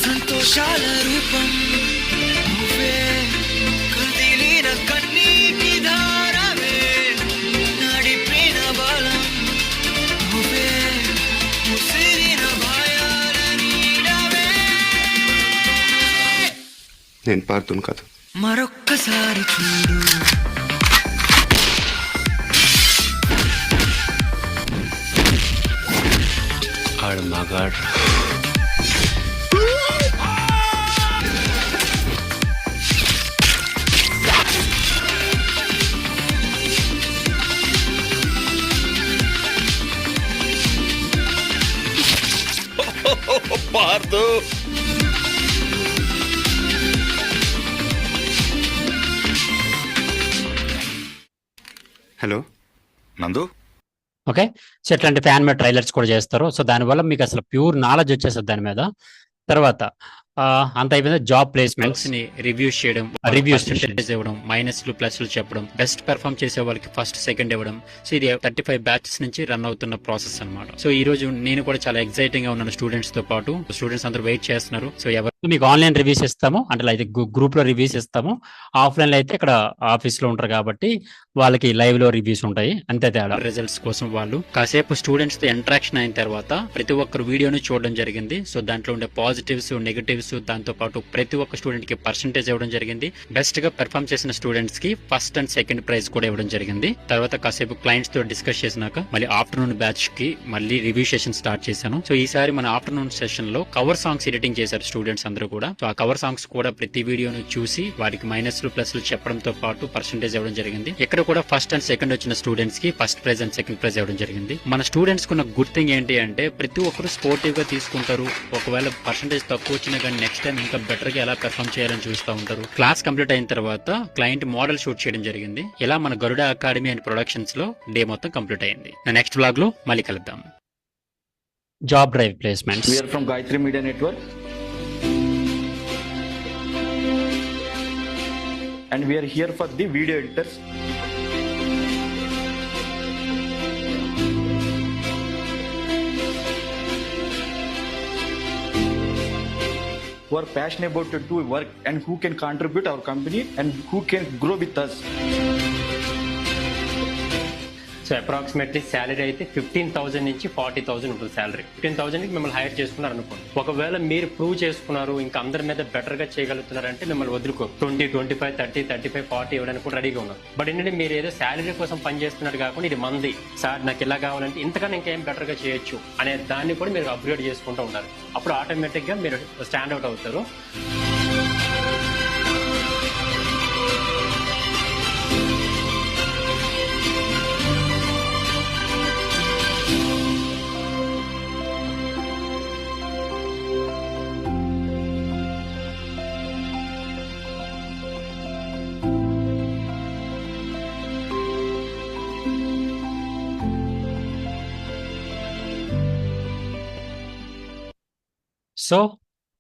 సంతోషాల రూపం నువ్వే, కదిలిన కన్నీటి ధారవే, నడిపిన బలం నువ్వే, ముసిరిన భయాల నీడవే. నేను పాడుతును కాదు. మరొక్కసారి చూడు, ఆడు మగాడు. పార్దు హలో నందు. ఓకే, సో ఇట్లాంటి ఫ్యాన్ మేడ్ ట్రైలర్స్ కూడా చేస్తారు. సో దానివల్ల మీకు అసలు ప్యూర్ నాలెడ్జ్ వచ్చేస్తుంది దాని మీద. తర్వాత అంత అయిపోయింది. జాబ్ ప్లేస్మెంట్స్ ని రివ్యూస్ చేయడం, రివ్యూస్ ఇవ్వడం, మైనస్లు ప్లస్లు చెప్పడం, బెస్ట్ పెర్ఫామ్ చేసే వాళ్ళకి ఫస్ట్ సెకండ్ ఇవ్వడం. సో ఇది 35 బ్యాచెస్ నుంచి రన్ అవుతున్న ప్రాసెస్ అన్నమాట. సో ఈ రోజు నేను కూడా చాలా ఎక్సైటింగ్ గా ఉన్నాను. స్టూడెంట్స్ తో పాటు స్టూడెంట్స్ అందరూ వెయిట్ చేస్తున్నారు. సో ఎవరు మీకు ఆన్లైన్ రివ్యూస్ ఇస్తాము అంటే అయితే గ్రూప్ లో రివ్యూస్ ఇస్తాము. ఆఫ్లైన్ లో అయితే ఇక్కడ ఆఫీస్ లో ఉంటారు కాబట్టి వాళ్ళకి లైవ్ లో రివ్యూస్ ఉంటాయి. అంతే తేడా. రిజల్ట్స్ కోసం వాళ్ళు కాసేపు స్టూడెంట్స్ తో ఇంటరాక్షన్ అయిన తర్వాత ప్రతి ఒక్కరు వీడియోని చూడడం జరిగింది. సో దాంట్లో ఉండే పాజిటివ్స్, నెగటివ్స్, దాంతో పాటు ప్రతి ఒక్క స్టూడెంట్ కి పర్సెంటేజ్ ఇవ్వడం జరిగింది. బెస్ట్ గా పెర్ఫామ్ చేసిన స్టూడెంట్స్ కి ఫస్ట్ అండ్ సెకండ్ ప్రైజ్ కూడా ఇవ్వడం జరిగింది. తర్వాత కాసేపు క్లయింట్స్ తో డిస్కస్ చేసినాక మళ్ళీ ఆఫ్టర్నూన్ బ్యాచ్ కి మళ్ళీ రివ్యూ సెషన్ స్టార్ట్ చేశాను. సో ఈసారి మన ఆఫ్టర్నూన్ సెషన్ లో కవర్ సాంగ్స్ ఎడిటింగ్ చేశారు స్టూడెంట్స్ అందరూ కూడా. సో ఆ కవర్ సాంగ్స్ కూడా ప్రతి వీడియోను చూసి వాటికి మైనస్లు ప్లస్లు చెప్పడంతో పాటు పర్సెంటేజ్ ఇవ్వడం జరిగింది. ఇక్కడ కూడా ఫస్ట్ అండ్ సెకండ్ వచ్చిన స్టూడెంట్స్ కి first prize and second prize ఇవ్వడం జరిగింది. మన స్టూడెంట్స్ కున్న గుడ్ థింగ్ ఏంటి అంటే ప్రతి ఒక్కరు స్పోర్టివ్ గా తీసుకుంటారు. ఒకవేళ పర్సెంటేజ్ తక్కువ వచ్చినా కానీ నెక్స్ట్ టైం ఇంకా బెటర్ గా ఎలా పెర్ఫామ్ చేయాలని చూస్తూ ఉంటారు. క్లాస్ కంప్లీట్ అయిన తర్వాత క్లయింట్ మోడల్ షూట్ చేయడం జరిగింది. ఇలా మన గరుడ అకాడమీ అండ్ ప్రొడక్షన్స్ లో డే మొత్తం కంప్లీట్ అయింది. నెక్స్ట్ బ్లాగ్ లో మళ్ళీ కలుద్దాం. Job drive placements. We are from Gayatri Media Network and we are here for the video editors. Who are passionate about to do work and who can contribute our company and who can grow with us. So approximately salary అయితే 15,000 నుంచి 40,000 ఉంటుంది salary. 15,000కి మిమ్మల్ని hire చేసుకున్నారు అనుకోండి. ఒకవేళ మీరు prove చేసుకున్నారు, ఇంకా అందరి మీద బెటర్ గా చేయగలుగుతున్నారంటే మిమ్మల్ని వదులుకో 20, 25, 30, 35, 40 ఇవ్వడానికి కూడా రెడీగా ఉన్నారు. బట్ ఏంటంటే మీరు ఏదో శాలరీ కోసం పనిచేస్తున్నట్టు కాకుండా ఇది మంది సార్ నాకు ఇలా కావాలంటే ఇంతకన్నా ఇంకేం బెటర్ గా చేయొచ్చు అనే దాన్ని కూడా మీరు అప్గ్రేడ్ చేసుకుంటూ ఉండాలి. అప్పుడు ఆటోమేటిక్ గా మీరు స్టాండ్ అవుట్ అవుతారు. సో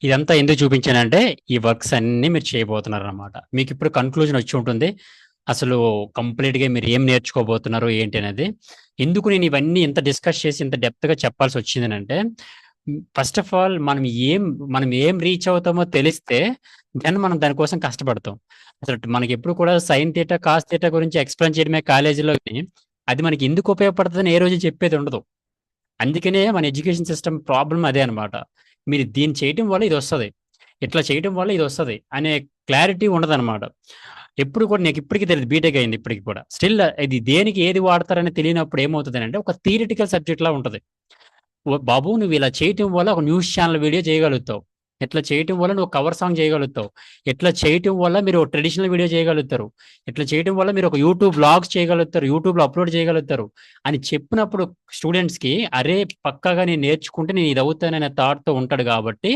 ఇదంతా ఎందుకు చూపించానంటే ఈ వర్క్స్ అన్ని మీరు చేయబోతున్నారు అనమాట. మీకు ఇప్పుడు కన్క్లూజన్ వచ్చి ఉంటుంది అసలు కంప్లీట్గా మీరు ఏం నేర్చుకోబోతున్నారు ఏంటి అనేది. ఎందుకు నేను ఇవన్నీ ఇంత డిస్కస్ చేసి ఇంత డెప్త్గా చెప్పాల్సి వచ్చింది అంటే, ఫస్ట్ ఆఫ్ ఆల్ మనం ఏం రీచ్ అవుతామో తెలిస్తే దెన్ మనం దానికోసం కష్టపడతాం. అసలు మనకి ఎప్పుడు కూడా సైన్ థీటా కాస్ థీటా గురించి ఎక్స్ప్లెయిన్ చేయడమే కాలేజీలో, అది మనకి ఎందుకు ఉపయోగపడుతుందని ఏ రోజు చెప్పేది ఉండదు. అందుకనే మన ఎడ్యుకేషన్ సిస్టమ్ ప్రాబ్లం అదే అనమాట. మీరు దీన్ని చేయటం వల్ల ఇది వస్తుంది, ఇట్లా చేయటం వల్ల ఇది వస్తుంది అనే క్లారిటీ ఉండదు అనమాట. ఎప్పుడు కూడా నాకు ఇప్పటికీ తెలియదు, బీటెక్ అయింది ఇప్పటికి కూడా స్టిల్ ఇది దేనికి ఏది వాడతారని తెలియనప్పుడు ఏమవుతుంది అంటే ఒక థియరిటికల్ సబ్జెక్ట్ లా ఉంటుంది. బాబు నువ్వు ఇలా చేయటం వల్ల ఒక న్యూస్ ఛానల్ వీడియో చేయగలుగుతావు, ఇట్లా చేయటం వల్ల నువ్వు కవర్ సాంగ్ చేయగలుగుతావు, ఇట్లా చేయటం వల్ల మీరు ట్రెడిషనల్ వీడియో చేయగలుగుతారు, ఇట్లా చేయటం వల్ల మీరు ఒక యూట్యూబ్ బ్లాగ్స్ చేయగలుగుతారు, యూట్యూబ్లో అప్లోడ్ చేయగలుగుతారు అని చెప్పినప్పుడు స్టూడెంట్స్కి అరే పక్కగా నేను నేర్చుకుంటే నేను ఇది అవుతాననే థాట్తో ఉంటాడు కాబట్టి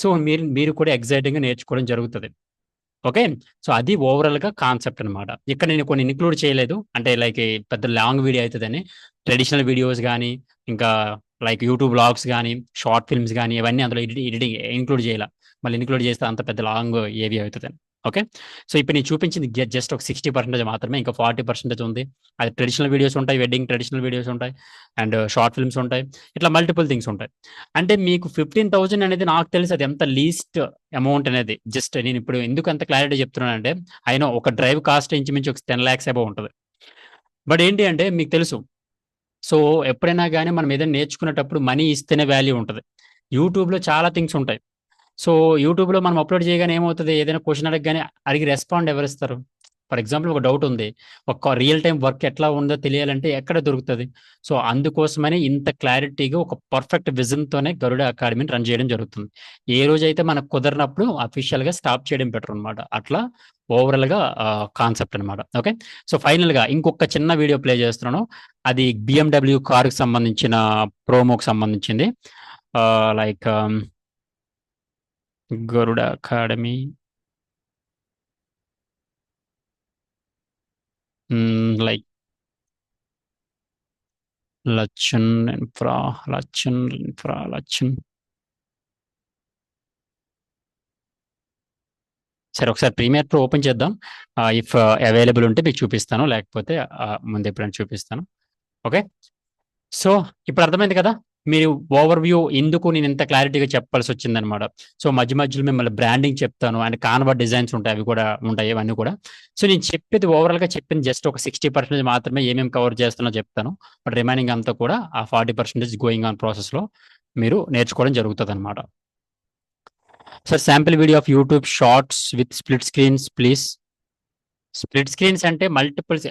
సో మీరు కూడా ఎగ్జైటింగ్గా నేర్చుకోవడం జరుగుతుంది. ఓకే, సో అది ఓవరాల్గా కాన్సెప్ట్ అనమాట. ఇక్కడ నేను కొన్ని ఇంక్లూడ్ చేయలేదు, అంటే లైక్ పెద్ద లాంగ్ వీడియో అవుతుందని ట్రెడిషనల్ వీడియోస్ కానీ ఇంకా లైక్ యూట్యూబ్ బ్లాగ్స్ కానీ షార్ట్ ఫిల్మ్స్ కానీ ఇవన్నీ అందులో ఎడిటింగ్ ఇంక్లూడ్ చేయాలి. మళ్ళీ ఇంక్లూడ్ చేస్తే అంత పెద్ద లాంగ్ ఏవి అవుతుందని. ఓకే, సో ఇప్పుడు నేను చూపించింది జస్ట్ ఒక 60% మాత్రమే, ఇంకా 40% ఉంది. అది ట్రెడిషనల్ వీడియోస్ ఉంటాయి, వెడ్డింగ్ ట్రెడిషనల్ వీడియోస్ ఉంటాయి, అండ్ షార్ట్ ఫిల్మ్స్ ఉంటాయి, ఇట్లా మల్టిపుల్ థింగ్స్ ఉంటాయి. అంటే మీకు 15,000 అనేది నాకు తెలిసి అది ఎంత లీస్ట్ అమౌంట్ అనేది. జస్ట్ నేను ఇప్పుడు ఎందుకు అంత క్లారిటీ చెప్తున్నాను అంటే అయినా ఒక డ్రైవ్ కాస్ట్ ఇంచుమించు ఒక 10 lakhs అబౌవ్ ఉంటుంది. బట్ ఏంటి అంటే మీకు తెలుసు, సో ఎప్పుడైనా కానీ మనం ఏదైనా నేర్చుకునేటప్పుడు మనీ ఇస్తేనే వాల్యూ ఉంటుంది. యూట్యూబ్లో చాలా థింగ్స్ ఉంటాయి. సో యూట్యూబ్లో మనం అప్లోడ్ చేయగానే ఏమవుతుంది, ఏదైనా క్వశ్చన్ అడగగానే అడిగి రెస్పాండ్ ఎవరు ఇస్తారు? ఫర్ ఎగ్జాంపుల్ ఒక డౌట్ ఉంది, ఒక రియల్ టైం వర్క్ ఎట్లా ఉందో తెలియాలంటే ఎక్కడ దొరుకుతుంది? సో అందుకోసమని ఇంత క్లారిటీగా ఒక పర్ఫెక్ట్ విజన్తోనే గరుడ అకాడమీని రన్ చేయడం జరుగుతుంది. ఏ రోజైతే మనకు కుదరినప్పుడు అఫీషియల్గా స్టాప్ చేయడం బెటర్ అనమాట. అట్లా ఓవరాల్గా కాన్సెప్ట్ అనమాట. ఓకే, సో ఫైనల్గా ఇంకొక చిన్న వీడియో ప్లే చేస్తున్నాను. అది BMW కార్కి సంబంధించిన ప్రోమోకి సంబంధించింది. లైక్ గరుడ అకాడమీ like Lachan Infra. సరే ఒకసారి ప్రీమియర్ ప్రో ఓపెన్ చేద్దాం. ఇఫ్ అవైలబుల్ ఉంటే మీకు చూపిస్తాను, లేకపోతే ముందు ఎప్పుడైనా చూపిస్తాను. ఓకే, సో ఇప్పుడు అర్థమైంది కదా మీరు ఓవర్ వ్యూ ఎందుకు నేను ఇంత క్లారిటీగా చెప్పాల్సి వచ్చిందనమాట. సో మధ్య మధ్యలో మిమ్మల్ని బ్రాండింగ్ చెప్తాను, అండ్ కాన్వా డిజైన్స్ ఉంటాయి, అవి కూడా ఉంటాయి, ఇవన్నీ కూడా. సో నేను చెప్పేది ఓవరాల్గా చెప్పింది జస్ట్ ఒక 60% మాత్రమే ఏమేమి కవర్ చేస్తున్నా చెప్తాను. బట్ రిమైనింగ్ అంతా కూడా ఆ 40% గోయింగ్ ఆన్ ప్రాసెస్లో మీరు నేర్చుకోవడం జరుగుతుంది అనమాట. Sir sample video of YouTube shots with split screens please. Split screens అంటే మల్టిపుల్స్,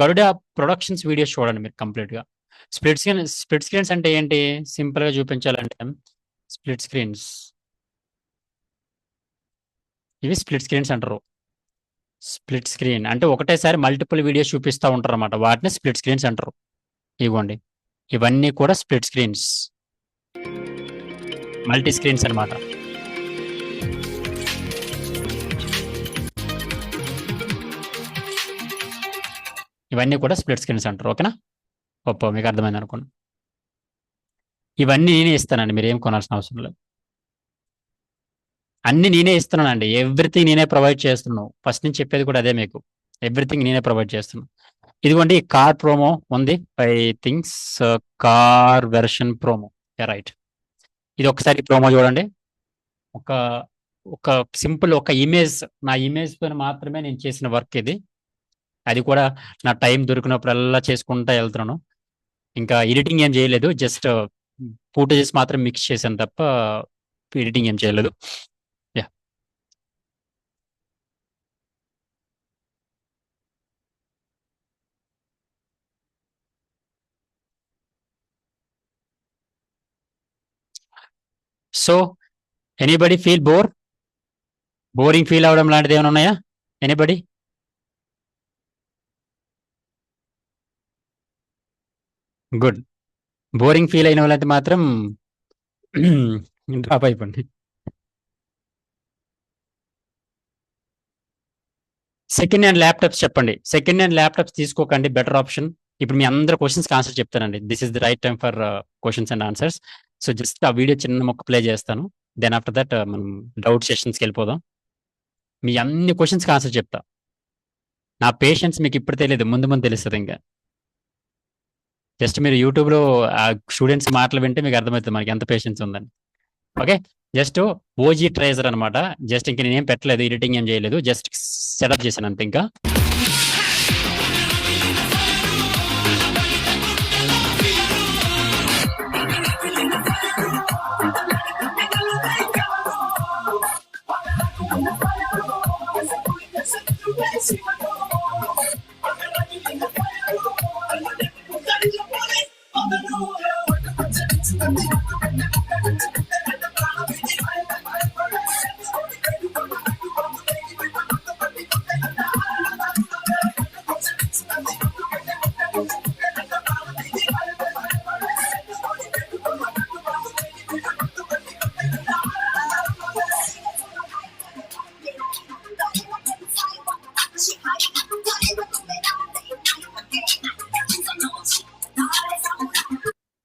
గరుడ ప్రొడక్షన్స్ వీడియోస్ చూడండి మీరు కంప్లీట్గా. స్ప్లిట్ స్క్రీన్స్ అంటే ఏంటి, సింపుల్ గా చూపించాలంటే స్ప్లిట్ స్క్రీన్స్, ఇవి స్ప్లిట్ స్క్రీన్స్ అంటారు. స్ప్లిట్ స్క్రీన్ అంటే ఒకటేసారి మల్టిపుల్ వీడియోస్ చూపిస్తూ ఉంటారు అన్నమాట, వాటిని స్ప్లిట్ స్క్రీన్స్ అంటారు. ఇవ్వండి, ఇవన్నీ కూడా స్ప్లిట్ స్క్రీన్స్, మల్టీ స్క్రీన్స్ అన్నమాట. ఇవన్నీ కూడా స్ప్లిట్ స్క్రీన్స్ అంటారు. ఓకేనా, గొప్ప, మీకు అర్థమైంది అనుకోండి. ఇవన్నీ నేనే ఇస్తానండి, మీరు ఏం కొనాల్సిన అవసరం లేదు. అన్ని నేనే ఇస్తున్నానండి, ఎవ్రీథింగ్ నేనే ప్రొవైడ్ చేస్తున్నాను. ఫస్ట్ నుంచి చెప్పేది కూడా అదే, మీకు ఎవ్రీథింగ్ నేనే ప్రొవైడ్ చేస్తున్నాను. ఇదిగోండి కార్ ప్రోమో ఉంది, I thinks car version promo, right. ఇది ఒకసారి ప్రోమో చూడండి. ఒక సింపుల్ ఒక ఇమేజ్, నా ఇమేజ్ పైన మాత్రమే నేను చేసిన వర్క్ ఇది. అది కూడా నా టైం దొరికినప్పుడల్లా చేసుకుంటా వెళ్తున్నాను. ఇంకా ఎడిటింగ్ ఏం చేయలేదు, జస్ట్ ఫోటోజెస్ మాత్రం మిక్స్ చేశాను తప్ప ఎడిటింగ్ ఏం చేయలేదు. Yeah, so anybody feel boring feel అవడం లాంటిది ఏమైనా ఉన్నాయా? ఎనీబడి? గుడ్. బోరింగ్ ఫీల్ అయిన వాళ్ళైతే మాత్రం డ్రాప్ అయిపోండి. సెకండ్ హ్యాండ్ ల్యాప్టాప్స్ చెప్పండి. సెకండ్ హ్యాండ్ ల్యాప్టాప్స్ తీసుకోకండి, బెటర్ ఆప్షన్. ఇప్పుడు మీ అందరు క్వశ్చన్స్కి ఆన్సర్ చెప్తానండి. This is the right time for questions and answers. So just ఆ వీడియో చిన్న మొక్క ప్లే చేస్తాను. దెన్ ఆఫ్టర్ దట్ మనం డౌట్ సెషన్స్కి వెళ్ళిపోదాం. మీ అన్ని క్వశ్చన్స్కి ఆన్సర్ చెప్తా. నా పేషెన్స్ మీకు ఇప్పుడు తెలియదు, ముందు ముందు తెలుస్తుంది. ఇంకా జస్ట్ మీరు యూట్యూబ్లో ఆ స్టూడెంట్స్ మాటలు వింటే మీకు అర్థమవుతుంది మనకి ఎంత పేషెన్స్ ఉందని. ఓకే, జస్ట్ ఓజీ ట్రేజర్ అనమాట. జస్ట్ ఇంక నేనేం పెట్టలేదు, ఎడిటింగ్ ఏం చేయలేదు, జస్ట్ సెటప్ చేశాను అంతే. ఇంకా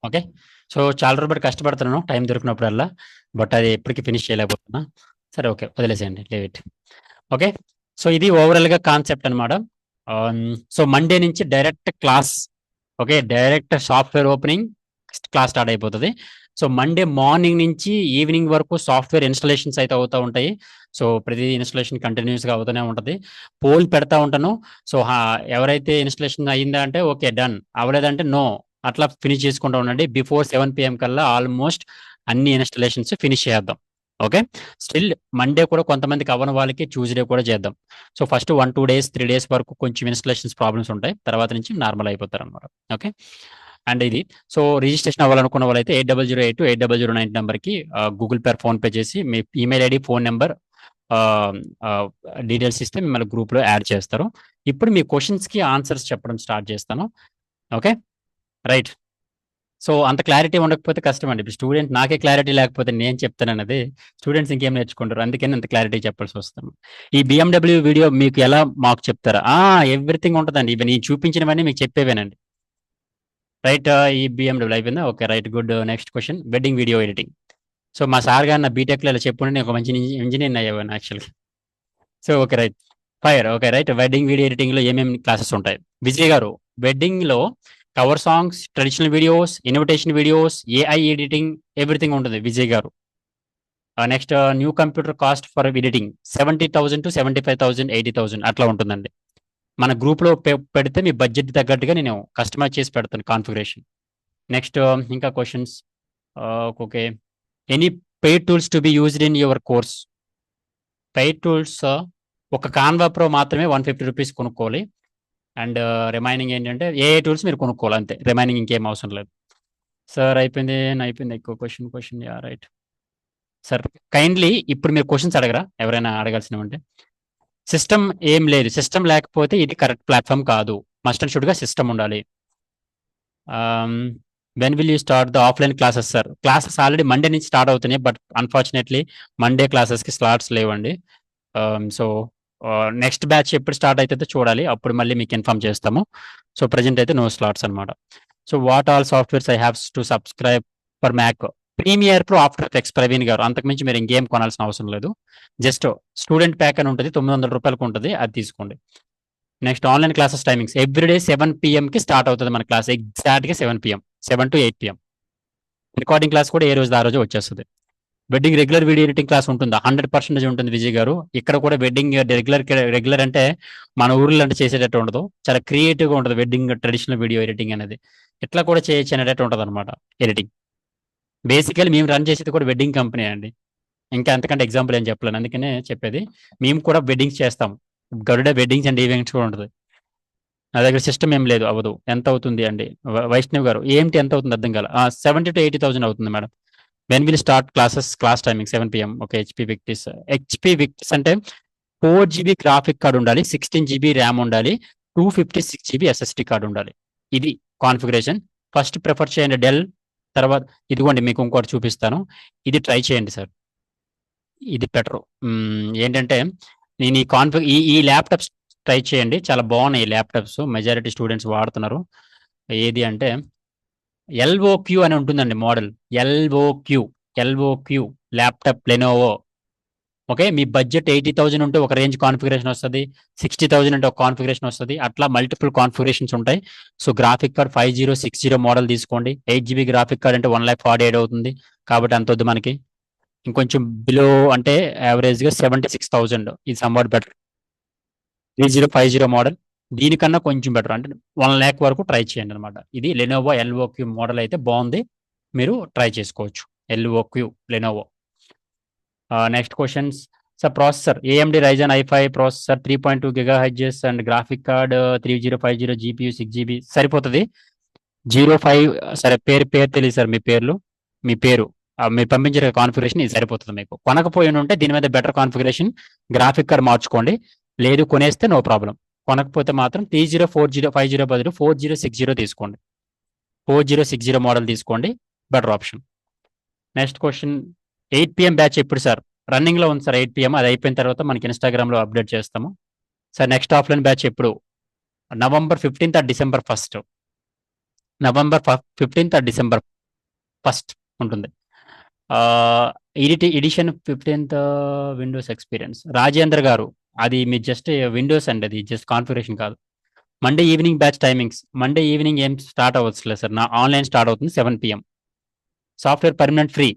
ఓకే, సో చాలా రోజులు కష్టపడుతున్నాను టైం దొరికినప్పుడల్లా, బట్ అది ఎప్పటికీ ఫినిష్ చేయలేకపోతున్నా. సరే ఓకే, వదిలేసేయండి, లేట్. ఓకే, సో ఇది ఓవరాల్గా కాన్సెప్ట్ అనమాట. సో మండే నుంచి direct class. Okay, direct software opening class start అయిపోతుంది. సో మండే మార్నింగ్ నుంచి ఈవినింగ్ వరకు సాఫ్ట్వేర్ ఇన్స్టాలేషన్స్ అయితే అవుతూ ఉంటాయి. సో ప్రతి ఇన్స్టాలేషన్ కంటిన్యూస్గా అవుతూనే ఉంటుంది. పోల్ పెడతా ఉంటాను. సో ఎవరైతే ఇన్స్టాలేషన్ అయ్యిందా అంటే ఓకే డన్, అవ్వలేదంటే నో, అట్లా ఫినిష్ చేసుకుంటూ ఉండండి. బిఫోర్ 7 PM కల్లా ఆల్మోస్ట్ అన్ని ఇన్స్టాలేషన్స్ ఫినిష్ చేద్దాం. ఓకే, స్టిల్ మండే కూడా కొంతమందికి అవ్వని వాళ్ళకి ట్యూస్డే కూడా చేద్దాం. సో ఫస్ట్ 1-2 days 3 days వరకు కొంచెం ఇన్స్టాలేషన్స్ ప్రాబ్లమ్స్ ఉంటాయి, తర్వాత నుంచి నార్మల్ అయిపోతారు అనమాట. ఓకే, అండ్ ఇది సో రిజిస్ట్రేషన్ అవ్వాలనుకున్న వాళ్ళైతే 8008-8009 నెంబర్కి గూగుల్ పే ఫోన్పే చేసి మీ email ID phone number details ఇస్తే మిమ్మల్ని గ్రూప్లో యాడ్ చేస్తారు. ఇప్పుడు మీ క్వశ్చన్స్కి ఆన్సర్స్ చెప్పడం స్టార్ట్ చేస్తాను. ఓకే రైట్, సో అంత క్లారిటీ ఉండకపోతే కష్టం అండి. ఇప్పుడు స్టూడెంట్ నాకే క్లారిటీ లేకపోతే నేను చెప్తానన్నది స్టూడెంట్స్ ఇంకేం నేర్చుకుంటారు, అందుకని అంత క్లారిటీ చెప్పాల్సి వస్తుంది. ఈ BMW వీడియో మీకు ఎలా మాకు చెప్తారా? ఎవ్రీథింగ్ ఉంటుందండి, ఇవి నేను చూపించినవన్నీ మీకు చెప్పేవేనండి. రైట్, ఈ BMW అయిపోయిందా? Okay right, good. Next question, wedding video editing. So మా సార్ గారు నా బీటెక్లో ఇలా చెప్పుంటే నేను ఒక మంచి ఇంజనీర్ అయ్యేవాను యాక్చువల్గా. So okay right, fire. Okay right, wedding video ఎడిటింగ్లో ఏమేమి క్లాసెస్ ఉంటాయి? విజయ్ గారు, వెడ్డింగ్లో cover songs, traditional videos, invitation videos, AI editing, everything ఉంటుంది Vijay garu. Next new computer cost for editing 70,000 to 75,000, 80,000 అట్లా ఉంటుందండి. మన గ్రూప్లో పెడితే మీ బడ్జెట్ తగ్గట్టుగా నేను కస్టమైజ్ చేసి పెడతాను కాన్ఫిగరేషన్. నెక్స్ట్ ఇంకా questions. Okay, any paid tools to be used in your course? Paid tools ఒక కాన్వా ప్రో మాత్రమే 150 రూపీస్ కొనుక్కోవాలి. అండ్ రిమైనింగ్ ఏంటంటే AI టూల్స్ మీరు కొనుక్కోవాలి అంతే, రిమైనింగ్ ఇంకేం అవసరం లేదు. సార్ అయిపోయింది ఎక్కువ question yeah right. Sir kindly ఇప్పుడు మీరు క్వశ్చన్స్ అడగరా, ఎవరైనా అడగాల్సినవి ఉంటే? సిస్టమ్ ఏం లేదు, సిస్టమ్ లేకపోతే ఇది కరెక్ట్ ప్లాట్ఫామ్ కాదు. మస్ట్ అండ్ షుడ్గా సిస్టమ్ ఉండాలి. When will you start the offline classes? Sir classes already Monday నుంచి స్టార్ట్ అవుతున్నాయి, బట్ అన్ఫార్చునేట్లీ మండే క్లాసెస్కి స్లాట్స్ లేవండి. సో నెక్స్ట్ బ్యాచ్ ఎప్పుడు స్టార్ట్ అవుతుందో చూడాలి, అప్పుడు మళ్ళీ మీకు ఇన్ఫార్మ్ చేస్తాము. సో ప్రజెంట్ అయితే నో స్లాట్స్ అనమాట. So what all softwares I have to subscribe for Mac? Premiere pro, after effects, Praveen గారు. అంతకుమించి మీరు ఇంకేం కొనాల్సిన అవసరం లేదు. జస్ట్ స్టూడెంట్ ప్యాక్ అని ఉంటుంది, 900 రూపాయలకు ఉంటుంది, అది తీసుకోండి. Next online classes timings everyday 7 PM start అవుతుంది మన క్లాస్, ఎగ్జాక్ట్గా 7 PM, 7 to 8 PM. Recording class కూడా ఏ రోజు ఆ రోజు వచ్చేస్తుంది. Wedding regular video editing class ఉంటుందా? 100% ఉంటుంది విజయ్ గారు. ఇక్కడ కూడా వెడ్డింగ్ రెగ్యులర్ అంటే మన ఊర్లో అంటే చేసేటట్టు ఉండదు, చాలా క్రియేటివ్గా ఉంటుంది వెడ్డింగ్ ట్రెడిషనల్ వీడియో ఎడిటింగ్ అనేది. ఇట్లా కూడా చేయొచ్చు అనేటట్టు ఉంటుంది అనమాట ఎడిటింగ్. బేసికలీ మేము రన్ చేసేది కూడా వెడ్డింగ్ కంపెనీ అండి, ఇంకా అంతకంటే ఎగ్జాంపుల్ ఏం చెప్పలేను, అందుకనే చెప్పేది. మేము కూడా వెడ్డింగ్స్ చేస్తాం, గరుడ వెడ్డింగ్స్ అండ్ ఈవెంట్స్ కూడా ఉంటుంది. నా దగ్గర సిస్టమ్ ఏం లేదు, అవ్వదు. ఎంత అవుతుంది అండి? వైష్ణవ్ గారు, ఏంటి ఎంత అవుతుంది అర్థం కాల. 70,000 to 80,000 అవుతుంది madam. When will start class timing 7 PM. Okay, HP విక్టిస్ అంటే 4 GB గ్రాఫిక్ కార్డు ఉండాలి, 16 GB ర్యామ్ ఉండాలి, 256 GB SSD కార్డు ఉండాలి. ఇది కాన్ఫిగరేషన్. ఫస్ట్ ప్రిఫర్ చేయండి డెల్. తర్వాత ఇదిగోండి మీకు ఇంకోటి చూపిస్తాను, ఇది ట్రై చేయండి సార్, ఇది బెటర్. ఏంటంటే నేను ఈ ల్యాప్టాప్స్ ట్రై చేయండి, చాలా బాగున్నాయి ఈ ల్యాప్టాప్స్, మెజారిటీ స్టూడెంట్స్ వాడుతున్నారు. ఏది అంటే LOQ అని ఉంటుందండి model, LOQ laptop Lenovo. Okay, మీ బడ్జెట్ 80,000 ఉంటే ఒక రేంజ్ కాన్ఫిగరేషన్ వస్తుంది, 60,000 అంటే ఒక కాన్ఫిగరేషన్ వస్తుంది, అట్లా మల్టిపుల్ కాన్ఫిగరేషన్స్ ఉంటాయి. సో గ్రాఫిక్ కార్డ్ 5060 మోడల్ తీసుకోండి. 8GB గ్రాఫిక్ కార్డ్ అంటే 1,48,000 అవుతుంది, కాబట్టి అంత వద్దు మనకి. ఇంకొంచెం బిలో అంటే యావరేజ్గా 76,000, ఇది సమ్వాట్ బెటర్. 3050 మోడల్ దీనికన్నా కొంచెం బెటర్, అంటే 1 lakh వరకు ట్రై చేయండి అనమాట. ఇది లెనోవో LOQ మోడల్ అయితే బాగుంది, మీరు ట్రై చేసుకోవచ్చు. LOQ Lenovo. Next questions. Sir processor AMD Ryzen i5 processor 3.2 GHz and graphic card 3050 GPU 6GB సరిపోతుంది. 05 సరే, పేరు తెలియదు సార్, మీ పేరు మీరు పంపించే కాన్ఫిగరేషన్ ఇది సరిపోతుంది మీకు. కొనకపోయి ఉంటే దీని మీద బెటర్ కాన్ఫిగరేషన్ గ్రాఫిక్ కార్డ్ మార్చుకోండి, లేదు కొనేస్తే నో ప్రాబ్లం. కొనకపోతే మాత్రం 304050 బదులు 4060 తీసుకోండి. 4060 మోడల్ తీసుకోండి, better option. Next question. 8 PM batch ఎప్పుడు సార్? రన్నింగ్ లో ఉంది సార్ 8 PM, అది అయిపోయిన తర్వాత మనకి ఇన్స్టాగ్రామ్ లో అప్డేట్ చేస్తాము సార్. నెక్స్ట్ ఆఫ్లైన్ బ్యాచ్ ఎప్పుడు? November 15th or December 1st? November 15th or December 1st ఉంటుంది. Edition 15th Windows experience. Rajendra గారు, అది మీ జస్ట్ విండోస్ అండి, అది జస్ట్ కాన్ఫిగరేషన్ కాదు. Monday evening batch timings. Monday evening ఏం స్టార్ట్ అవ్వచ్చులేదు సార్, నా ఆన్లైన్ స్టార్ట్ అవుతుంది 7 PM. Software permanent free.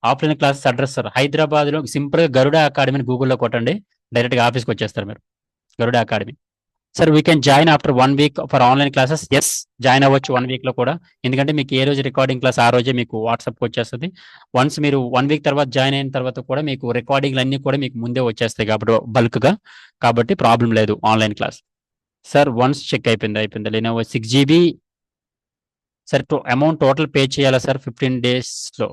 Offline classes address sir హైదరాబాద్లో సింపుల్గా గరుడ అకాడమీని గూగుల్లో కొట్టండి, డైరెక్ట్గా ఆఫీస్కి వచ్చేస్తారు మీరు. Garuda Academy. Sir we can join after 1 week for online classes. Yes, join అవ్వచ్చు 1 week లో కూడా, ఎందుకంటే మీకు ఏ రోజు రికార్డింగ్ క్లాస్ ఆ రోజే మీకు వాట్సాప్కి వచ్చేస్తుంది. వన్స్ మీరు 1 week తర్వాత జాయిన్ అయిన తర్వాత కూడా మీకు రికార్డింగ్లు అన్నీ కూడా మీకు ముందే వచ్చేస్తాయి కాబట్టి బల్క్గా, కాబట్టి ప్రాబ్లం లేదు online class. Sir once check అయిపోయింది. Lenovo 6GB sir. Amount total pay చేయాలా సార్ 15 daysలో?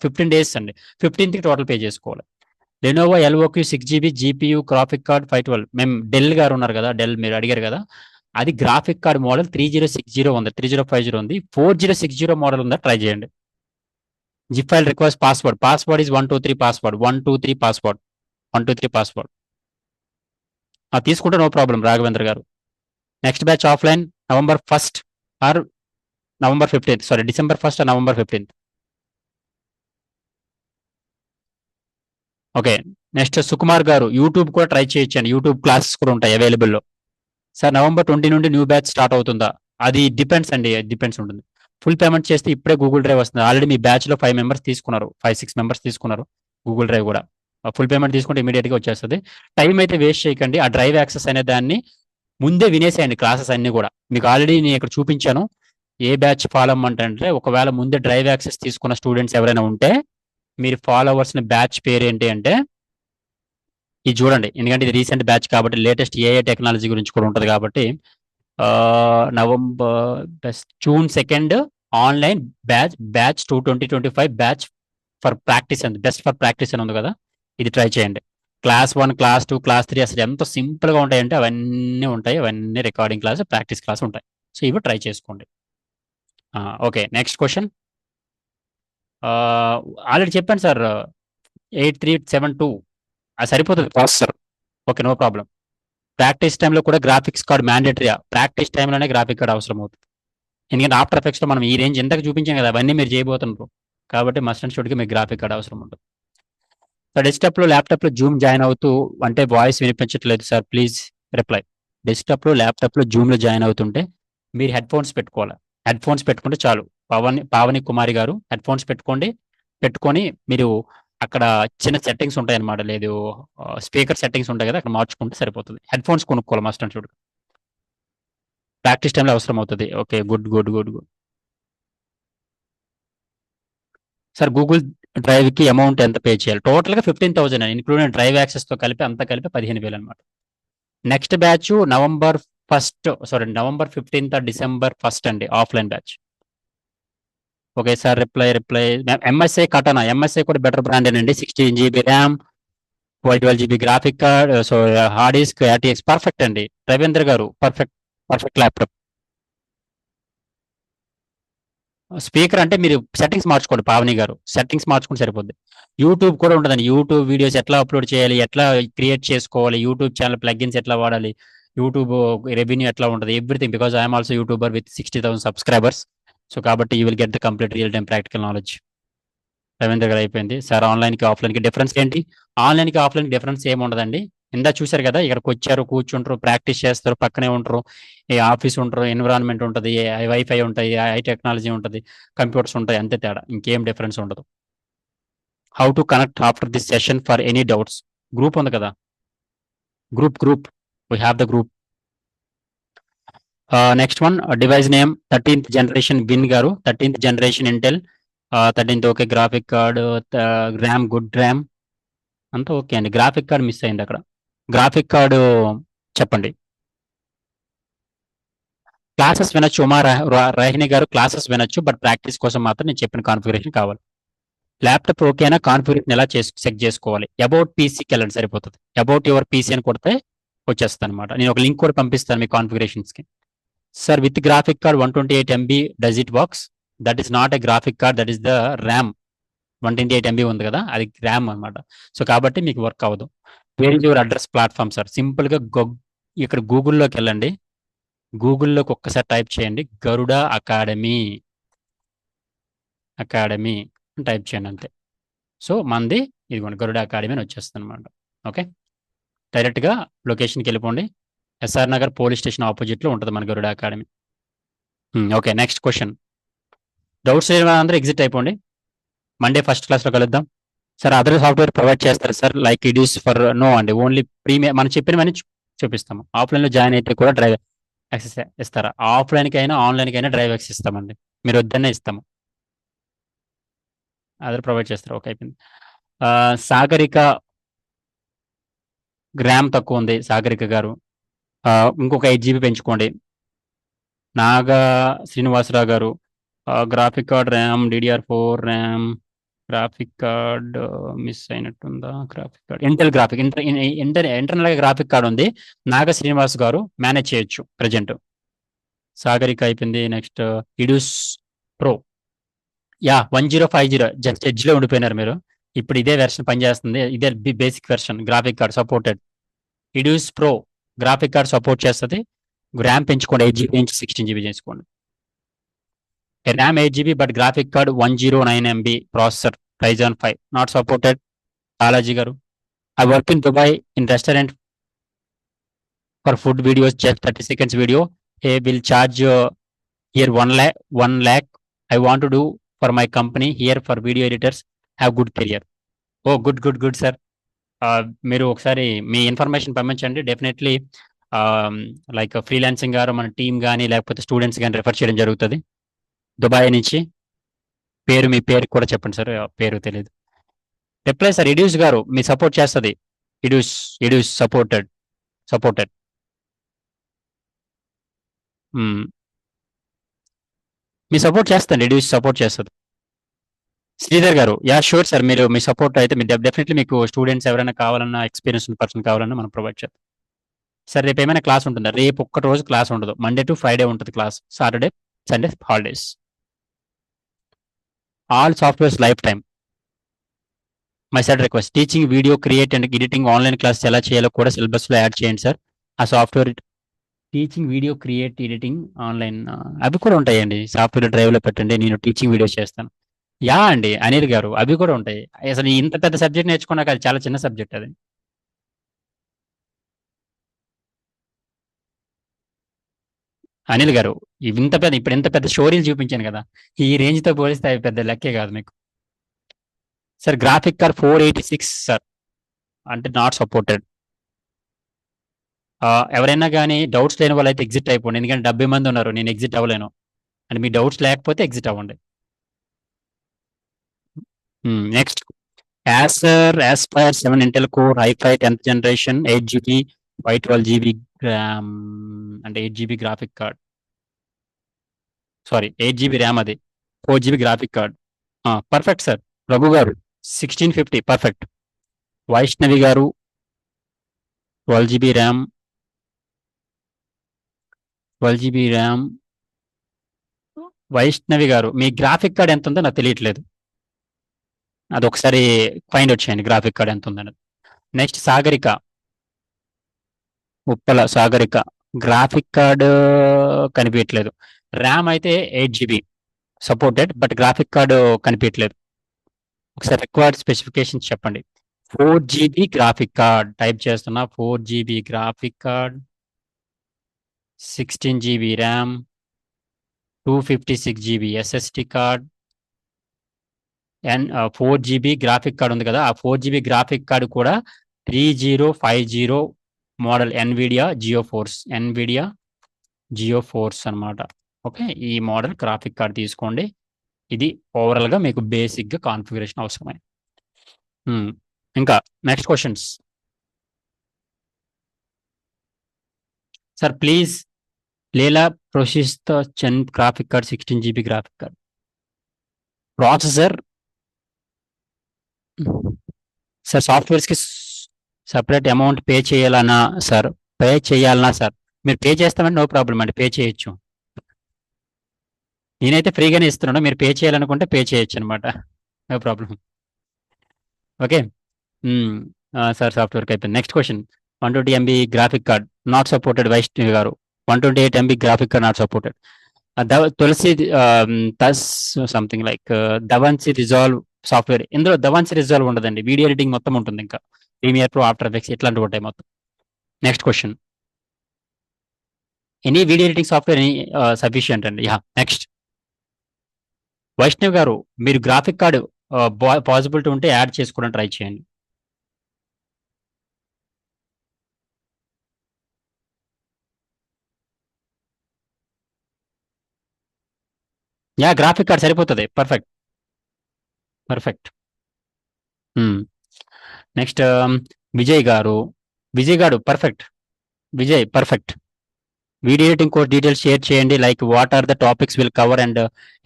15 days అండి, 15th టోటల్ పే చేసుకోవాలి. Lenovo LOQ 6GB GPU graphic card 512. మేము డెల్ గారు ఉన్నారు కదా, డెల్ మీరు అడిగారు కదా, అది గ్రాఫిక్ కార్డ్ మోడల్ 3060 ఉంది, 3050 ఉంది. 4060 మోడల్ ఉందా ట్రై చేయండి. Zip file request password is 123 password తీసుకుంటే నో ప్రాబ్లం రాఘవేంద్ర గారు. Next batch offline November 1st or November 15th, sorry December 1st or November 15th. Okay, next Sukumar గారు, యూట్యూబ్ కూడా ట్రై చేయొచ్చండి, YouTube classes కూడా ఉంటాయి అవైలబుల్లో. సార్ November 20 నుండి న్యూ బ్యాచ్ స్టార్ట్ అవుతుందా? అది డిపెండ్స్ అండి, డిపెండ్స్ ఉంటుంది. ఫుల్ పేమెంట్ చేస్తే ఇప్పుడే గూగుల్ డ్రైవ్ వస్తుంది. ఆల్రెడీ మీ బ్యాచ్లో 5 members తీసుకున్నారు, 5-6 members తీసుకున్నారు గూగుల్ డ్రైవ్ కూడా. ఫుల్ పేమెంట్ తీసుకుంటే ఇమీడియట్గా వచ్చేస్తుంది. టైం అయితే వేస్ట్ చేయకండి, ఆ డ్రైవ్ యాక్సెస్ అనే దాన్ని ముందే వినేసేయండి. క్లాసెస్ అన్ని కూడా మీకు ఆల్రెడీ నేను ఇక్కడ చూపించాను. ఏ బ్యాచ్ ఫాలో అవ్వమంటే, ఒకవేళ ముందే డ్రైవ్ యాక్సెస్ తీసుకున్న స్టూడెంట్స్ ఎవరైనా ఉంటే మీరు ఫాలో అవ్వాల్సిన బ్యాచ్ పేరు ఏంటి అంటే ఇది చూడండి, ఎందుకంటే ఇది రీసెంట్ బ్యాచ్ కాబట్టి లేటెస్ట్ AI టెక్నాలజీ గురించి కూడా ఉంటుంది కాబట్టి. June 2nd online batch 2025 batch for practice అండి, బెస్ట్ ఫర్ ప్రాక్టీస్ అని ఉంది కదా, ఇది ట్రై చేయండి. Class 1, Class 2, Class 3 అసలు ఎంత సింపుల్గా ఉంటాయంటే అవన్నీ ఉంటాయి, అవన్నీ రికార్డింగ్ క్లాస్, ప్రాక్టీస్ క్లాస్ ఉంటాయి. సో ఇవి ట్రై చేసుకోండి. Okay, next question. ఆల్రెడీ చెప్పాను సార్ 8372 అది సరిపోతుంది processor. Okay, no problem. Practice టైంలో కూడా గ్రాఫిక్స్ కార్డ్ మ్యాండేటరీ, ప్రాక్టీస్ టైంలోనే గ్రాఫిక్ కార్డ్ అవసరం అవుతుంది. ఎందుకంటే ఆఫ్టర్ ఎఫెక్ట్స్లో మనం ఈ రేంజ్ ఎంతకు చూపించాం కదా, అవన్నీ మీరు చేయబోతున్నారు కాబట్టి మస్ట్ అండ్ షుడ్గా మీకు గ్రాఫిక్ కార్డ్ అవసరం ఉంటుంది. సార్ డెస్క్టాప్లో ల్యాప్టాప్లో జూమ్ జాయిన్ అవుతూ అంటే వాయిస్ వినిపించట్లేదు సార్, ప్లీజ్ రిప్లై. డెస్క్టాప్లో ల్యాప్టాప్లో జూమ్లో జాయిన్ అవుతుంటే మీరు హెడ్ ఫోన్స్ పెట్టుకోవాలి. హెడ్ ఫోన్స్ పెట్టుకుంటే చాలు. పావని కుమారి గారు హెడ్ ఫోన్స్ పెట్టుకొని మీరు అక్కడ చిన్న సెట్టింగ్స్ ఉంటాయి అనమాట, లేదు స్పీకర్ సెట్టింగ్స్ ఉంటాయి కదా, అక్కడ మార్చుకుంటే సరిపోతుంది. హెడ్ ఫోన్స్ కొనుక్కోవాలి మస్ట్ అండ్ షుడ్, ప్రాక్టీస్ టైంలో అవసరం అవుతుంది. Okay, good. సార్ గూగుల్ డ్రైవ్కి అమౌంట్ ఎంత పే చేయాలి? టోటల్గా 15,000 అండి, ఇంక్లూడింగ్ డ్రైవ్ యాక్సెస్తో కలిపి అంతా కలిపి 15,000 అనమాట. Next batch November 15th or December 1st అండి, offline batch. Okay sir, reply. MSI కటానా, MSI కూడా బెటర్ బ్రాండ్ అండి. 16GB RAM, 12GB graphic card, so hard disk, ATX perfect అండి. రవీంద్ర గారు పర్ఫెక్ట్ ల్యాప్టాప్. స్పీకర్ అంటే మీరు సెట్టింగ్స్ మార్చుకోండి, పావని గారు సెట్టింగ్స్ మార్చుకుంటే సరిపోద్ది. యూట్యూబ్ కూడా ఉంటుందండి, యూట్యూబ్ వీడియోస్ ఎట్లా అప్లోడ్ చేయాలి, ఎట్లా క్రియేట్ చేసుకోవాలి, యూట్యూబ్ ఛానల్ ప్లగ్ఇన్స్ ఎట్లా వాడాలి, యూట్యూబ్ రెవెన్యూ ఎట్లా ఉంటుంది, everything. Because I'm also YouTuber with 60,000 subscribers. So కాబట్టి you will get the complete real time practical knowledge. Ravindra garu అయిపోయింది. సార్ ఆన్లైన్కి ఆఫ్లైన్కి డిఫరెన్స్ ఏంటి? ఆన్లైన్కి ఆఫ్లైన్కి డిఫరెన్స్ ఏమి ఉండదండి. ఇందా చూశారు కదా, ఇక్కడికి వచ్చారు, కూర్చుంటారు, ప్రాక్టీస్ చేస్తారు, పక్కనే ఉంటారు, ఈ ఆఫీస్ ఉంటారు, ఎన్విరాన్మెంట్ ఉంటుంది, వైఫై ఉంటాయి, ఐ టెక్నాలజీ ఉంటుంది, కంప్యూటర్స్ ఉంటాయి, అంతే తేడా, ఇంకేం డిఫరెన్స్ ఉండదు. How to connect after this session for any doubts? Group ఉంది కదా, group we have the group. Next one, device name 13th generation win గారు, 13th generation Intel, 13th okay. Graphic card, RAM good RAM అంతా okay అండి. Graphic card miss అయింది అక్కడ. Graphic card చెప్పండి. Classes వినొచ్చు, ఉమా రాహిణి గారు క్లాసెస్ వినొచ్చు, బట్ ప్రాక్టీస్ కోసం మాత్రం నేను చెప్పిన కాన్ఫిగరేషన్ కావాలి. ల్యాప్టాప్ ఓకేనా? కాన్ఫిగరేషన్ ఎలా చెక్ చేసుకోవాలి? అబౌట్ పీసీకి వెళ్ళండి, సరిపోతుంది. అబౌట్ యువర్ పీసీ అని కొడితే వచ్చేస్తుంది అనమాట. నేను ఒక లింక్ కూడా పంపిస్తాను మీ కాన్ఫిగరేషన్స్కి. Sir with graphic card 128 MB does it works? That is not a graphic card, that is the RAM. 128 MB ఉంది కదా, అది ర్యామ్ అనమాట. సో కాబట్టి మీకు వర్క్ అవ్వదు. Where is your address platform sir? సింపుల్గా ఇక్కడ గూగుల్లోకి వెళ్ళండి, గూగుల్లోకి ఒక్కసారి టైప్ చేయండి, గరుడ అకాడమీ టైప్ చేయండి అంతే. సో మంది ఇదిగోండి గరుడ అకాడమీ అని వచ్చేస్తుంది అనమాట. ఓకే, డైరెక్ట్గా లొకేషన్కి వెళ్ళిపోండి. ఎస్ఆర్ నగర్ పోలీస్ స్టేషన్ ఆపోజిట్లో ఉంటుంది మన Garuda Academy. Okay, next question. Doubts అందరూ ఎగ్జిట్ అయిపోండి. మండే ఫస్ట్ క్లాస్లో కలుద్దాం. సార్ అదర్ సాఫ్ట్వేర్ ప్రొవైడ్ చేస్తారు sir, like it is for no అండి, ఓన్లీ ప్రీమియం మనం చెప్పినవన్నీ చూపిస్తాము. ఆఫ్లైన్లో జాయిన్ అయితే కూడా డ్రైవ్ యాక్సెస్ ఇస్తారా? ఆఫ్లైన్కి అయినా ఆన్లైన్కి అయినా డ్రైవ్ యాక్సెస్ ఇస్తామండి, మీరు వద్దనే ఇస్తాము. అదర్ ప్రొవైడ్ చేస్తారు. ఓకే, అయిపోయింది. సాగరిక ర్యామ్ తక్కువ ఉంది సాగరిక గారు, ఇంకొక 8 GB పెంచుకోండి. Naga Srinivasarao garu, graphic card RAM DDR4 RAM, graphic card miss అయినట్టుందా? గ్రాఫిక్ కార్డ్ ఇంటెల్ గ్రాఫిక్ ఇంటర్నల్గా గ్రాఫిక్ కార్డ్ ఉంది. నాగ శ్రీనివాస్ గారు మేనేజ్ చేయొచ్చు ప్రజెంట్. సాగరిక అయిపోయింది. Next EDIUS Pro, yeah 1050 just ఎడ్జ్లో ఉండిపోయినారు మీరు. ఇప్పుడు ఇదే వెర్షన్ పనిచేస్తుంది, ఇదే basic version. Graphic card supported. EDIUS Pro graphic card support చేస్తుంది. ర్యామ్ పెంచుకోండి, 8 GB నుంచి 16 GB చేసుకోండి. RAM 8 GB but graphic card 109 MB, processor Ryzen 5 not supported. Balaji garu, I work in Dubai in restaurant for food videos, just 30 seconds video. He will charge here 1 lakh. I want to do for my company here for video editors, have good career. Oh good sir. మీరు ఒకసారి మీ information పంపించండి. Definitely like freelancing garu మన team కానీ లేకపోతే students కానీ refer చేయడం జరుగుతుంది దుబాయ్ నుంచి. మీ పేరు కూడా చెప్పండి సార్, పేరు తెలియదు. రిప్లై సార్ ఇడ్యూస్ గారు మీ సపోర్ట్ చేస్తుంది. ఇడ్యూస్ సపోర్టెడ్. మీ సపోర్ట్ చేస్తాను, ఇడ్యూస్ సపోర్ట్ చేస్తుంది. శ్రీధర్ గారు, యా షూర్ సార్, మీరు మీ సపోర్ట్ అయితే మీరు డెఫినెట్లీ మీకు స్టూడెంట్స్ ఎవరైనా కావాలన్నా, ఎక్స్పీరియన్స్ పర్సన్ కావాలన్నా మనం ప్రొవైడ్ చేస్తాం. సార్ రేపు ఏమైనా క్లాస్ ఉంటుందా? రేపు ఒక్కటి రోజు క్లాస్ ఉండదు, మండే టు ఫ్రైడే ఉంటుంది class, Saturday Sunday holidays. All softwares life time. My side request, teaching video create and editing online class ఎలా చేయాలో కూడా సిలబస్లో యాడ్ చేయండి సార్. ఆ software teaching video create editing online అవి కూడా ఉంటాయండి, సాఫ్ట్వేర్ డ్రైవ్లో పెట్టండి, నేను టీచింగ్ వీడియోస్ చేస్తాను. యా అండి అనిల్ గారు, అవి కూడా ఉంటాయి. అసలు ఇంత పెద్ద సబ్జెక్ట్ నేర్చుకున్నాక అది చాలా చిన్న సబ్జెక్ట్ అది. అనిల్ గారు, ఇప్పుడు ఇంత పెద్ద స్టోరీలు చూపించాను కదా, ఈ రేంజ్తో పోలిస్తే అవి పెద్ద లెక్కే కాదు మీకు. సార్ గ్రాఫిక్ కార్డ్ 486 సార్, అంటే నాట్ సపోర్టెడ్. ఎవరైనా కానీ డౌట్స్ లేని వాళ్ళు అయితే ఎగ్జిట్ అయిపోండి, ఎందుకంటే 70 మంది ఉన్నారు, నేను ఎగ్జిట్ అవ్వలేను. అంటే మీ డౌట్స్ లేకపోతే ఎగ్జిట్ అవ్వండి. Next, Aspire 7 Intel Core i5 10th generation 8 GB 12 GB RAM అంటే 8 GB graphic card, sorry 8 GB RAM, అది 4 GB graphic card. Perfect sir. Raghu గారు 1650 పర్ఫెక్ట్. వైష్ణవి గారు 12 GB RAM, 12 GB RAM. Vaishnavi గారు మీ గ్రాఫిక్ కార్డ్ ఎంత ఉందో నాకు తెలియట్లేదు, అది ఒకసారి ఫైండ్ అవుట్ చేయండి గ్రాఫిక్ కార్డ్ ఎంత ఉందన్నది. Next Sagarika, Uppala Sagarika, graphic card కనిపించట్లేదు. ర్యామ్ అయితే 8 GB supported, but graphic card కనిపించట్లేదు. ఒకసారి రిక్వైర్డ్ స్పెసిఫికేషన్స్ చెప్పండి. 4 GB గ్రాఫిక్ కార్డ్ టైప్ చేస్తున్నా. 4 GB graphic card, 16 GB RAM, 256 GB SSD card and 4 GB graphic card ఉంది కదా, ఆ 4 GB గ్రాఫిక్ కార్డు కూడా 3050 మోడల్ ఎన్విడియా జియో ఫోర్స్ అనమాట. ఓకే, ఈ మోడల్ గ్రాఫిక్ కార్డ్ తీసుకోండి. ఇది ఓవరాల్గా మీకు బేసిక్గా కాన్ఫిగరేషన్ అవసరమై. ఇంకా నెక్స్ట్ క్వశ్చన్స్. సార్ ప్లీజ్ లేలా ప్రోసెస్ ద చెన్ graphic card 16 GB graphic card processor. Sir సాఫ్ట్వేర్స్కి సపరేట్ అమౌంట్ పే చేయాలన్నా సార్? మీరు పే చేస్తామంటే నో ప్రాబ్లం అండి, పే చేయొచ్చు. నేనైతే ఫ్రీగానే ఇస్తున్నాను, మీరు పే చేయాలనుకుంటే పే చేయొచ్చు అనమాట, నో ప్రాబ్లం. ఓకే సార్, సాఫ్ట్వేర్కి అయిపోయింది. Next question. 120 MB graphic card not supported. Vaishnavi garu 128 MB graphic card not supported. Tulasi something like DaVinci Resolve software. ఇందులో దవన్సీ రిజాల్వ్ ఉండదండి, వీడియో ఎడిటింగ్ మొత్తం ఉంటుంది. ఇంకా ప్రీమియర్ ప్రో, ఆఫ్టర్ ఎఫెక్ట్స్ ఇట్లాంటివి ఉంటాయి మొత్తం. Next question. Any video editing software sufficient అండి. Next. Vaishnav garu మీరు గ్రాఫిక్ కార్డు పాసిబిలిటీ ఉంటే యాడ్ చేసుకోవడం ట్రై చేయండి. గ్రాఫిక్ కార్డ్ సరిపోతుంది. Perfect. Next Vijay garu perfect. Video editing course details share చేయండి. Like what are the topics will cover and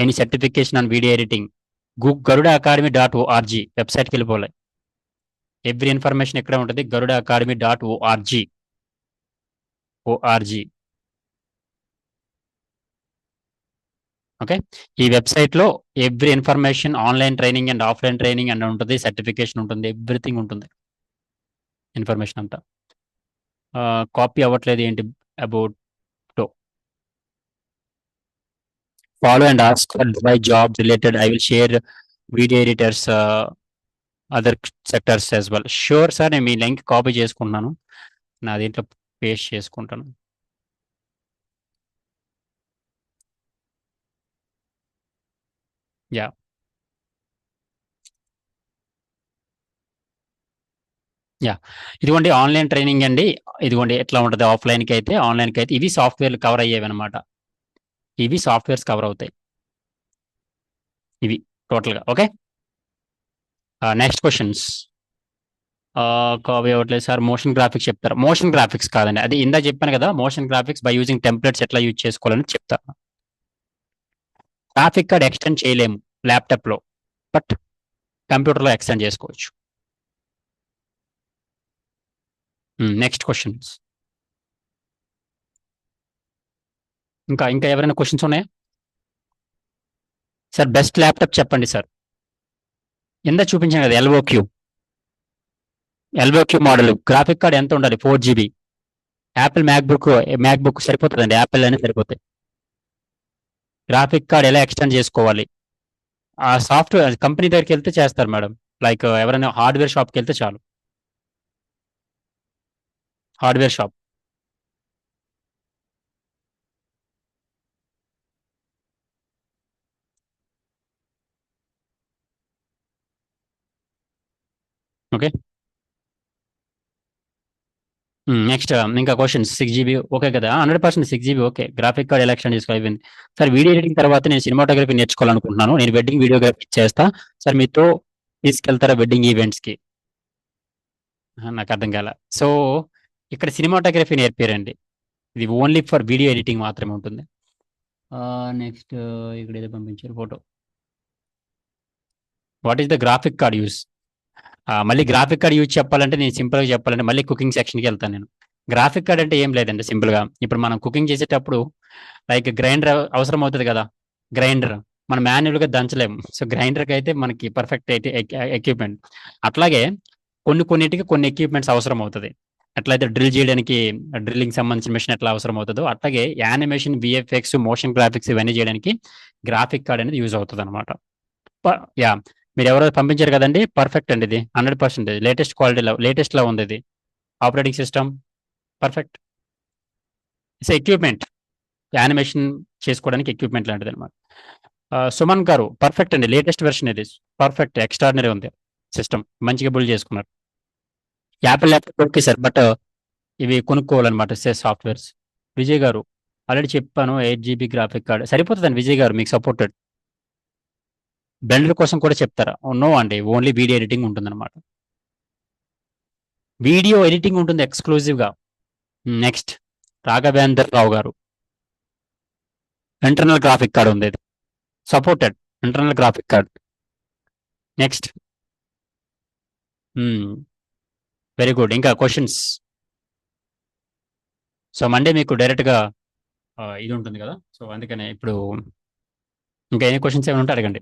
any certification on video editing. garudaacademy.org వెబ్సైట్కి వెళ్ళిపోవాలి. Every information ఎక్కడ ఉంటుంది? garudaacademy.org. Okay, ఈ వెబ్సైట్లో every information, online training and offline training and ఉంటుంది, certification ఉంటుంది, everything ఉంటుంది, ఇన్ఫర్మేషన్ అంతా. కాపీ అవ్వట్లేదు ఏంటి? About follow and ask by job related. I will share video editors other sectors as well. Sure sir, నేను మీ link copy చేసుకుంటున్నాను, నా దీంట్లో పేస్ట్ చేసుకుంటాను. ఇదిగోండి ఆన్లైన్ ట్రైనింగ్ అండి. ఇదిగోండి ఎట్లా ఉంటుంది ఆఫ్లైన్కి అయితే, ఆన్లైన్కి అయితే. ఇవి సాఫ్ట్వేర్లు కవర్ అయ్యేవి అనమాట. ఇవి సాఫ్ట్వేర్స్ కవర్ అవుతాయి ఇవి టోటల్గా. Okay, next questions. కాపీ అవ్వట్లేదు సార్. మోషన్ గ్రాఫిక్స్ చెప్తారు. మోషన్ గ్రాఫిక్స్ కాదండి, అది ఇందా చెప్పాను కదా, motion graphics by using templates ఎట్లా యూజ్ చేసుకోవాలని చెప్తాను. గ్రాఫిక్ కార్డ్ ఎక్స్టెండ్ చేయలేము ల్యాప్టాప్లో, బట్ కంప్యూటర్లో ఎక్స్టెండ్ చేసుకోవచ్చు. Next questions. ఇంకా ఎవరైనా క్వశ్చన్స్ ఉన్నాయా సార్? బెస్ట్ ల్యాప్టాప్ చెప్పండి సార్. ఎంత చూపించాను కదా, ఎల్ఓక్యూ మోడల్. గ్రాఫిక్ కార్డ్ ఎంత ఉండాలి? 4 GB. యాపిల్ మ్యాక్బుక్ సరిపోతుందండి, యాపిల్ అనే సరిపోతాయి. గ్రాఫిక్ కార్డ్ ఎలా ఎక్స్టెండ్ చేసుకోవాలి? ఆ సాఫ్ట్వేర్ కంపెనీ దగ్గరికి వెళ్తే చేస్తారు మేడం. లైక్ ఎవరైనా హార్డ్వేర్ షాప్కి వెళ్తే చాలు. Hardware shop. ఓకే, నెక్స్ట్ ఇంకా క్వశ్చన్స్. 6 GB ఓకే కదా? 100% 6 GB ఓకే. గ్రాఫిక్ కార్డ్ ఎలా ఎక్స్టెండ్ చేసుకోవాలి సార్? వీడియో ఎడిటింగ్ తర్వాత నేను సినిమాటోగ్రఫీ నేర్చుకోవాలనుకుంటున్నాను. నేను వెడ్డింగ్ వీడియోగ్రఫీ చేస్తా సార్, మీతో తీసుకెళ్తారా వెడ్డింగ్ ఈవెంట్స్కి? నాకు అర్థం కాల. సో ఇక్కడ సినిమాటోగ్రఫీ నేర్పారండి, ఇది ఓన్లీ ఫర్ వీడియో ఎడిటింగ్ మాత్రమే ఉంటుంది. నెక్స్ట్ ఇక్కడ ఏదో పంపించారు photo. What is the graphic card use? మళ్ళీ గ్రాఫిక్ కార్డ్ యూజ్ చెప్పాలంటే నేను సింపుల్గా చెప్పాలంటే మళ్ళీ కుకింగ్ సెక్షన్కి వెళ్తాను నేను. గ్రాఫిక్ కార్డ్ అంటే ఏం లేదండి, సింపుల్గా ఇప్పుడు మనం కుకింగ్ చేసేటప్పుడు లైక్ గ్రైండర్ అవసరం అవుతుంది కదా. గ్రైండర్ మనం మాన్యువల్గా దంచలేము, సో గ్రైండర్కి అయితే మనకి పర్ఫెక్ట్ అయితే ఎక్విప్మెంట్. అట్లాగే కొన్నిటికి కొన్ని ఎక్విప్మెంట్స్ అవసరం అవుతుంది. ఎట్లయితే డ్రిల్ చేయడానికి డ్రిల్లింగ్ సంబంధించిన మెషిన్ ఎట్లా అవసరం అవుతుందో, అట్లాగే యానిమేషన్, విఎఫ్ఎక్స్, మోషన్ గ్రాఫిక్స్ ఇవన్నీ చేయడానికి గ్రాఫిక్ కార్డ్ అనేది యూజ్ అవుతుంది అనమాట. మీరు ఎవరో పంపించారు కదండి, పర్ఫెక్ట్ అండి, ఇది 100% లేటెస్ట్ క్వాలిటీలో లేటెస్ట్లో ఉంది ఇది. Operating system perfect. It's equipment, animation చేసుకోవడానికి ఎక్విప్మెంట్ లాంటిది అనమాట. సుమన్ గారు పర్ఫెక్ట్ అండి, లేటెస్ట్ వెర్షన్ ఇది, పర్ఫెక్ట్, ఎక్స్ట్రాడినరీ ఉంది సిస్టమ్, మంచిగా బిల్డ్ చేసుకున్నారు. Apple laptop okay sir, but ఇవి కొనుక్కోవాలన్నమాట సాఫ్ట్వేర్స్. విజయ్ గారు ఆల్రెడీ చెప్పాను, 8 GB గ్రాఫిక్ కార్డ్ సరిపోతుందండి విజయ్ గారు, మీకు సపోర్టెడ్. బ్లెండర్ కోసం కూడా చెప్తారా? నో అండి, ఓన్లీ వీడియో ఎడిటింగ్ ఉంటుందన్నమాట. వీడియో ఎడిటింగ్ ఉంటుంది ఎక్స్క్లూజివ్గా. నెక్స్ట్ రాఘవేందర్ రావు గారు, ఇంటర్నల్ గ్రాఫిక్ కార్డ్ ఉంది, supported internal graphic card. Next very good. ఇంకా క్వశ్చన్స్? సో మండే మీకు డైరెక్ట్గా ఇది ఉంటుంది కదా, సో అందుకనే ఇప్పుడు ఇంకా ఎన్ని క్వశ్చన్స్ ఏమైనా ఉంటే అడగండి.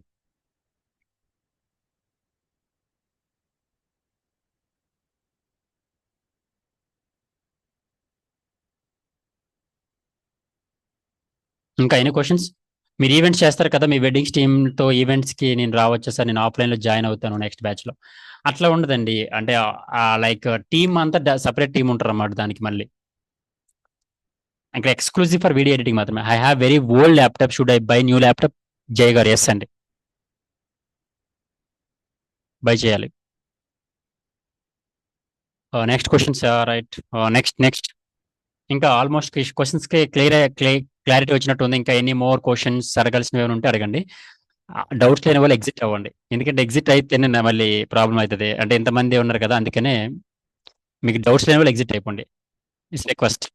ఇంకా ఎన్ని క్వశ్చన్స్? మీరు ఈవెంట్స్ చేస్తారు కదా, మీ వెడ్డింగ్స్ టీమ్తో ఈవెంట్స్కి నేను రావచ్చా సార్, నేను ఆఫ్లైన్లో జాయిన్ అవుతాను నెక్స్ట్ బ్యాచ్లో. అట్లా ఉండదండి, అంటే లైక్ టీమ్ అంతా సపరేట్ టీమ్ ఉంటారు అన్నమాట దానికి. మళ్ళీ ఇంకా ఎక్స్క్లూజివ్ ఫర్ వీడియో ఎడిటింగ్ మాత్రమే. I have very old laptop, should I by new laptop? జై గారు ఎస్ అండి, బై చేయాలి. Next questions right. నెక్స్ట్ ఇంకా ఆల్మోస్ట్ క్వశ్చన్స్కి క్లారిటీ వచ్చినట్టు ఉంది. ఇంకా ఎన్ని మోర్ క్వశ్చన్స్ అడగాల్సినవి ఏమైనా ఉంటే అడగండి. డౌట్స్ లేని వాళ్ళు ఎగ్జిట్ అవ్వండి, ఎందుకంటే ఎగ్జిట్ అయితేనే మళ్ళీ ప్రాబ్లం అవుతుంది. అంటే ఇంతమంది ఉన్నారు కదా, అందుకనే మీకు డౌట్స్ లేని వాళ్ళు ఎగ్జిట్ అయిపోండి. It's request.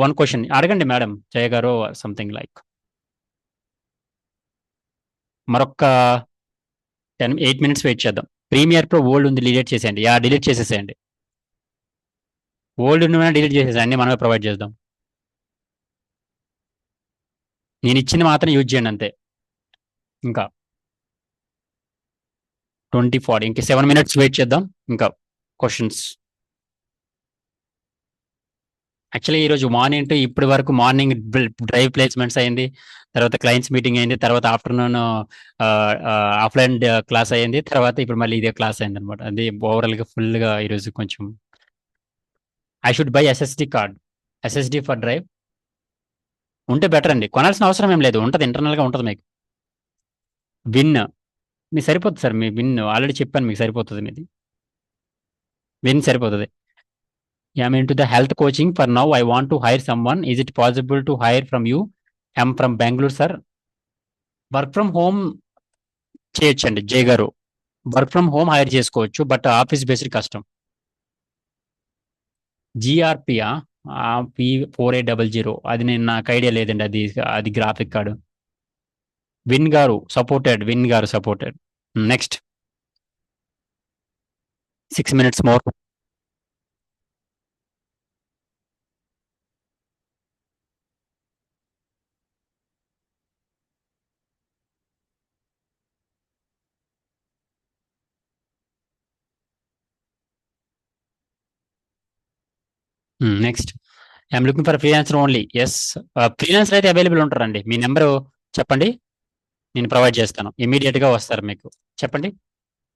వన్ క్వశ్చన్ అడగండి మేడం జయ గారు, సంథింగ్ లైక్. మరొక 8 minutes వెయిట్ చేద్దాం. ప్రీమియర్ ప్రో ఓల్డ్ ఉంది, డిలీట్ చేసేయండి. డిలీట్ చేసేసేయండి, ఓల్డ్ ఉన్న డిలీట్ చేసేసేయండి, అన్ని మనమే ప్రొవైడ్ చేద్దాం. నేను ఇచ్చింది మాత్రం యూజ్ చేయండి అంతే. ఇంకా 20-40, ఇంకా 7 minutes వెయిట్ చేద్దాం. ఇంకా క్వశ్చన్స్. యాక్చువల్లీ ఈరోజు మార్నింగ్ టు ఇప్పటి వరకు మార్నింగ్ డ్రైవ్ ప్లేస్మెంట్స్ అయింది, తర్వాత క్లయింట్స్ మీటింగ్ అయింది, తర్వాత ఆఫ్టర్నూన్ ఆఫ్లైన్ క్లాస్ అయింది, తర్వాత ఇప్పుడు మళ్ళీ ఇదే క్లాస్ అయింది అనమాట. అది ఓవరాల్గా ఫుల్గా ఈరోజు కొంచెం. I should buy SSD card, SSD for drive ఉంటే బెటర్ అండి. కొనాల్సిన అవసరం ఏం లేదు, ఉంటుంది ఇంటర్నల్గా ఉంటుంది మీకు. విన్ మీకు సరిపోతుంది సార్, మీ విన్ ఆల్రెడీ చెప్పాను మీకు సరిపోతుంది, మీది విన్ సరిపోతుంది. I'm into the health coaching for now. I want to hire someone. Is it possible to hire from you? I'm from Bangalore, sir. Work from home చేయొచ్చండి జయ గారు, work from home hire చేసుకోవచ్చు, but office based కష్టం. జిఆర్పియా P4800, అది నేను నాకు idea లేదండి, అది గ్రాఫిక్ కార్డు. విన్ గారు supported. Next 6 minutes more. Next I'm looking for freelancer only. Yes, freelancer అయితే అవైలబుల్ ఉంటారండి. మీ నెంబరు చెప్పండి, నేను ప్రొవైడ్ చేస్తాను, ఇమీడియట్గా వస్తారు మీకు. చెప్పండి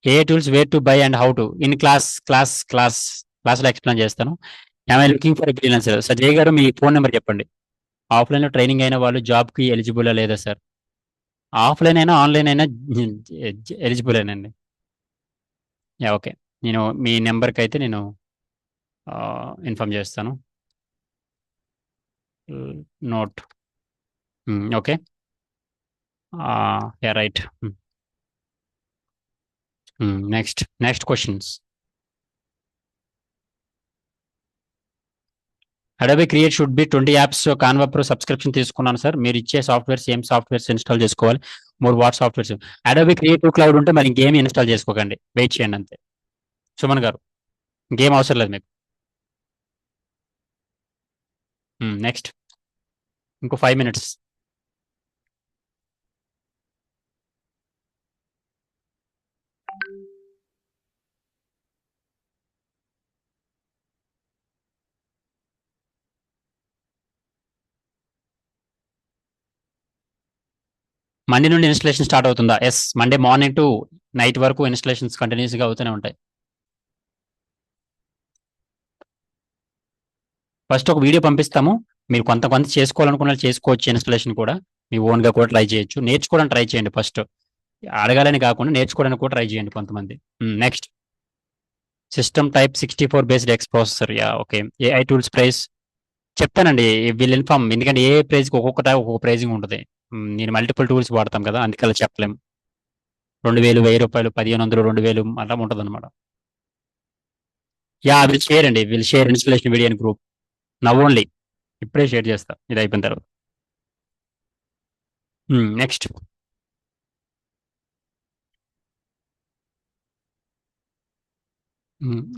ఏ tools, where to buy and how to. In క్లాస్లో ఎక్స్ప్లెయిన్ చేస్తాను. I'm looking for freelancer. Jaya garu మీ ఫోన్ నెంబర్ చెప్పండి. ఆఫ్లైన్లో ట్రైనింగ్ అయిన వాళ్ళు జాబ్కి ఎలిజిబుల్ లేదా సార్? ఆఫ్లైన్ అయినా ఆన్లైన్ అయినా ఎలిజిబులేనండి. ఓకే, నేను మీ నెంబర్కి అయితే నేను ఇన్ఫార్మ్ చేస్తాను. Note. Okay, right. Next questions. Adobe create should be 20 apps. Canva pro subscription తీసుకున్నాను సార్. మీరు ఇచ్చే సాఫ్ట్వేర్స్ ఏం సాఫ్ట్వేర్స్ ఇన్స్టాల్ చేసుకోవాలి? What softwares? Adobe creative cloud ఉంటే మరి ఇంకేమి ఇన్స్టాల్ చేసుకోకండి, వెయిట్ చేయండి అంతే. సుమన్ గారు ఇంకేం అవసరం లేదు మీకు. నెక్స్ట్ ఇంకో 5 minutes. మండే నుండి ఇన్స్టలేషన్ స్టార్ట్ అవుతుందా? Yes, Monday morning to night వరకు ఇన్స్టలేషన్స్ కంటిన్యూస్గా అవుతూనే ఉంటాయి. ఫస్ట్ ఒక వీడియో పంపిస్తాము, మీరు కొంత చేసుకోవాలనుకున్న చేసుకోవచ్చు. ఇన్స్టలేషన్ కూడా మీ ఓన్గా కూడా ట్రై చేయొచ్చు. నేర్చుకోవడానికి ట్రై చేయండి ఫస్ట్, అడగాలని కాకుండా నేర్చుకోవడానికి కూడా ట్రై చేయండి కొంతమంది. Next system type 64 based X processor. Yeah okay. AI tools price చెప్తానండి, విల్ ఇన్ఫార్మ్. ఎందుకంటే ఏ ప్రైస్కి ఒక్కొక్క ప్రైజింగ్ ఉంటుంది. నేను మల్టిపుల్ టూల్స్ వాడతాం కదా, అందుకలా చెప్పలేము. 2000, 1000 రూపాయలు, 1500, 2000 అలా ఉంటుంది అనమాట. Yeah will share installation video in group now only. ఇప్పుడే షేర్ చేస్తా ఇది అయిపోయిన తర్వాత. నెక్స్ట్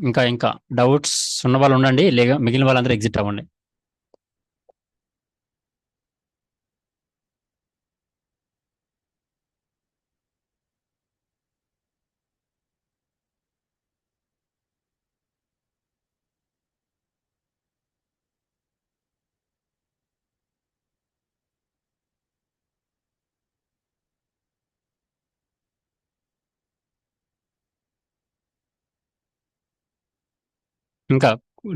ఇంకా డౌట్స్ ఉన్న వాళ్ళు ఉండండి, లేక మిగిలిన వాళ్ళందరూ ఎగ్జిట్ అవ్వండి. ఇంకా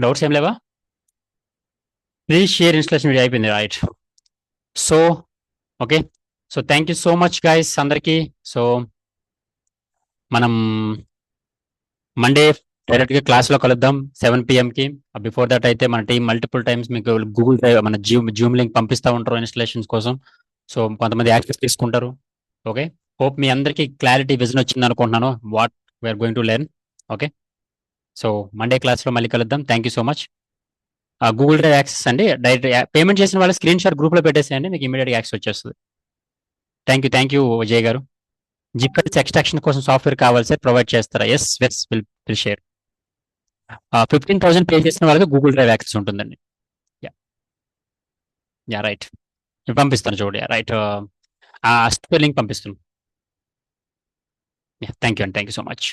డౌట్స్ ఏం లేవా? ప్లీజ్ షేర్ ఇన్స్టలేషన్ వీడియో అయిపోయింది, right. So okay, so thank you so much guys అందరికీ. సో మనం మండే డైరెక్ట్గా క్లాస్లో కలుద్దాం 7 PM. బిఫోర్ దట్ అయితే మన టీం మల్టిపుల్ టైమ్స్ మీకు గూగుల్ డ్రైవ్, మన జూమ్ లింక్ పంపిస్తూ ఉంటారు ఇన్స్టలేషన్స్ కోసం. సో కొంతమంది యాక్సెస్ తీసుకుంటారు. ఓకే, హోప్ మీ అందరికీ క్లారిటీ విజన్ వచ్చింది అనుకుంటున్నాను, what we are going to learn. Okay, so Monday క్లాస్లో మళ్ళీ కలుద్దాం. Thank you so much. Google drive access అండి, డైరెక్ట్ పేమెంట్ చేసిన వాళ్ళ స్క్రీన్ షాట్ గ్రూప్లో పెట్టేసేయండి, మీకు ఇమీడియట్గా యాక్సెస్ వచ్చేస్తుంది. థ్యాంక్ యూ విజయ్ గారు. జిప్ఎస్ ఎక్స్ట్రాక్షన్ కోసం సాఫ్ట్వేర్ కావాలి సార్, ప్రొవైడ్ చేస్తారా? Yes will share. 15,000 పే చేసిన వాళ్ళకి గూగుల్ డ్రైవ్ యాక్సెస్ ఉంటుందండి. యా రైట్, పంపిస్తాను చూడండి. రైట్, లింక్ పంపిస్తాను. Thank you so much.